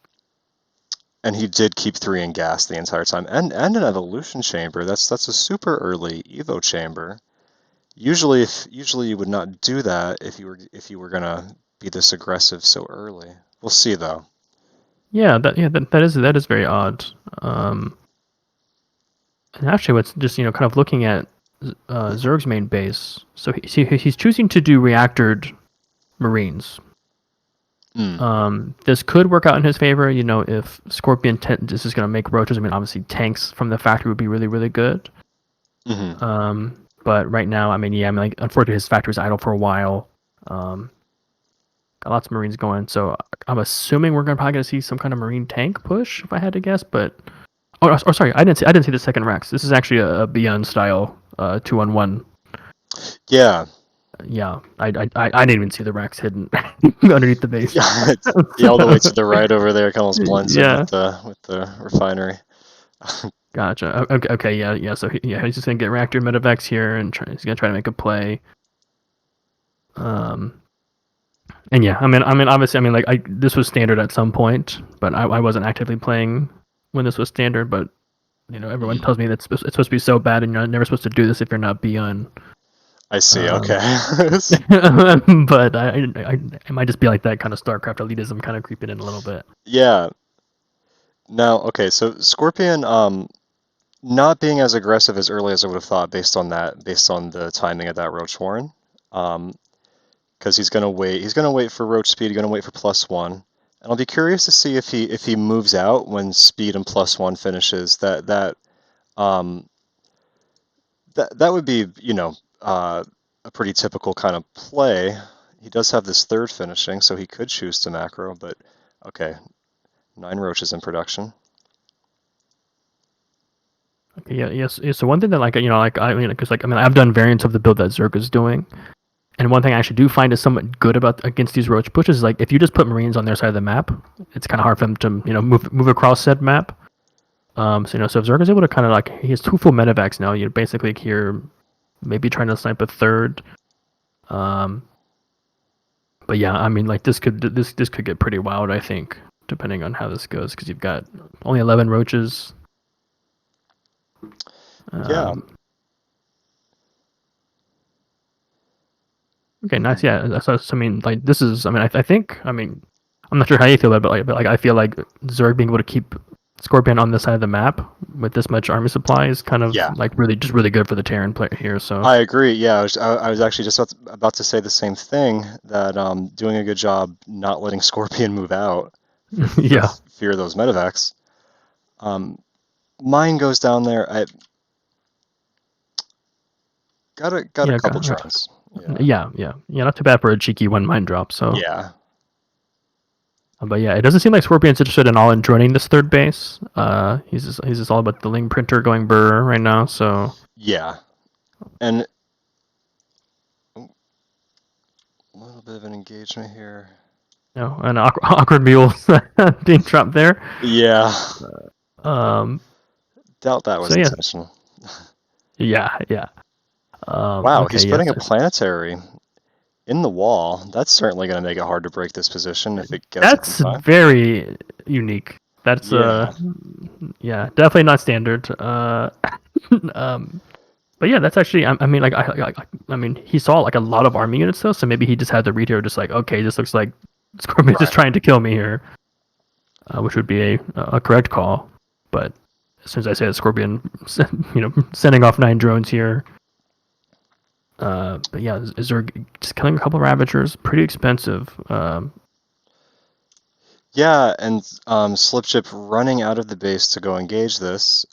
[SPEAKER 1] and he did keep 3 in gas the entire time, and an evolution chamber. That's a super early Evo chamber. Usually you would not do that if you were gonna be this aggressive so early. We'll see though.
[SPEAKER 2] That is very odd. And actually, what's just kind of looking at Zerg's main base. So he's choosing to do reactored Marines. This could work out in his favor. If Scorpion this is going to make roaches. I mean, obviously tanks from the factory would be really, really good.
[SPEAKER 1] Mm-hmm.
[SPEAKER 2] But right now, I mean, like unfortunately his factory's idle for a while. Got lots of Marines going, so I'm assuming we're probably gonna see some kind of Marine tank push, if I had to guess. But sorry, I didn't see the second Rex. This is actually a Beyond style 2-on-1.
[SPEAKER 1] Yeah.
[SPEAKER 2] Yeah, I didn't even see the Rex hidden underneath the base.
[SPEAKER 1] Yeah, all the way to the right over there, kind of almost blends in
[SPEAKER 2] Yeah.
[SPEAKER 1] with the refinery.
[SPEAKER 2] Gotcha. Okay. Yeah. So he's just gonna get reactor medevacs here, and he's gonna try to make a play. And yeah, I mean, obviously, I mean, like, this was standard at some point, but I wasn't actively playing when this was standard. But everyone tells me that it's supposed to be so bad, and you're never supposed to do this if you're not Beyond.
[SPEAKER 1] I see. Okay.
[SPEAKER 2] But I might just be like that kind of StarCraft elitism kind of creeping in a little bit.
[SPEAKER 1] Yeah. Now, okay, so Scorpion, not being as aggressive as early as I would have thought based on the timing of that Roach Warren. Because he's gonna wait. He's gonna wait for Roach speed. He's gonna wait for +1, and I'll be curious to see if he moves out when speed and +1 finishes. That would be a pretty typical kind of play. He does have this third finishing, so he could choose to macro. But okay, 9 roaches in production.
[SPEAKER 2] Okay, yes. So one thing that because I've done variants of the build that Zerg is doing. And one thing I actually do find is somewhat good against these roach pushes is like if you just put Marines on their side of the map, it's kind of hard for them to move across said map. So if Zerg is able to kind of he has 2 full medevacs now, you're basically here maybe trying to snipe a third. But yeah, I mean this could get pretty wild, I think, depending on how this goes, because you've got only 11 roaches.
[SPEAKER 1] Yeah.
[SPEAKER 2] Okay, nice. Yeah, so I mean, this is. I mean, I think. I mean, I'm not sure how you feel about it, but I feel like Zerg being able to keep Scorpion on this side of the map with this much army supply is kind of really good for the Terran player here. So
[SPEAKER 1] I agree. Yeah, I was actually just about to say the same thing, that doing a good job not letting Scorpion move out.
[SPEAKER 2] Yeah.
[SPEAKER 1] Fear of those medevacs. Mine goes down there. I got a couple drones.
[SPEAKER 2] Yeah. Not too bad for a cheeky 1 mine drop. So
[SPEAKER 1] yeah.
[SPEAKER 2] But yeah, it doesn't seem like Scorpion's interested in all in droning this third base. He's just all about the Ling printer going burr right now. So
[SPEAKER 1] yeah, and a little bit of an engagement here.
[SPEAKER 2] An awkward mule being dropped there.
[SPEAKER 1] Yeah. Doubt that was intentional.
[SPEAKER 2] Yeah.
[SPEAKER 1] Wow, he's putting a planetary in the wall. That's certainly going to make it hard to break this position if it gets.
[SPEAKER 2] That's very unique. That's definitely not standard. But yeah, that's actually. I mean, he saw like a lot of army units though, so maybe he just had the read here, just like, okay, this looks like Scorpion's just trying to kill me here, which would be a correct call. But as soon as I say that Scorpion, sending off 9 drones here. But yeah, Zerg just killing a couple Ravagers, pretty expensive.
[SPEAKER 1] Yeah, and Slipjip running out of the base to go engage this.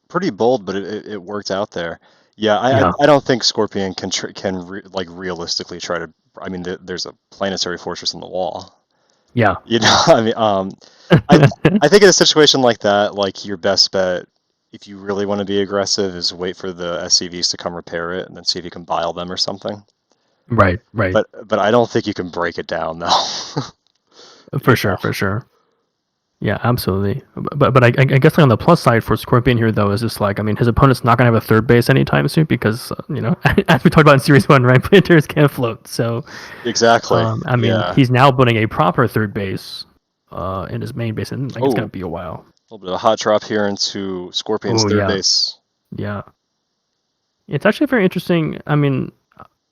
[SPEAKER 1] Pretty bold, but it worked out there. Yeah,
[SPEAKER 2] Yeah,
[SPEAKER 1] I don't think Scorpion like realistically try to. I mean, there's a planetary fortress on the wall.
[SPEAKER 2] yeah,
[SPEAKER 1] You know,
[SPEAKER 2] yeah.
[SPEAKER 1] I mean, I I think in a situation like that, like your best bet, if you really want to be aggressive, is wait for the SCVs to come repair it and then see if you can bile them or something.
[SPEAKER 2] Right, right.
[SPEAKER 1] But I don't think you can break it down though.
[SPEAKER 2] For
[SPEAKER 1] You
[SPEAKER 2] sure,
[SPEAKER 1] know.
[SPEAKER 2] for sure. Yeah, absolutely. But I guess like on the plus side for Scorpion here though is just like I mean his opponent's not gonna have a third base anytime soon because as we talked about in Series One, right? Planters can't float. So
[SPEAKER 1] Exactly.
[SPEAKER 2] I mean
[SPEAKER 1] Yeah.
[SPEAKER 2] he's now building a proper third base in his main base, and like it's
[SPEAKER 1] Oh,
[SPEAKER 2] gonna be a while.
[SPEAKER 1] a little bit of a hot drop here into Scorpion's
[SPEAKER 2] Oh
[SPEAKER 1] third
[SPEAKER 2] yeah,
[SPEAKER 1] base.
[SPEAKER 2] yeah. It's actually very interesting. I mean,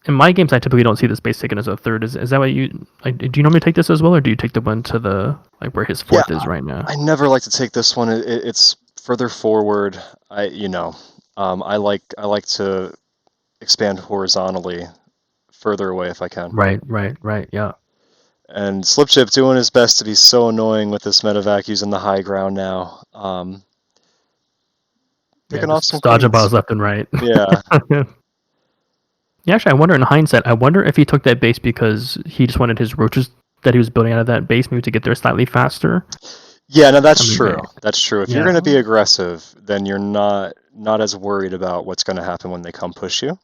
[SPEAKER 2] in my games, I typically don't see this base taken as a third. Is that what you like? Do you normally take this as well, or do you take the one to the like where his
[SPEAKER 1] Yeah,
[SPEAKER 2] fourth is right now?
[SPEAKER 1] I never like to take this one. It's further forward. I like to expand horizontally further away if I can.
[SPEAKER 2] Right, right, right. Yeah,
[SPEAKER 1] And Slipjip doing his best to be so annoying with this medevac using the high ground now.
[SPEAKER 2] yeah.
[SPEAKER 1] Picking off some
[SPEAKER 2] Just dodging
[SPEAKER 1] queens.
[SPEAKER 2] balls left and right.
[SPEAKER 1] Yeah.
[SPEAKER 2] Yeah, actually, I wonder in hindsight. I wonder if he took that base because he just wanted his roaches that he was building out of that base maybe to get there slightly faster.
[SPEAKER 1] Yeah, no,
[SPEAKER 2] I
[SPEAKER 1] that's
[SPEAKER 2] mean,
[SPEAKER 1] true. That's true. If you're
[SPEAKER 2] yeah,
[SPEAKER 1] going to be aggressive, then you're not as worried about what's going to happen when they come push you.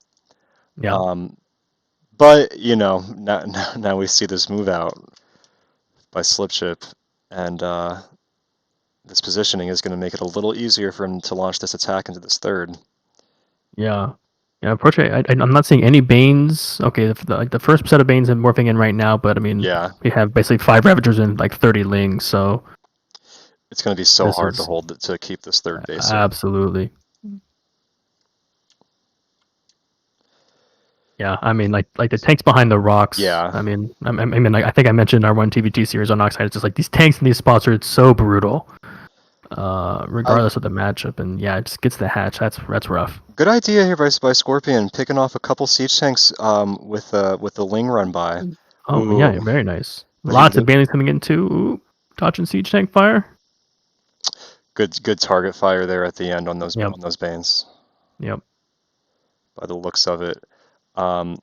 [SPEAKER 2] yeah.
[SPEAKER 1] Um, but now we see this move out by Slipship, and this positioning is going to make it a little easier for him to launch this attack into this third.
[SPEAKER 2] Yeah. Yeah, unfortunately, I'm not seeing any Banes. Okay, like the first set of Banes are morphing in right now, but I mean,
[SPEAKER 1] Yeah,
[SPEAKER 2] we have basically 5 Ravagers and like 30 Lings, so
[SPEAKER 1] it's going to be so
[SPEAKER 2] this
[SPEAKER 1] hard to
[SPEAKER 2] is
[SPEAKER 1] hold to keep this third base here.
[SPEAKER 2] absolutely. Yeah, I mean, like the tanks behind the rocks.
[SPEAKER 1] Yeah,
[SPEAKER 2] I mean, I mean, like, I think I mentioned in our one TVT series on Oxide. It's just like these tanks in these spots are so brutal,
[SPEAKER 1] I
[SPEAKER 2] regardless of the matchup. And yeah, it just gets the hatch. That's rough.
[SPEAKER 1] good idea here by Scorpion picking off a couple siege tanks with the Ling run by.
[SPEAKER 2] Oh
[SPEAKER 1] Ooh,
[SPEAKER 2] yeah, very nice.
[SPEAKER 1] looking
[SPEAKER 2] Lots of
[SPEAKER 1] good.
[SPEAKER 2] Banelings coming in too. Ooh, dodging siege tank fire.
[SPEAKER 1] Good target fire there at the end
[SPEAKER 2] Yep,
[SPEAKER 1] on those Banes
[SPEAKER 2] yep.
[SPEAKER 1] by the looks of it. Um,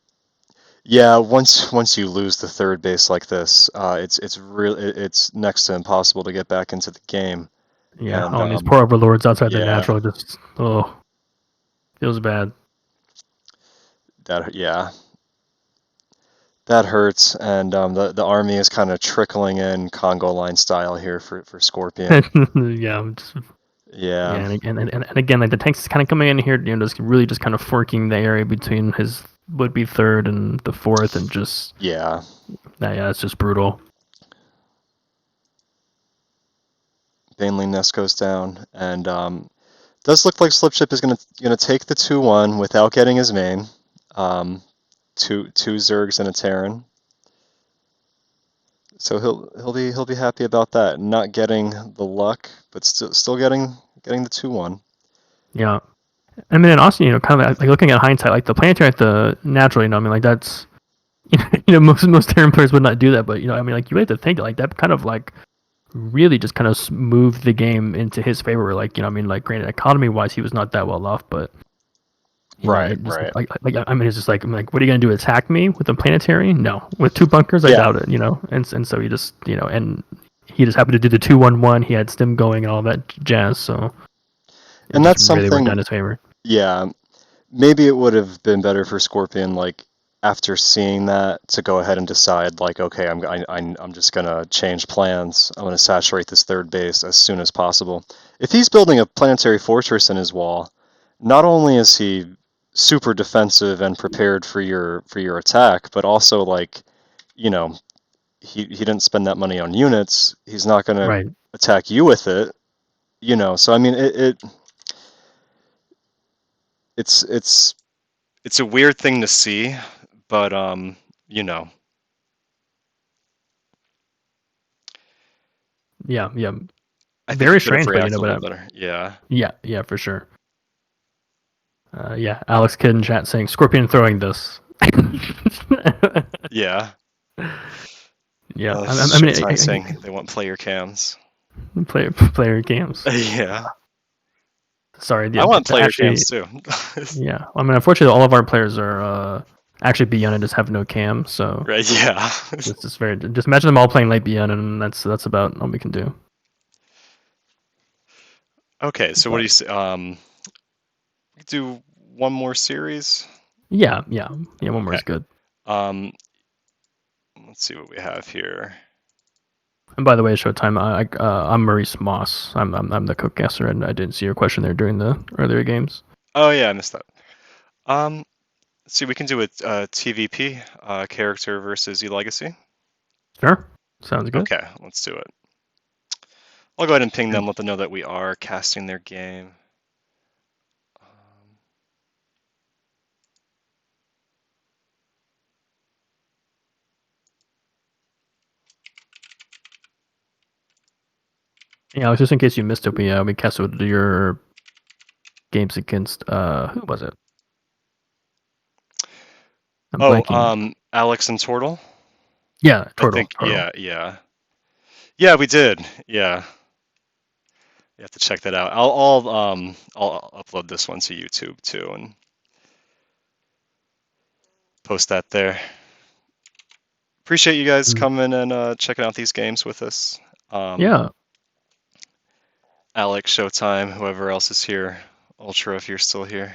[SPEAKER 1] yeah, once you lose the third base like this, it's next to impossible to get back into the game.
[SPEAKER 2] Yeah.
[SPEAKER 1] And
[SPEAKER 2] Oh, and these poor overlords outside the
[SPEAKER 1] yeah,
[SPEAKER 2] natural just feels bad.
[SPEAKER 1] yeah, that hurts. And the army is kind of trickling in Congo line style here for Scorpion.
[SPEAKER 2] Yeah,
[SPEAKER 1] Yeah,
[SPEAKER 2] yeah, and again, like the tanks is kind of coming in here, just really just kind of forking the area between his would be third and the fourth, and just
[SPEAKER 1] yeah.
[SPEAKER 2] yeah, it's just brutal.
[SPEAKER 1] Baneling Nest goes down, and does look like Slipship is gonna take the 2-1 without getting his main. Um, two Zergs and a Terran. So he'll be happy about that. Not getting the luck, but still getting the 2-1.
[SPEAKER 2] Yeah, I mean, and also kind of like looking at hindsight, like the planetary at the natural, I mean, like that's most Terran players would not do that, but I mean, like you have to think that like that kind of like really just kind of moved the game into his favor. Like I mean, like granted, economy wise, he was not that well off, but
[SPEAKER 1] Right,
[SPEAKER 2] it just
[SPEAKER 1] right.
[SPEAKER 2] like I mean, it's just like I'm like, what are you gonna do? Attack me with a planetary? No, with 2 bunkers, I
[SPEAKER 1] Yeah,
[SPEAKER 2] doubt it. And so he just and he just happened to do the 2-1-1. He had stim going and all that jazz, so it
[SPEAKER 1] and
[SPEAKER 2] just
[SPEAKER 1] that's
[SPEAKER 2] really worked out
[SPEAKER 1] something.
[SPEAKER 2] in his favor.
[SPEAKER 1] Yeah, maybe it would have been better for Scorpion, like after seeing that, to go ahead and decide, like, okay, I'm just gonna change plans. I'm gonna saturate this third base as soon as possible. If he's building a planetary fortress in his wall, not only is he super defensive and prepared for your attack, but also like, you know, he didn't spend that money on units. He's not gonna
[SPEAKER 2] Right.
[SPEAKER 1] attack you with it, So I mean, it's it's a weird thing to see, but you know,
[SPEAKER 2] Yeah. Yeah.
[SPEAKER 1] I think he
[SPEAKER 2] Very
[SPEAKER 1] could have
[SPEAKER 2] strange, but
[SPEAKER 1] reacted a
[SPEAKER 2] but
[SPEAKER 1] little better. Yeah.
[SPEAKER 2] yeah, yeah, for sure. Yeah, Alexkidd in chat saying Scorpion throwing this.
[SPEAKER 1] Yeah.
[SPEAKER 2] Yeah, I mean,
[SPEAKER 1] Showtime saying they want player cams.
[SPEAKER 2] player games.
[SPEAKER 1] Yeah.
[SPEAKER 2] Sorry,
[SPEAKER 1] I
[SPEAKER 2] yeah,
[SPEAKER 1] want player
[SPEAKER 2] actually,
[SPEAKER 1] cams too.
[SPEAKER 2] yeah. I mean, unfortunately, all of our players are actually BN and just have no cam. So
[SPEAKER 1] Right, yeah.
[SPEAKER 2] it's just very. Just imagine them all playing late BN, and that's about all we can do.
[SPEAKER 1] Okay, so what do
[SPEAKER 2] But
[SPEAKER 1] you say? We do one more series.
[SPEAKER 2] yeah. One more
[SPEAKER 1] Okay.
[SPEAKER 2] is good.
[SPEAKER 1] Um, let's see what we have here.
[SPEAKER 2] And by the way, Showtime, I'm MauriceMoss. I'm the co-caster, and I didn't see your question there during the earlier games.
[SPEAKER 1] Oh yeah, I missed that. Let's see, we can do a TVP, character versus e-legacy.
[SPEAKER 2] Sure, sounds good.
[SPEAKER 1] Okay, let's do it. I'll go ahead and ping them, let them know that we are casting their game.
[SPEAKER 2] Yeah, just in case you missed it, we casted your games against who was it? I'm
[SPEAKER 1] Oh,
[SPEAKER 2] blanking.
[SPEAKER 1] Alex and Tortle.
[SPEAKER 2] Yeah,
[SPEAKER 1] I
[SPEAKER 2] Tortle.
[SPEAKER 1] think, yeah, we did. Yeah, you have to check that out. I'll upload this one to YouTube too and post that there. Appreciate you guys coming and checking out these games with us.
[SPEAKER 2] Yeah.
[SPEAKER 1] Alex, Showtime, whoever else is here, Ultra, if you're still here.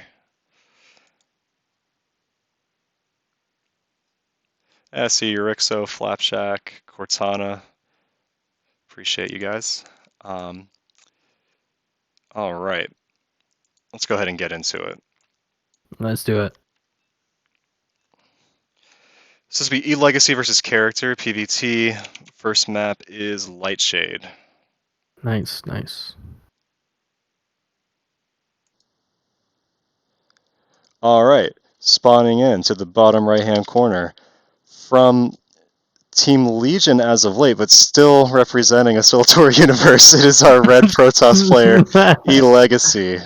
[SPEAKER 1] I see Eurixo, Flapshack, Cortana. Appreciate you guys. All right, let's go ahead and get into it.
[SPEAKER 2] Let's do it.
[SPEAKER 1] So this will be E-Legacy versus Character, PvT. First map is Lightshade.
[SPEAKER 2] Nice.
[SPEAKER 1] All right, spawning in to the bottom right-hand corner. From Team Legion as of late, but still representing a Solitaire universe, it is our red Protoss player, E-Legacy.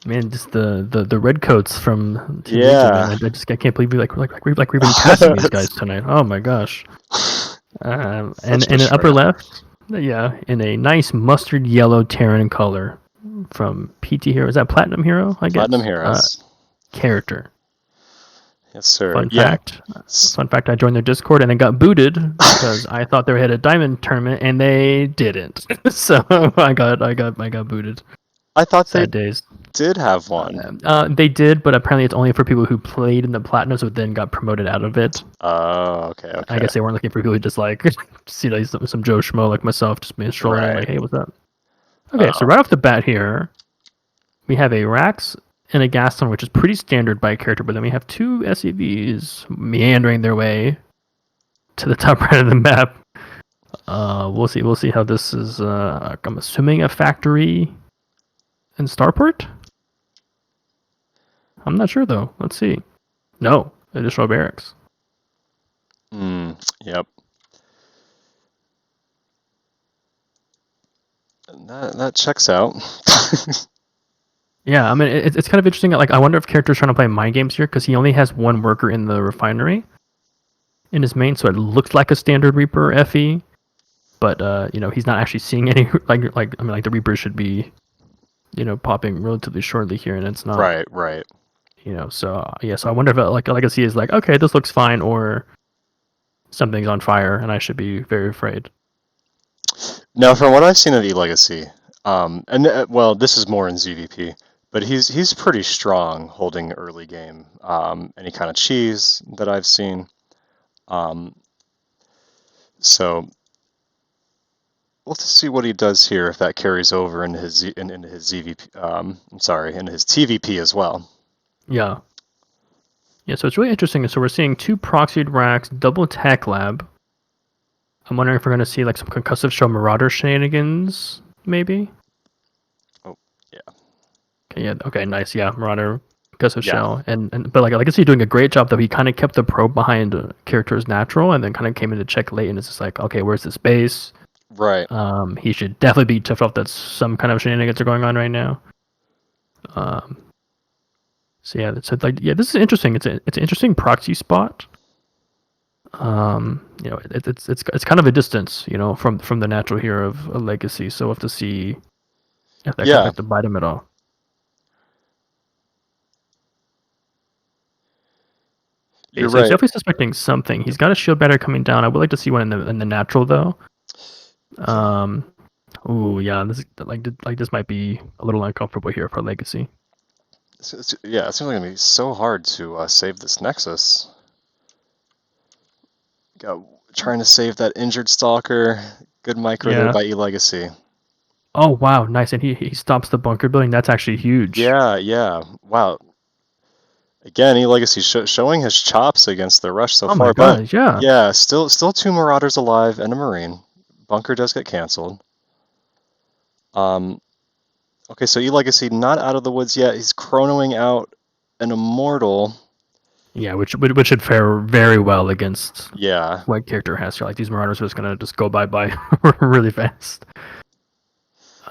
[SPEAKER 2] Man, just the red coats from Team Legion, man. I can't believe we're even casting these guys tonight. Oh my gosh. And in the upper left, yeah, in a nice mustard yellow Terran color from PT Hero. Is that Platinum Hero? I guess.
[SPEAKER 1] Platinum Heroes.
[SPEAKER 2] Character.
[SPEAKER 1] Yes, sir.
[SPEAKER 2] Fun fact, I joined their Discord and then got booted because I thought they had a diamond tournament and they didn't. So I got booted.
[SPEAKER 1] I thought
[SPEAKER 2] Sad
[SPEAKER 1] they
[SPEAKER 2] days.
[SPEAKER 1] did have one.
[SPEAKER 2] They did, but apparently it's only for people who played in the Platinum, so then got promoted out of it.
[SPEAKER 1] Oh, okay.
[SPEAKER 2] I guess they weren't looking for people who just like see like some Joe Schmo like myself just being strolling in like, hey, what's up? Okay, so right off the bat here, we have a Rax and a Gaston, which is pretty standard by character, but then we have two SEVs meandering their way to the top right of the map. We'll see how this is. I'm assuming a factory in Starport. I'm not sure though. Let's see. No, additional barracks.
[SPEAKER 1] Yep. That checks out.
[SPEAKER 2] Yeah, I mean it's kind of interesting. Like, I wonder if character's trying to play mind games here because he only has one worker in the refinery in his main, so it looks like a standard Reaper FE. But he's not actually seeing any like the Reaper should be, popping relatively shortly here, and it's not.
[SPEAKER 1] Right.
[SPEAKER 2] So I wonder if like a Legacy is like, okay, this looks fine, or something's on fire, and I should be very afraid.
[SPEAKER 1] Now, from what I've seen of E-Legacy, well, this is more in ZVP, but he's pretty strong holding early game. Any kind of cheese that I've seen. So we'll have to see what he does here if that carries over into his ZVP. Into his TVP as well.
[SPEAKER 2] Yeah. Yeah, so it's really interesting. So we're seeing two proxied racks, double tech lab. I'm wondering if we're going to see like some concussive shell marauder shenanigans, maybe.
[SPEAKER 1] Oh, yeah.
[SPEAKER 2] Okay, yeah. Okay, nice. Yeah, marauder concussive shell, but like Legacy doing a great job though. He kind of kept the probe behind character's natural, and then kind of came into check late, and it's just like, okay, where's this base?
[SPEAKER 1] Right.
[SPEAKER 2] He should definitely be toughed off that some kind of shenanigans are going on right now. So yeah, so like yeah, this is interesting. It's an interesting proxy spot. You know, it's kind of a distance, you know, from the natural here of a legacy. So we'll have to see if that comes
[SPEAKER 1] Yeah,
[SPEAKER 2] back to bite him at all. Okay,
[SPEAKER 1] you're
[SPEAKER 2] so he's
[SPEAKER 1] right.
[SPEAKER 2] definitely suspecting something. He's got a shield batter coming down. I would like to see one in the natural though.
[SPEAKER 1] Yeah.
[SPEAKER 2] Um, ooh, yeah, this is like this might be a little uncomfortable here for legacy.
[SPEAKER 1] Yeah, it seems like it's gonna be so hard to save this Nexus. Got, trying to save that injured Stalker. Good micro there
[SPEAKER 2] Yeah.
[SPEAKER 1] by E-Legacy.
[SPEAKER 2] Oh wow, nice. And he stops the bunker building. That's actually huge.
[SPEAKER 1] Yeah, yeah. Wow. Again, E-Legacy showing his chops against the rush so
[SPEAKER 2] Oh my
[SPEAKER 1] far, but
[SPEAKER 2] god, yeah.
[SPEAKER 1] yeah, still two Marauders alive and a Marine. Bunker does get canceled. Um, okay, so E-Legacy not out of the woods yet. He's chronoing out an Immortal.
[SPEAKER 2] Yeah, which should fare very well against
[SPEAKER 1] Yeah.
[SPEAKER 2] what character has here. Like these Marauders are just gonna just go bye really fast.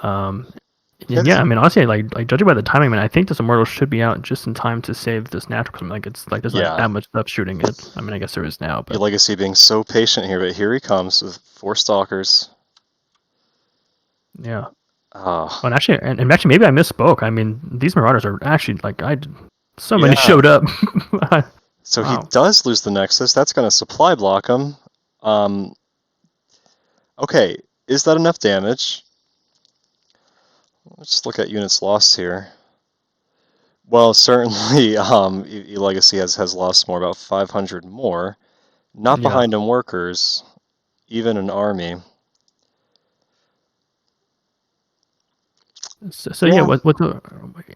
[SPEAKER 2] Um, and
[SPEAKER 1] Yes.
[SPEAKER 2] yeah, I mean honestly, like judging by the timing, man, I think this Immortal should be out just in time to save this natural. 'Cause, I mean, like it's like there's not
[SPEAKER 1] Yeah.
[SPEAKER 2] that much stuff shooting it. I mean, I guess there is now, but
[SPEAKER 1] E-Legacy being so patient here, but here he comes with 4 Stalkers.
[SPEAKER 2] yeah.
[SPEAKER 1] Oh,
[SPEAKER 2] Oh, and actually, maybe I misspoke. I mean, these Marauders are actually like so many
[SPEAKER 1] yeah.
[SPEAKER 2] showed up.
[SPEAKER 1] So he
[SPEAKER 2] Wow.
[SPEAKER 1] does lose the Nexus. That's going to supply block him. Um, okay, is that enough damage? Let's just look at units lost here. Well, certainly E-Legacy has lost more, about 500 more. Not
[SPEAKER 2] Yeah.
[SPEAKER 1] behind him workers, even an army.
[SPEAKER 2] So yeah,
[SPEAKER 1] Yeah,
[SPEAKER 2] what the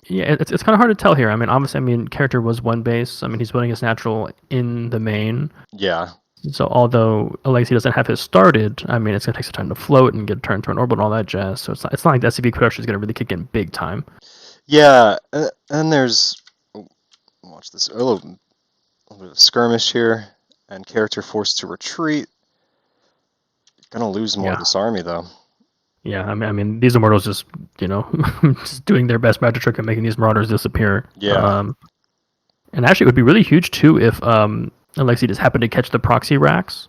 [SPEAKER 2] yeah, it's kind of hard to tell here. I mean, obviously, I mean, character was one base. I mean, he's building his natural in the main.
[SPEAKER 1] yeah,
[SPEAKER 2] So although Alexi doesn't have his started, I mean, it's gonna take some time to float and get turned to an orbit and all that jazz. So it's not like the SCV production is gonna really kick in big time.
[SPEAKER 1] yeah. And there's, oh, watch this, a little bit of skirmish here, and character forced to retreat. Gonna lose more of
[SPEAKER 2] Yeah,
[SPEAKER 1] this army though.
[SPEAKER 2] yeah. I mean, these immortals just you know just doing their best magic trick and making these marauders disappear.
[SPEAKER 1] Yeah,
[SPEAKER 2] And actually, it would be really huge too if Alexi just happened to catch the proxy racks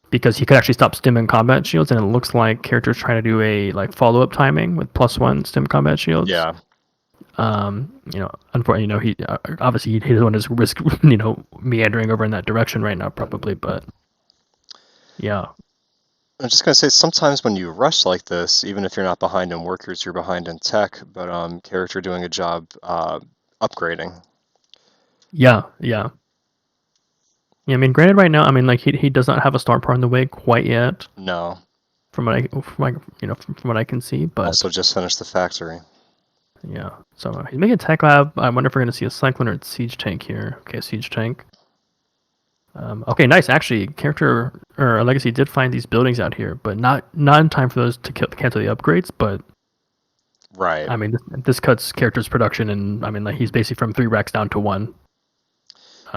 [SPEAKER 2] because he could actually stop stim and combat shields. And it looks like characters trying to do a like follow up timing with +1 stim combat shields.
[SPEAKER 1] yeah.
[SPEAKER 2] You know, unfortunately, you know, he obviously he doesn't want to risk, you know, meandering over in that direction right now, probably. But yeah,
[SPEAKER 1] I'm just gonna say sometimes when you rush like this, even if you're not behind in workers, you're behind in tech. But character doing a job upgrading.
[SPEAKER 2] yeah, yeah. Yeah, I mean, granted, right now, I mean, like he does not have a star part in the way quite yet,
[SPEAKER 1] No.
[SPEAKER 2] from what I can see. But
[SPEAKER 1] Also just finished the factory.
[SPEAKER 2] yeah, so he's making a tech lab. I wonder if we're gonna see a cyclone or a siege tank here. Okay, siege tank. Okay, nice. Actually, character or a legacy did find these buildings out here, but not in time for those to cancel the upgrades. But
[SPEAKER 1] Right.
[SPEAKER 2] I mean, this cuts character's production, and I mean, like he's basically from 3 racks down to 1,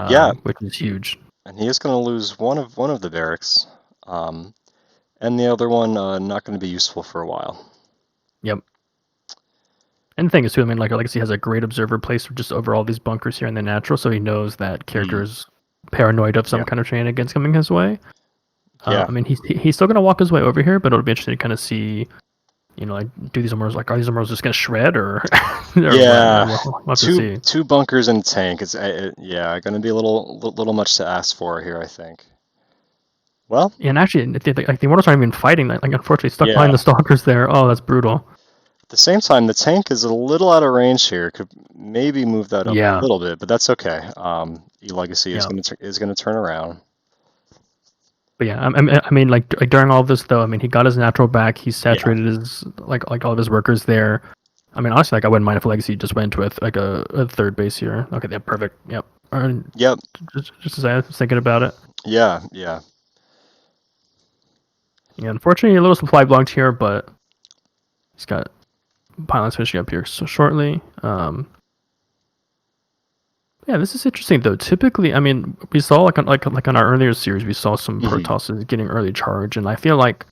[SPEAKER 1] Yeah,
[SPEAKER 2] which is huge.
[SPEAKER 1] and he is gonna lose one of the barracks. And the other one not gonna be useful for a while.
[SPEAKER 2] Yep. And the thing is too, I mean, like legacy has a great observer place just over all these bunkers here in the natural, so he knows that character is paranoid of some
[SPEAKER 1] Yeah.
[SPEAKER 2] kind of shenanigans coming his way.
[SPEAKER 1] Yeah.
[SPEAKER 2] I mean, he's still gonna walk his way over here, but it'll be interesting to kind of see, you know, like do these immortals like are these immortals just gonna shred or,
[SPEAKER 1] Yeah.
[SPEAKER 2] we'll have to see.
[SPEAKER 1] Two bunkers and a tank. It's yeah, gonna be a little much to ask for here, I think. Well,
[SPEAKER 2] And actually, like the immortals aren't even fighting. Like unfortunately, stuck
[SPEAKER 1] yeah.
[SPEAKER 2] behind the stalkers there. Oh, that's brutal.
[SPEAKER 1] At the same time, the tank is a little out of range here. Could maybe move that up a
[SPEAKER 2] Yeah,
[SPEAKER 1] little bit, but that's okay. E-Legacy
[SPEAKER 2] yeah.
[SPEAKER 1] is gonna turn around.
[SPEAKER 2] But yeah, I mean, like during all of this though, I mean, he got his natural back. He saturated his like all of his workers there. I mean, honestly, like I wouldn't mind if Legacy just went with like a third base here. Okay, yeah, perfect. Yep.
[SPEAKER 1] Yep.
[SPEAKER 2] Just as I was thinking about it.
[SPEAKER 1] Yeah. Yeah.
[SPEAKER 2] Yeah, unfortunately, a little supply blocked here, but he's got pylons finishing up here so shortly. Yeah, this is interesting though. Typically, I mean, we saw like on our earlier series, we saw some
[SPEAKER 1] Mhm.
[SPEAKER 2] Protosses getting early charge, and I feel like,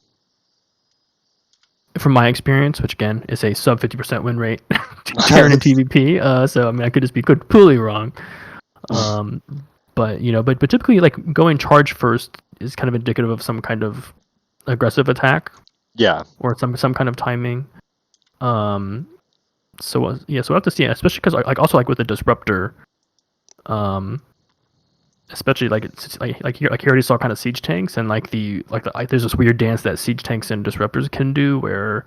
[SPEAKER 2] from my experience, which again is a sub 50% win rate, Terran and TVP. So I mean, I could just be completely wrong. But but typically like going charge first is kind of indicative of some kind of aggressive attack
[SPEAKER 1] Yeah.
[SPEAKER 2] or some kind of timing. So yeah, so we'll have to see, especially because like also like with the disruptor, especially like it's like you already saw kind of siege tanks and like there's this weird dance that siege tanks and disruptors can do where,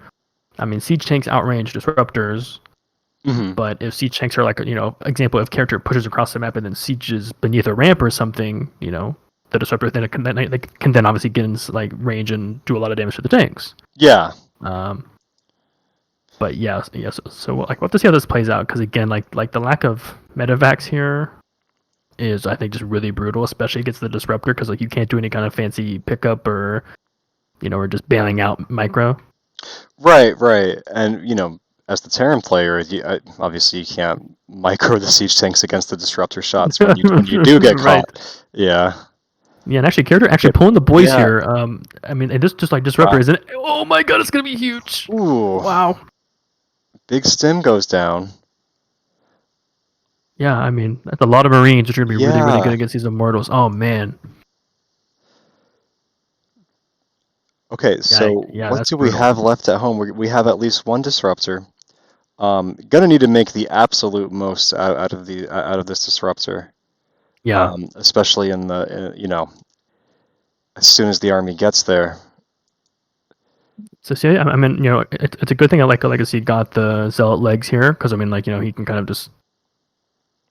[SPEAKER 2] I mean, siege tanks outrange disruptors, but if siege tanks are like example, if character pushes across the map and then sieges beneath a ramp or something, the disruptor then can then obviously get in like range and do a lot of damage to the tanks.
[SPEAKER 1] Yeah.
[SPEAKER 2] But yeah, so like we'll have to see how this plays out because again, like the lack of medevacs here is I think just really brutal, especially against the disruptor because like you can't do any kind of fancy pickup or or just bailing out micro.
[SPEAKER 1] Right. And as the Terran player, obviously you can't micro the siege tanks against the disruptor shots when you do get
[SPEAKER 2] Right.
[SPEAKER 1] caught. Yeah.
[SPEAKER 2] Yeah, and actually, character pulling the boys
[SPEAKER 1] Yeah.
[SPEAKER 2] here. I mean, and this just like disruptor
[SPEAKER 1] Wow.
[SPEAKER 2] isn't it? Oh my god, it's gonna be huge.
[SPEAKER 1] Ooh.
[SPEAKER 2] Wow.
[SPEAKER 1] Big stim goes down.
[SPEAKER 2] Yeah, I mean, that's a lot of Marines which are gonna be really, really
[SPEAKER 1] Yeah.
[SPEAKER 2] good against these Immortals. Oh man.
[SPEAKER 1] Okay, so
[SPEAKER 2] yeah,
[SPEAKER 1] what
[SPEAKER 2] that's
[SPEAKER 1] do we
[SPEAKER 2] brutal.
[SPEAKER 1] have left at home? We have at least one disruptor. Gonna need to make the absolute most out of this disruptor.
[SPEAKER 2] Yeah.
[SPEAKER 1] Especially as soon as the army gets there.
[SPEAKER 2] So see, I mean, it's a good thing that like Legacy got the Zealot legs here because I mean, like he can kind of just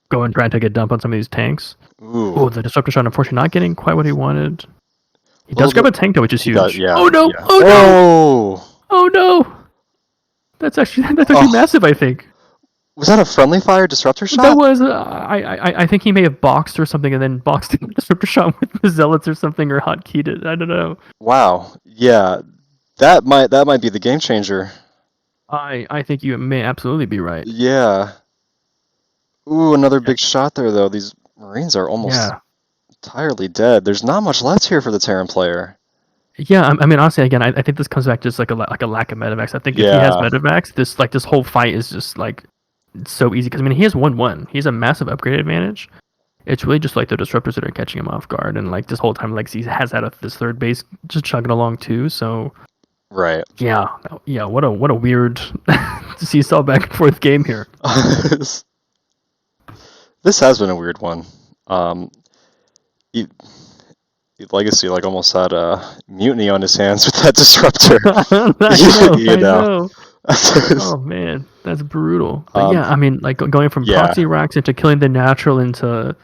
[SPEAKER 2] go and try and take a dump on some of these tanks.
[SPEAKER 1] Ooh.
[SPEAKER 2] Oh, the disruptor shot unfortunately not getting quite what he wanted. He does grab a tank though, which is huge.
[SPEAKER 1] Does, yeah,
[SPEAKER 2] Oh no!
[SPEAKER 1] yeah.
[SPEAKER 2] Oh no!
[SPEAKER 1] Oh!
[SPEAKER 2] Oh no! That's actually massive. I think
[SPEAKER 1] Was that a friendly fire disruptor shot?
[SPEAKER 2] that was. I think he may have boxed or something, and then boxed the disruptor shot with the zealots or something, or hotkeyed it. I don't know.
[SPEAKER 1] Wow. Yeah, that might be the game changer.
[SPEAKER 2] I think you may absolutely be right.
[SPEAKER 1] Yeah. Ooh, another big shot there though. These Marines are almost entirely dead. There's not much left here for the Terran player.
[SPEAKER 2] Yeah, I mean, honestly, again, I think this comes back just like a lack of medevacs. I think if he has medevacs, this whole fight is just like it's so easy because I mean he has 1-1. He has a massive upgrade advantage. It's really just like the disruptors that are catching him off guard, and like this whole time, like he has had this third base just chugging along too. So
[SPEAKER 1] Right.
[SPEAKER 2] yeah. What a weird seesaw back and forth game here.
[SPEAKER 1] This has been a weird one. Legacy like almost had a mutiny on his hands with that disruptor.
[SPEAKER 2] I know. Oh man, that's brutal. But yeah, I mean, like going from proxy racks into killing the natural into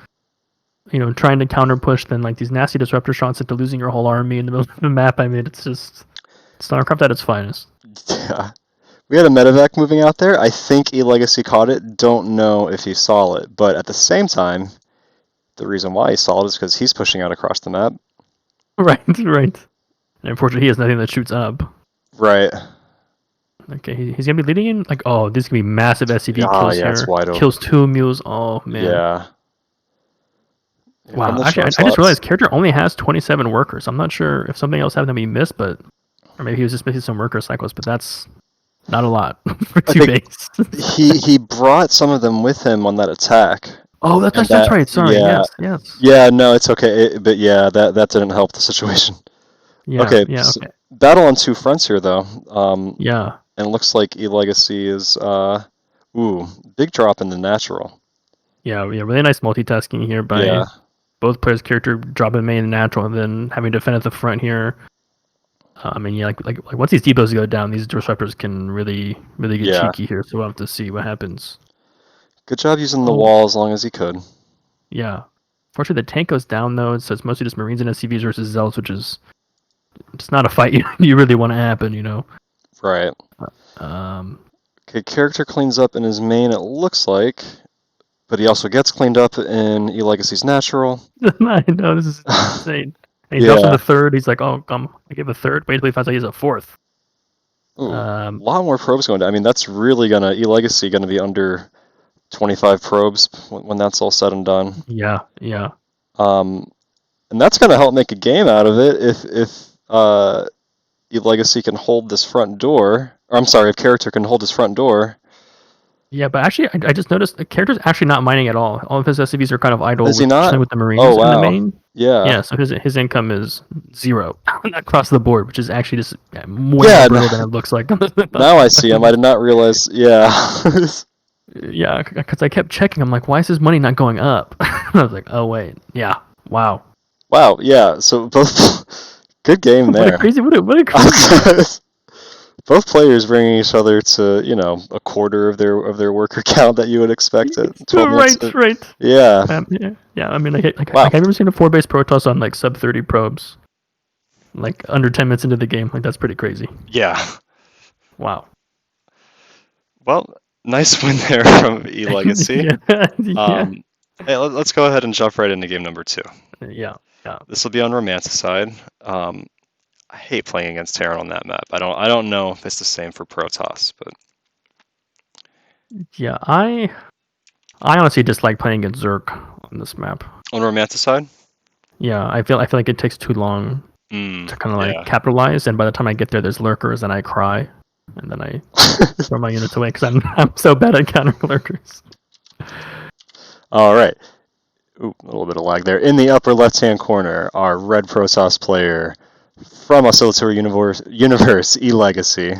[SPEAKER 2] trying to counter push, then like these nasty disruptor shots into losing your whole army in the middle of the map. I mean, it's StarCraft at its finest.
[SPEAKER 1] Yeah. We had a medevac moving out there. I think E-Legacy caught it. Don't know if he saw it. But at the same time, the reason why he saw it is because he's pushing out across the map.
[SPEAKER 2] Right. And unfortunately, he has nothing that shoots up.
[SPEAKER 1] Right.
[SPEAKER 2] Okay, he's going to be leading in. Like, oh, this could be massive SCV kills here.
[SPEAKER 1] It's wide open.
[SPEAKER 2] Kills 2 mules. Oh, man.
[SPEAKER 1] Yeah.
[SPEAKER 2] Wow. Actually, I just realized character only has 27 workers. I'm not sure if something else happened to be missed, or maybe he was just missing some worker cycles, but that's not a lot for 2 bases.
[SPEAKER 1] he brought some of them with him on that attack.
[SPEAKER 2] Oh, that's right. Sorry. Yes.
[SPEAKER 1] Yeah, no, it's okay. But yeah, that didn't help the situation.
[SPEAKER 2] Yeah.
[SPEAKER 1] Okay.
[SPEAKER 2] Yeah.
[SPEAKER 1] So battle on 2 fronts here, though.
[SPEAKER 2] Yeah.
[SPEAKER 1] And it looks like E-Legacy is big drop in the natural.
[SPEAKER 2] Yeah. Really nice multitasking here by both players' character dropping main and natural, and then having to defend at the front here. I mean, yeah, like once these depots go down, these disruptors can really get cheeky here. So we'll have to see what happens.
[SPEAKER 1] Good job using the wall as long as he could.
[SPEAKER 2] Yeah. Fortunately, the tank goes down though, so it's mostly just Marines and SCVs versus Zealots, which is it's not a fight you really want to happen,
[SPEAKER 1] Right. Okay, character cleans up in his main, it looks like, but he also gets cleaned up in E-Legacy's natural.
[SPEAKER 2] I know, this is insane. And he drops in the third. He's like, oh, come, I give a third. Wait till he finds out he has a fourth.
[SPEAKER 1] Ooh, a lot more probes going down. I mean, that's really E-Legacy gonna be under 25 probes when that's all said and done.
[SPEAKER 2] Yeah.
[SPEAKER 1] And that's gonna help make a game out of it if E-Legacy can hold this front door. Or I'm sorry, if character can hold his front door.
[SPEAKER 2] Yeah, but actually, I just noticed the character's actually not mining at all. All of his SCVs are kind of idle
[SPEAKER 1] Is he
[SPEAKER 2] with
[SPEAKER 1] not?
[SPEAKER 2] chilling with the
[SPEAKER 1] Oh
[SPEAKER 2] Marines in the
[SPEAKER 1] wow.
[SPEAKER 2] main.
[SPEAKER 1] Yeah.
[SPEAKER 2] Yeah, so his income is 0 across the board, which is actually just way more
[SPEAKER 1] Yeah.
[SPEAKER 2] brutal than it looks like.
[SPEAKER 1] Now I see him. I did not realize. Yeah.
[SPEAKER 2] Yeah, because I kept checking. I'm like, why is his money not going up? I was like, oh wait, yeah, wow,
[SPEAKER 1] Wow. Yeah. So both good game
[SPEAKER 2] what a
[SPEAKER 1] there.
[SPEAKER 2] crazy, what a crazy game.
[SPEAKER 1] Both players bringing each other to a quarter of their worker count that you would expect at 12 minutes.
[SPEAKER 2] Right, right.
[SPEAKER 1] Yeah.
[SPEAKER 2] Yeah. I mean, like
[SPEAKER 1] Wow.
[SPEAKER 2] I've never seen a 4-base Protoss on like sub 30 probes, like under 10 minutes into the game. Like that's pretty crazy.
[SPEAKER 1] Yeah.
[SPEAKER 2] Wow.
[SPEAKER 1] Well, nice win there from E Legacy.
[SPEAKER 2] Yeah, yeah,
[SPEAKER 1] Hey, let's go ahead and jump right into game number 2.
[SPEAKER 2] yeah, yeah.
[SPEAKER 1] This will be on Romanticide. I hate playing against Terran on that map. I don't know if it's the same for Protoss, but
[SPEAKER 2] Yeah, I honestly dislike playing against Zerg on this map.
[SPEAKER 1] on Romanticide.
[SPEAKER 2] Yeah, I feel like it takes too long to kind of like
[SPEAKER 1] Yeah.
[SPEAKER 2] capitalize, and by the time I get there, there's lurkers, and I cry, and then I throw my units away because I'm so bad at countering lurkers.
[SPEAKER 1] All right. Ooh, a little bit of lag there. In the upper left-hand corner, our red Protoss player from Oscillatory Universe, E Legacy.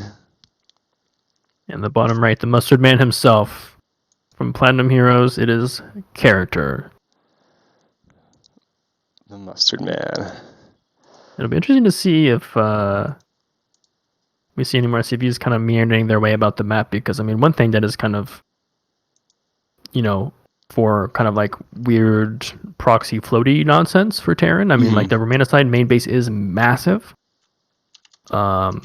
[SPEAKER 2] In the bottom right, the Mustard Man himself from Platinum Heroes. It is character.
[SPEAKER 1] The Mustard Man.
[SPEAKER 2] It'll be interesting to see if we see any more CVs kind of meandering their way about the map, because I mean, one thing that is kind of, for kind of like weird proxy floaty nonsense for Terran. I mean, like the Romanticide main base is massive. So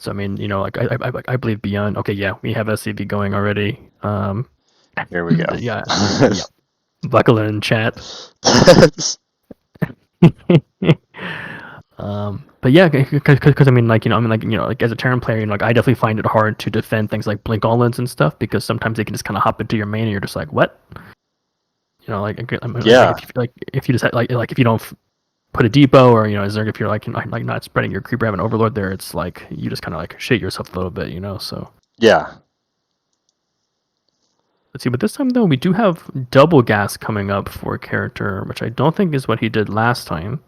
[SPEAKER 2] I mean, like I believe beyond. Okay, yeah, we have SCV going already.
[SPEAKER 1] Here we go.
[SPEAKER 2] Yeah, yeah. Buckle in, chat. But yeah, because I mean, like like as a Terran player, like I definitely find it hard to defend things like blink all-ins and stuff, because sometimes they can just kind of hop into your main and you're just like, what? I mean,
[SPEAKER 1] Yeah.
[SPEAKER 2] like if you just like if you don't put a depot, or is there, if you're like not spreading your creeper, have an overlord there, it's like you just kind of like shit yourself a little bit, so.
[SPEAKER 1] Yeah.
[SPEAKER 2] Let's see, but this time though we do have double gas coming up for a character, which I don't think is what he did last time.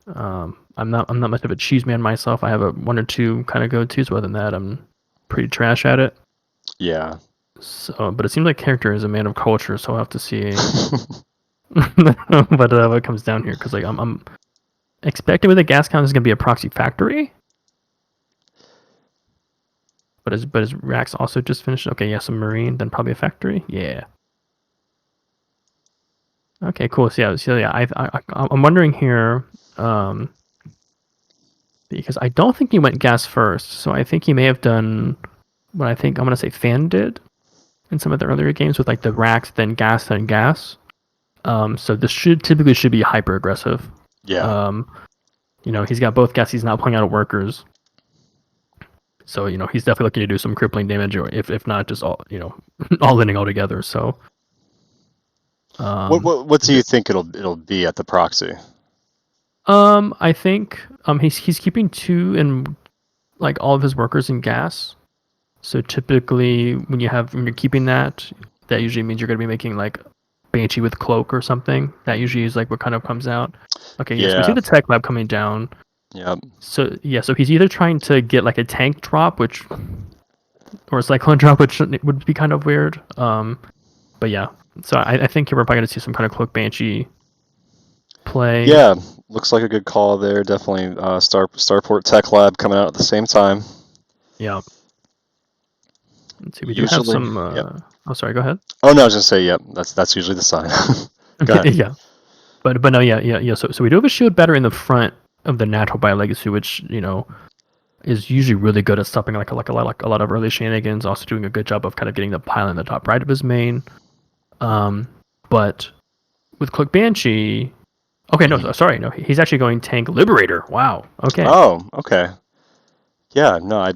[SPEAKER 2] I'm not much of a cheese man myself. I have a 1 or 2 kind of go-tos. Other than that, I'm pretty trash at it.
[SPEAKER 1] Yeah.
[SPEAKER 2] So, but it seems like character is a man of culture, so I'll have to see what comes down here, because like I'm expecting with the gas count is going to be a proxy factory. But is Rax also just finished? Okay, yeah, some marine, then probably a factory. Yeah. Okay, cool. So yeah, I'm wondering here, because I don't think he went gas first, so I think he may have done what I think I'm gonna say FANN did in some of the earlier games with like the Rax, then gas, then gas. So this typically should be hyper aggressive.
[SPEAKER 1] Yeah.
[SPEAKER 2] He's got both gas. He's not pulling out of workers. So he's definitely looking to do some crippling damage, or if not, just all all inning altogether. So.
[SPEAKER 1] What do you think it'll be at the proxy?
[SPEAKER 2] I think he's keeping 2 in like all of his workers in gas. So typically when you're keeping that usually means you're going to be making like Banshee with cloak or something. That usually is like what kind of comes out. Okay, yes, we see the tech lab coming down.
[SPEAKER 1] Yep.
[SPEAKER 2] So yeah, so he's either trying to get like a tank drop, or a cyclone drop, which would be kind of weird. But yeah, so I think we're probably going to see some kind of cloak Banshee play.
[SPEAKER 1] Yeah, looks like a good call there. Definitely Starport Tech Lab coming out at the same time.
[SPEAKER 2] Yeah. Let's see, we do have some. Oh, sorry. Go ahead.
[SPEAKER 1] Oh no, I was gonna say, yep. That's usually the sign. Go ahead.
[SPEAKER 2] Yeah, but no, yeah. So we do have a shield batter in the front of the natural by Legacy, which is usually really good at stopping like a lot of early shenanigans. Also doing a good job of kind of getting the pile in the top right of his main. But with Cloak Banshee, okay, no, sorry, no, he's actually going Tank Liberator. Wow. Okay.
[SPEAKER 1] Oh, okay. Yeah, no, I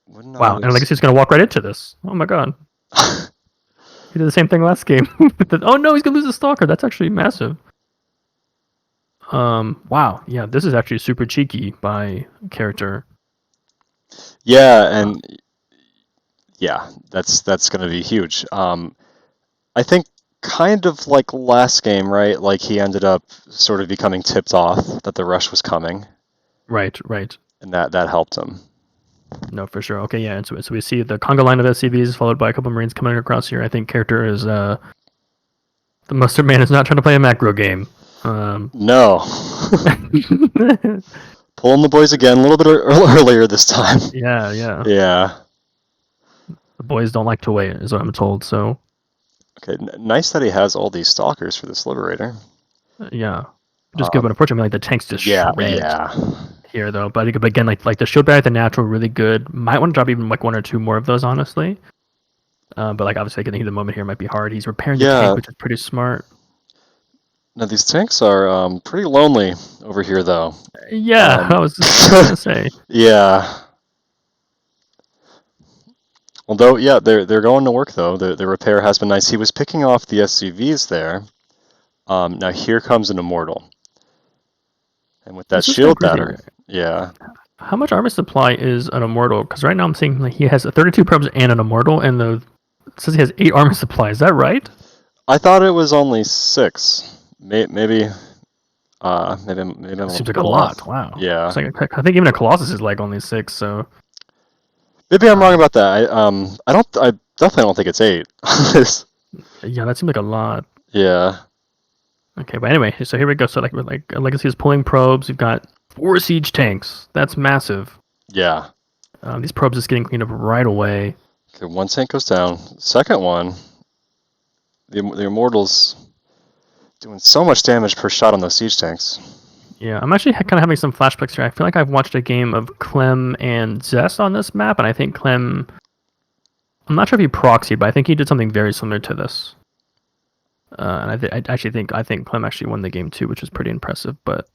[SPEAKER 1] wouldn't.
[SPEAKER 2] Wow, and Legacy's gonna walk right into this. Oh my god. He did the same thing last game. Oh no, he's gonna lose a Stalker. That's actually massive. Wow, yeah, this is actually super cheeky by character.
[SPEAKER 1] Yeah, and Yeah, that's going to be huge. I think kind of like last game, right? Like he ended up sort of becoming tipped off that the rush was coming,
[SPEAKER 2] Right, right.
[SPEAKER 1] and that helped him.
[SPEAKER 2] No, for sure. Okay, yeah. And so we see the conga line of SCVs followed by a couple Marines coming across here. I think character is the mustard man is not trying to play a macro game.
[SPEAKER 1] No. Pulling the boys again a little bit earlier this time.
[SPEAKER 2] Yeah, yeah.
[SPEAKER 1] Yeah.
[SPEAKER 2] The boys don't like to wait, is what I'm told. So
[SPEAKER 1] Okay, nice that he has all these stalkers for this Liberator.
[SPEAKER 2] yeah, just good. But unfortunately, like the tanks just
[SPEAKER 1] Yeah,
[SPEAKER 2] shred
[SPEAKER 1] yeah.
[SPEAKER 2] here though. But again, like the shield barrier, the natural, really good. Might want to drop even like one or two more of those, honestly. But like obviously, getting the moment here might be hard. He's repairing the
[SPEAKER 1] Yeah.
[SPEAKER 2] tank, which is pretty smart.
[SPEAKER 1] Now these tanks are pretty lonely over here, though.
[SPEAKER 2] Yeah, I was just gonna say.
[SPEAKER 1] Yeah. Although, yeah, they're going to work though. The repair has been nice. He was picking off the SCVs there. Now here comes an Immortal, and with that
[SPEAKER 2] This is kind of
[SPEAKER 1] shield
[SPEAKER 2] crazy.
[SPEAKER 1] batter, yeah.
[SPEAKER 2] How much armor supply is an Immortal? Because right now I'm seeing like he has 32 probes and an Immortal, and it says he has 8 armor supply. Is that right?
[SPEAKER 1] I thought it was only 6. Maybe I'm
[SPEAKER 2] It seems like a
[SPEAKER 1] little
[SPEAKER 2] lot.
[SPEAKER 1] off.
[SPEAKER 2] Wow.
[SPEAKER 1] Yeah.
[SPEAKER 2] It's like, I think even a Colossus is like only 6. So
[SPEAKER 1] Maybe I'm wrong about that. I definitely don't think it's 8.
[SPEAKER 2] yeah, that seems like a lot.
[SPEAKER 1] Yeah.
[SPEAKER 2] Okay, but anyway, so here we go. So like Legacy is pulling probes. You've got 4 siege tanks. That's massive.
[SPEAKER 1] Yeah.
[SPEAKER 2] These probes is getting cleaned up right away.
[SPEAKER 1] Okay, one tank goes down. Second one, the Immortals doing so much damage per shot on those siege tanks.
[SPEAKER 2] Yeah, I'm actually kind of having some flashbacks here. I feel like I've watched a game of Clem and Zest on this map, and I think Clem, I'm not sure if he proxied, but I think he did something very similar to this. And I think Clem actually won the game too, which is pretty impressive. But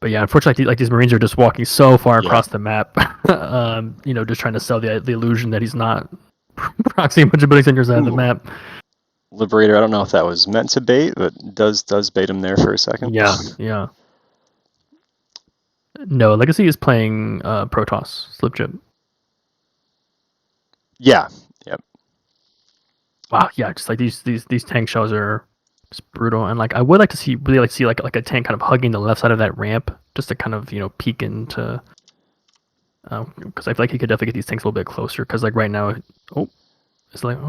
[SPEAKER 2] yeah, unfortunately, like these Marines are just walking so far across the map, just trying to sell the illusion that he's not proxying a bunch of building centers out of the map.
[SPEAKER 1] Liberator, I don't know if that was meant to bait, but does bait him there for a second.
[SPEAKER 2] Yeah, yeah. No, Legacy is playing Protoss, Slipjip.
[SPEAKER 1] Yeah. Yep.
[SPEAKER 2] Wow, yeah, just like these tank shells are just brutal, and like I would like to see like a tank kind of hugging the left side of that ramp, just to kind of peek into, because I feel like he could definitely get these tanks a little bit closer. Because like right now, it's like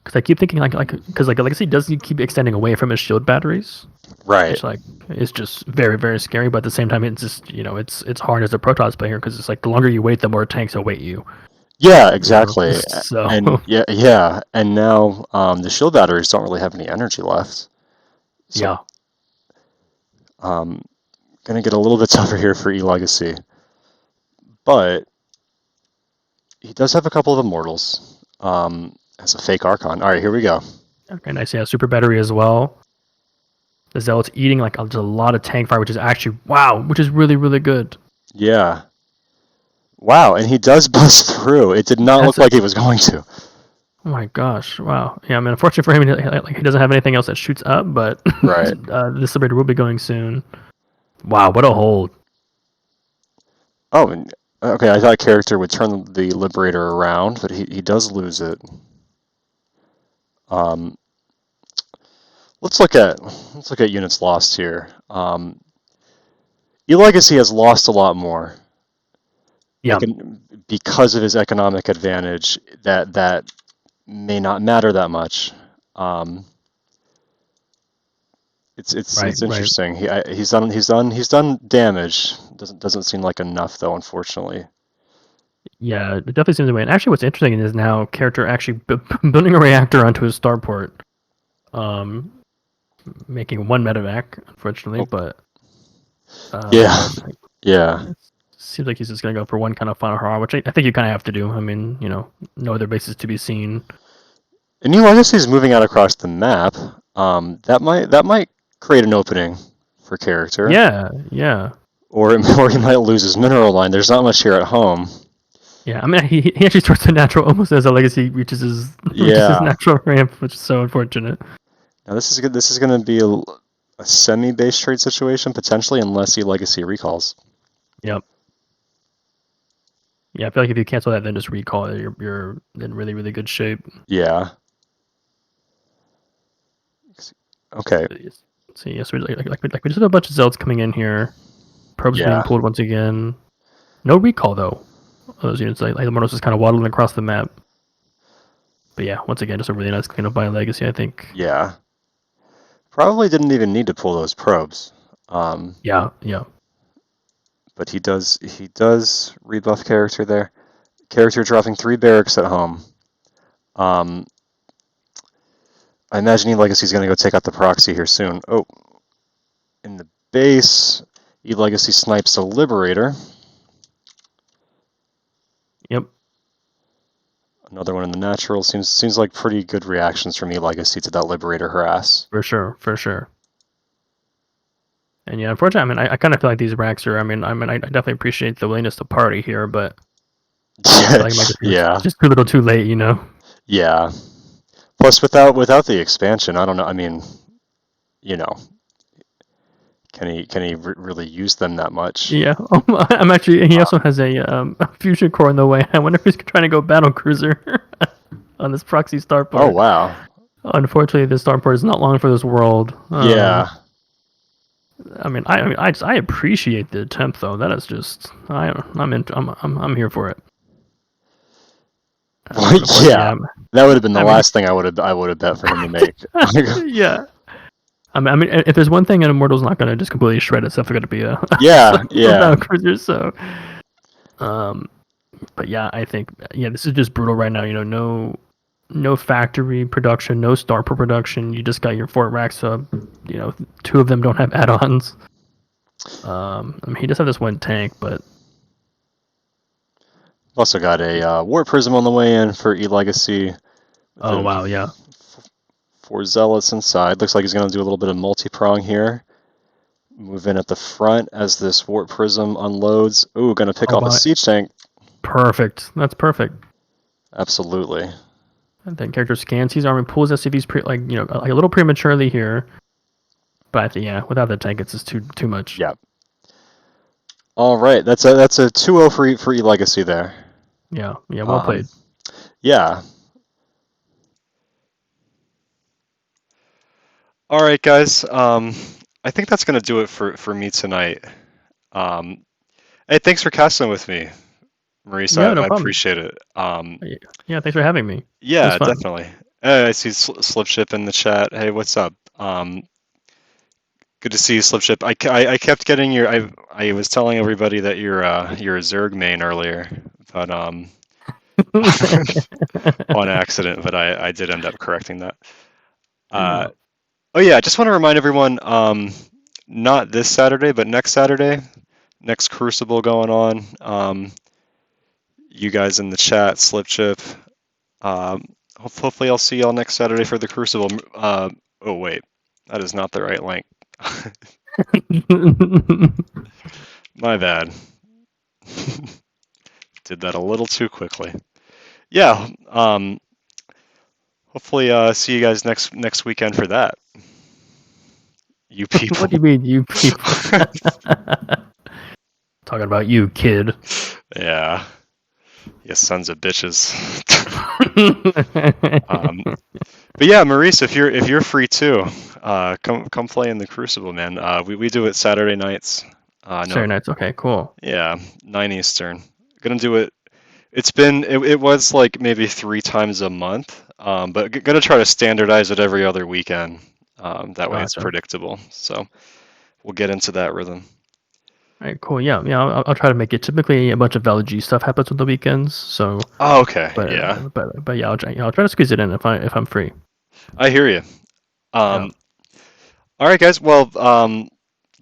[SPEAKER 2] because I keep thinking because like Legacy does keep extending away from his shield batteries,
[SPEAKER 1] Right.
[SPEAKER 2] which like is just very very scary. But at the same time, it's just it's hard as a Protoss player because it's like the longer you wait, the more tanks await you.
[SPEAKER 1] Yeah, exactly.
[SPEAKER 2] So
[SPEAKER 1] And yeah, and now the shield batteries don't really have any energy left. So,
[SPEAKER 2] yeah.
[SPEAKER 1] Gonna get a little bit tougher here for E-Legacy. But he does have a couple of Immortals. As a fake Archon. Alright, here we go.
[SPEAKER 2] Okay, nice. Yeah, super battery as well. The Zealot's eating like just a lot of tank fire, which is actually which is really really good.
[SPEAKER 1] Yeah. Wow, and he does bust through. It did not look like he was going to.
[SPEAKER 2] Oh my gosh! Wow. Yeah, I mean, unfortunately for him, he doesn't have anything else that shoots up, but
[SPEAKER 1] Right.
[SPEAKER 2] this Liberator will be going soon. Wow, what a hold!
[SPEAKER 1] Oh, and, okay. I thought character would turn the Liberator around, but he does lose it. Let's look at units lost here. E-Legacy has lost a lot more.
[SPEAKER 2] Yeah.
[SPEAKER 1] Because of his economic advantage, that may not matter that much. It's interesting.
[SPEAKER 2] Right.
[SPEAKER 1] He's done damage. Doesn't seem like enough though, unfortunately.
[SPEAKER 2] Yeah, it definitely seems to be. And actually, what's interesting is now character actually building a reactor onto his starport, making 1 medevac, unfortunately, but
[SPEAKER 1] yeah.
[SPEAKER 2] Seems like he's just gonna go for one kind of final hurrah, which I think you kind of have to do. I mean, no other bases to be seen.
[SPEAKER 1] And E-Legacy's moving out across the map. That might create an opening for character.
[SPEAKER 2] Yeah.
[SPEAKER 1] Or he might lose his mineral line. There's not much here at home.
[SPEAKER 2] Yeah, I mean, he actually starts the natural almost as a Legacy reaches his natural ramp, which is so unfortunate.
[SPEAKER 1] Now this is good. This is going to be a semi-base trade situation potentially, unless E-Legacy recalls.
[SPEAKER 2] Yep. Yeah, I feel like if you cancel that, then just recall it. You're in really, really good shape.
[SPEAKER 1] Yeah. Okay.
[SPEAKER 2] Let's see, yes, we just have a bunch of Zelds coming in here. Probes being
[SPEAKER 1] Yeah.
[SPEAKER 2] pulled once again. No recall though. Those units, like the Monos, just kind of waddling across the map. But yeah, once again, just a really nice cleanup by Legacy, I think.
[SPEAKER 1] Yeah. Probably didn't even need to pull those probes.
[SPEAKER 2] Yeah, yeah.
[SPEAKER 1] But he does rebuff character there. Character dropping 3 barracks at home. Um, I imagine E-Legacy's going to go take out the proxy here soon. Oh, in the base, E-Legacy snipes a Liberator.
[SPEAKER 2] Yep.
[SPEAKER 1] Another one in the natural. Seems like pretty good reactions from E-Legacy to that Liberator harass.
[SPEAKER 2] For sure, for sure. And yeah, unfortunately, I kind of feel like these racks are. I definitely appreciate the willingness to party here, but I feel like it might just be
[SPEAKER 1] Yeah,
[SPEAKER 2] just too little, too late. You know.
[SPEAKER 1] yeah. Plus, without the expansion, I don't know. I mean, you know, can he really use them that much?
[SPEAKER 2] Yeah, I'm actually. He
[SPEAKER 1] Uh,
[SPEAKER 2] also has a fusion core in the way. I wonder if he's trying to go battle cruiser on this proxy
[SPEAKER 1] oh
[SPEAKER 2] starport.
[SPEAKER 1] wow.
[SPEAKER 2] Unfortunately, this starport is not long for this world.
[SPEAKER 1] Yeah.
[SPEAKER 2] I appreciate the attempt though. That is just I'm here for it.
[SPEAKER 1] Well,
[SPEAKER 2] Unfortunately,
[SPEAKER 1] yeah.
[SPEAKER 2] yeah.
[SPEAKER 1] That would have been the
[SPEAKER 2] I mean,
[SPEAKER 1] last thing I would have bet for him to make.
[SPEAKER 2] yeah. If there's one thing an Immortal's not going to just completely shred, it's definitely going to be
[SPEAKER 1] Yeah,
[SPEAKER 2] a
[SPEAKER 1] yeah.
[SPEAKER 2] battle cruiser. So, um, but yeah, I think this is just brutal right now. You know, no factory production, no starport production. You just got your Fort racks up. You know, 2 of them don't have add-ons. He does have this 1 tank, but
[SPEAKER 1] Also got a Warp Prism on the way in for E-Legacy.
[SPEAKER 2] oh wow, yeah.
[SPEAKER 1] 4 Zealots inside. Looks like he's going to do a little bit of multi-prong here. Move in at the front as this Warp Prism unloads. Ooh, going to pick
[SPEAKER 2] Oh
[SPEAKER 1] off a
[SPEAKER 2] wow,
[SPEAKER 1] Siege Tank.
[SPEAKER 2] perfect. That's perfect.
[SPEAKER 1] Absolutely.
[SPEAKER 2] And then character scans his army, pulls SCVs like a little prematurely here. But I think, without the tank, it's just too much.
[SPEAKER 1] Yeah. All right, that's a 2-0 for E-Legacy there.
[SPEAKER 2] Yeah, well played.
[SPEAKER 1] Yeah. All right, guys. I think that's gonna do it for me tonight. Hey, thanks for casting with me, Maurice.
[SPEAKER 2] Yeah, no
[SPEAKER 1] I
[SPEAKER 2] problem.
[SPEAKER 1] appreciate it.
[SPEAKER 2] Yeah, thanks for having me. It was
[SPEAKER 1] Yeah,
[SPEAKER 2] fun.
[SPEAKER 1] definitely. I see Slipjip in the chat. Hey, what's up? Good to see you, Slipjip. I kept getting your. I was telling everybody that you're a Zerg main earlier, but on accident. But I did end up correcting that. Uh,
[SPEAKER 2] Yeah.
[SPEAKER 1] oh yeah, I just want to remind everyone. Not this Saturday, but next Saturday, next Crucible going on. You guys in the chat, Slipchip. Hopefully, I'll see y'all next Saturday for the Crucible. Oh wait, that is not the right link. My bad. Did that a little too quickly. Yeah. Hopefully, see you guys next weekend for that. You people.
[SPEAKER 2] What do you mean, you people? Talking about you, kid.
[SPEAKER 1] Yeah. You sons of bitches. But yeah, Maurice, if you're free too, come play in the Crucible, man. We do it Saturday nights. No,
[SPEAKER 2] Saturday nights. Okay, cool.
[SPEAKER 1] yeah, 9 Eastern. Gonna do it. It was like maybe 3 times a month, but gonna try to standardize it every other weekend. That way it's
[SPEAKER 2] Gotcha.
[SPEAKER 1] predictable. So we'll get into that rhythm.
[SPEAKER 2] All right, cool. Yeah. I'll try to make it. Typically, a bunch of LG stuff happens on the weekends. So,
[SPEAKER 1] Oh, okay. Yeah,
[SPEAKER 2] but yeah, I'll try to squeeze it in if I'm free.
[SPEAKER 1] I hear you.
[SPEAKER 2] Yeah.
[SPEAKER 1] All right, guys. Well,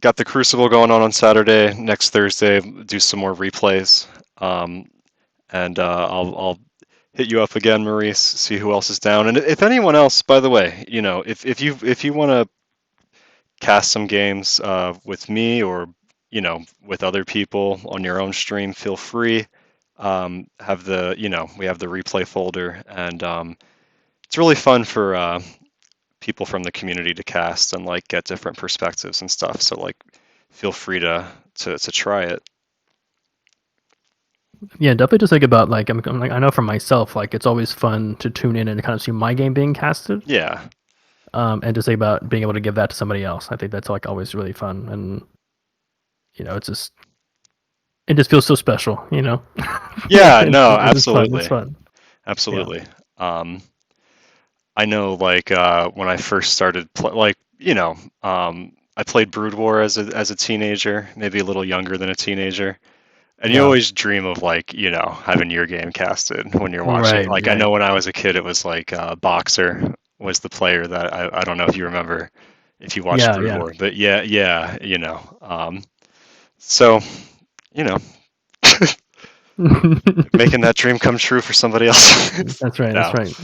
[SPEAKER 1] got the Crucible going on Saturday. Next Thursday, do some more replays. And I'll hit you up again, Maurice. See who else is down, and if anyone else, by the way, if you want to cast some games with me or with other people on your own stream, feel free. Have the we have the replay folder, and it's really fun for people from the community to cast and like get different perspectives and stuff. So like, feel free to try it.
[SPEAKER 2] Yeah, definitely just think about like I'm like I know for myself, like it's always fun to tune in and kind of see my game being casted.
[SPEAKER 1] Yeah.
[SPEAKER 2] And just think about being able to give that to somebody else. I think that's like always really fun, and it just feels so special,
[SPEAKER 1] Yeah, no,
[SPEAKER 2] it's just fun. It's
[SPEAKER 1] absolutely.
[SPEAKER 2] fun. Yeah.
[SPEAKER 1] Absolutely. I know, like, when I first started, I played Brood War as a teenager, maybe a little younger than a teenager, and you
[SPEAKER 2] Yeah.
[SPEAKER 1] always dream of, like, having your game casted when you're watching.
[SPEAKER 2] Right.
[SPEAKER 1] Like, I know
[SPEAKER 2] Right.
[SPEAKER 1] when I was a kid, it was like Boxer was the player that I don't know if you remember if you watched
[SPEAKER 2] Yeah.
[SPEAKER 1] Brood
[SPEAKER 2] Yeah.
[SPEAKER 1] War, but yeah, yeah, so you know, making that dream come true for somebody else.
[SPEAKER 2] That's right. That's
[SPEAKER 1] No,
[SPEAKER 2] right.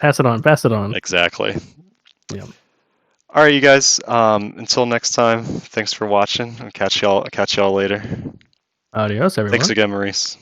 [SPEAKER 2] Pass it on. Pass it on.
[SPEAKER 1] exactly.
[SPEAKER 2] Yeah.
[SPEAKER 1] All right, you guys. Until next time, thanks for watching. I'll catch y'all later.
[SPEAKER 2] Adios,
[SPEAKER 1] Thanks
[SPEAKER 2] everyone.
[SPEAKER 1] again, Maurice.